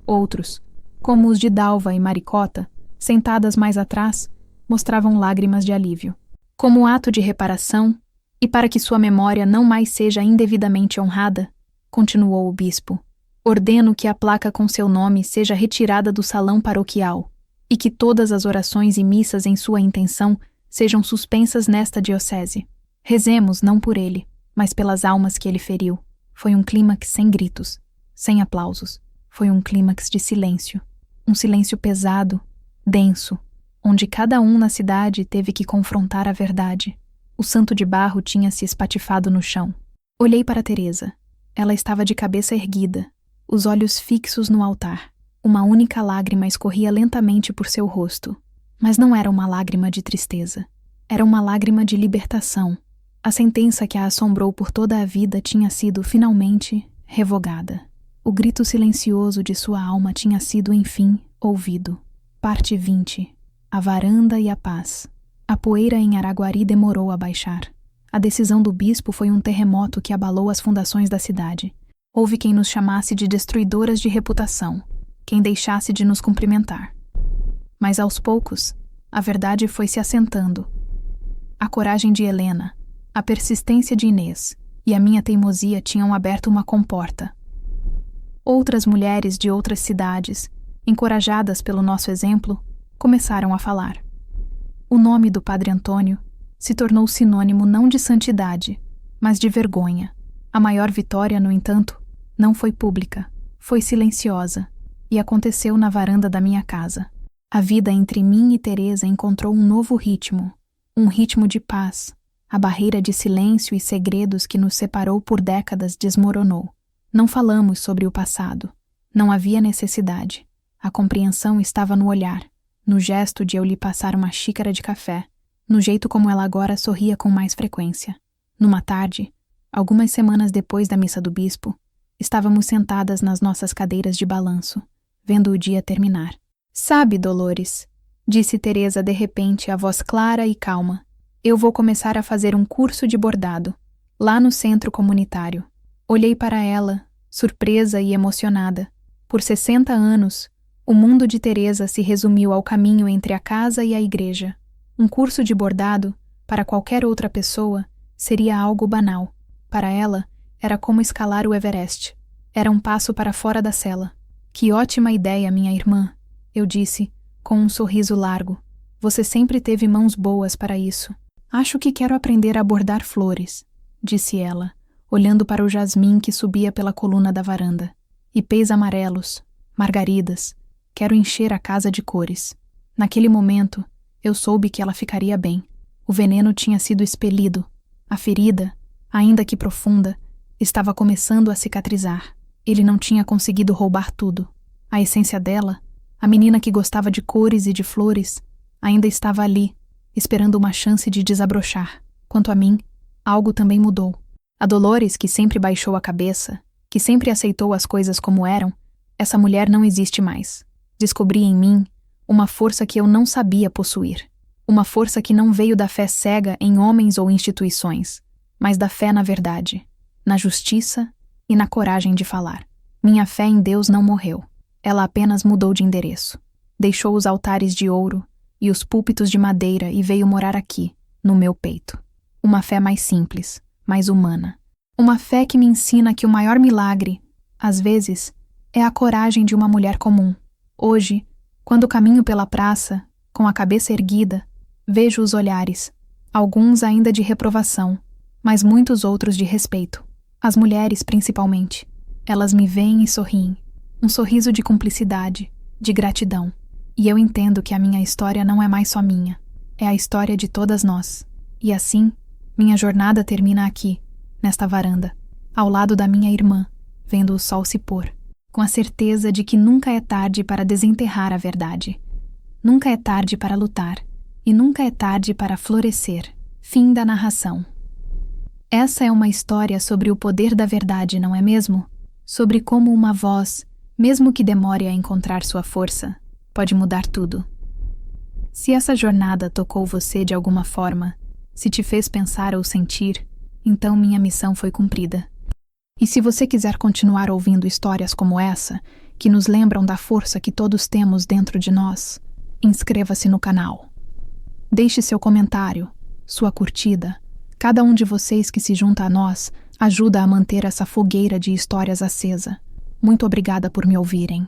Outros, como os de Dalva e Maricota, sentadas mais atrás, mostravam lágrimas de alívio. Como ato de reparação, e para que sua memória não mais seja indevidamente honrada, continuou o bispo, ordeno que a placa com seu nome seja retirada do salão paroquial e que todas as orações e missas em sua intenção sejam suspensas nesta diocese. Rezemos não por ele, mas pelas almas que ele feriu. Foi um clímax sem gritos, sem aplausos. Foi um clímax de silêncio. Um silêncio pesado, denso, onde cada um na cidade teve que confrontar a verdade. O santo de barro tinha se espatifado no chão. Olhei para Teresa. Ela estava de cabeça erguida, os olhos fixos no altar. Uma única lágrima escorria lentamente por seu rosto. Mas não era uma lágrima de tristeza. Era uma lágrima de libertação. A sentença que a assombrou por toda a vida tinha sido, finalmente, revogada. O grito silencioso de sua alma tinha sido, enfim, ouvido. Parte 20. A varanda e a paz. A poeira em Araguari demorou a baixar. A decisão do bispo foi um terremoto que abalou as fundações da cidade. Houve quem nos chamasse de destruidoras de reputação, quem deixasse de nos cumprimentar. Mas aos poucos, a verdade foi se assentando. A coragem de Helena, a persistência de Inês e a minha teimosia tinham aberto uma comporta. Outras mulheres de outras cidades, encorajadas pelo nosso exemplo, começaram a falar. O nome do Padre Antônio se tornou sinônimo não de santidade, mas de vergonha. A maior vitória, no entanto, não foi pública, foi silenciosa, e aconteceu na varanda da minha casa. A vida entre mim e Teresa encontrou um novo ritmo, um ritmo de paz. A barreira de silêncio e segredos que nos separou por décadas desmoronou. Não falamos sobre o passado. Não havia necessidade. A compreensão estava no olhar, no gesto de eu lhe passar uma xícara de café, no jeito como ela agora sorria com mais frequência. Numa tarde, algumas semanas depois da missa do bispo, estávamos sentadas nas nossas cadeiras de balanço, vendo o dia terminar. Sabe, Dolores, disse Teresa de repente, a voz clara e calma, eu vou começar a fazer um curso de bordado, lá no centro comunitário. Olhei para ela, surpresa e emocionada. Por 60 anos, o mundo de Teresa se resumiu ao caminho entre a casa e a igreja. Um curso de bordado, para qualquer outra pessoa, seria algo banal. Para ela, era como escalar o Everest. Era um passo para fora da cela. Que ótima ideia, minha irmã, eu disse, com um sorriso largo. Você sempre teve mãos boas para isso. Acho que quero aprender a bordar flores, disse ela, olhando para o jasmim que subia pela coluna da varanda. Ipês amarelos, margaridas. Quero encher a casa de cores. Naquele momento, eu soube que ela ficaria bem. O veneno tinha sido expelido. A ferida, ainda que profunda, estava começando a cicatrizar. Ele não tinha conseguido roubar tudo. A essência dela, a menina que gostava de cores e de flores, ainda estava ali, esperando uma chance de desabrochar. Quanto a mim, algo também mudou. A Dolores, que sempre baixou a cabeça, que sempre aceitou as coisas como eram, essa mulher não existe mais. Descobri em mim uma força que eu não sabia possuir. Uma força que não veio da fé cega em homens ou instituições, mas da fé na verdade, na justiça e na coragem de falar. Minha fé em Deus não morreu. Ela apenas mudou de endereço. Deixou os altares de ouro e os púlpitos de madeira e veio morar aqui, no meu peito. Uma fé mais simples, mais humana. Uma fé que me ensina que o maior milagre, às vezes, é a coragem de uma mulher comum. Hoje, quando caminho pela praça, com a cabeça erguida, vejo os olhares, alguns ainda de reprovação, mas muitos outros de respeito. As mulheres, principalmente. Elas me veem e sorriem. Um sorriso de cumplicidade, de gratidão. E eu entendo que a minha história não é mais só minha. É a história de todas nós. E assim, minha jornada termina aqui, nesta varanda, ao lado da minha irmã, vendo o sol se pôr, com a certeza de que nunca é tarde para desenterrar a verdade. Nunca é tarde para lutar, e nunca é tarde para florescer. Fim da narração. Essa é uma história sobre o poder da verdade, não é mesmo? Sobre como uma voz, mesmo que demore a encontrar sua força, pode mudar tudo. Se essa jornada tocou você de alguma forma, se te fez pensar ou sentir, Então minha missão foi cumprida. E se você quiser continuar ouvindo histórias como essa, que nos lembram da força que todos temos dentro de nós, inscreva-se no canal. Deixe seu comentário, sua curtida. Cada um de vocês que se junta a nós ajuda a manter essa fogueira de histórias acesa. Muito obrigada por me ouvirem.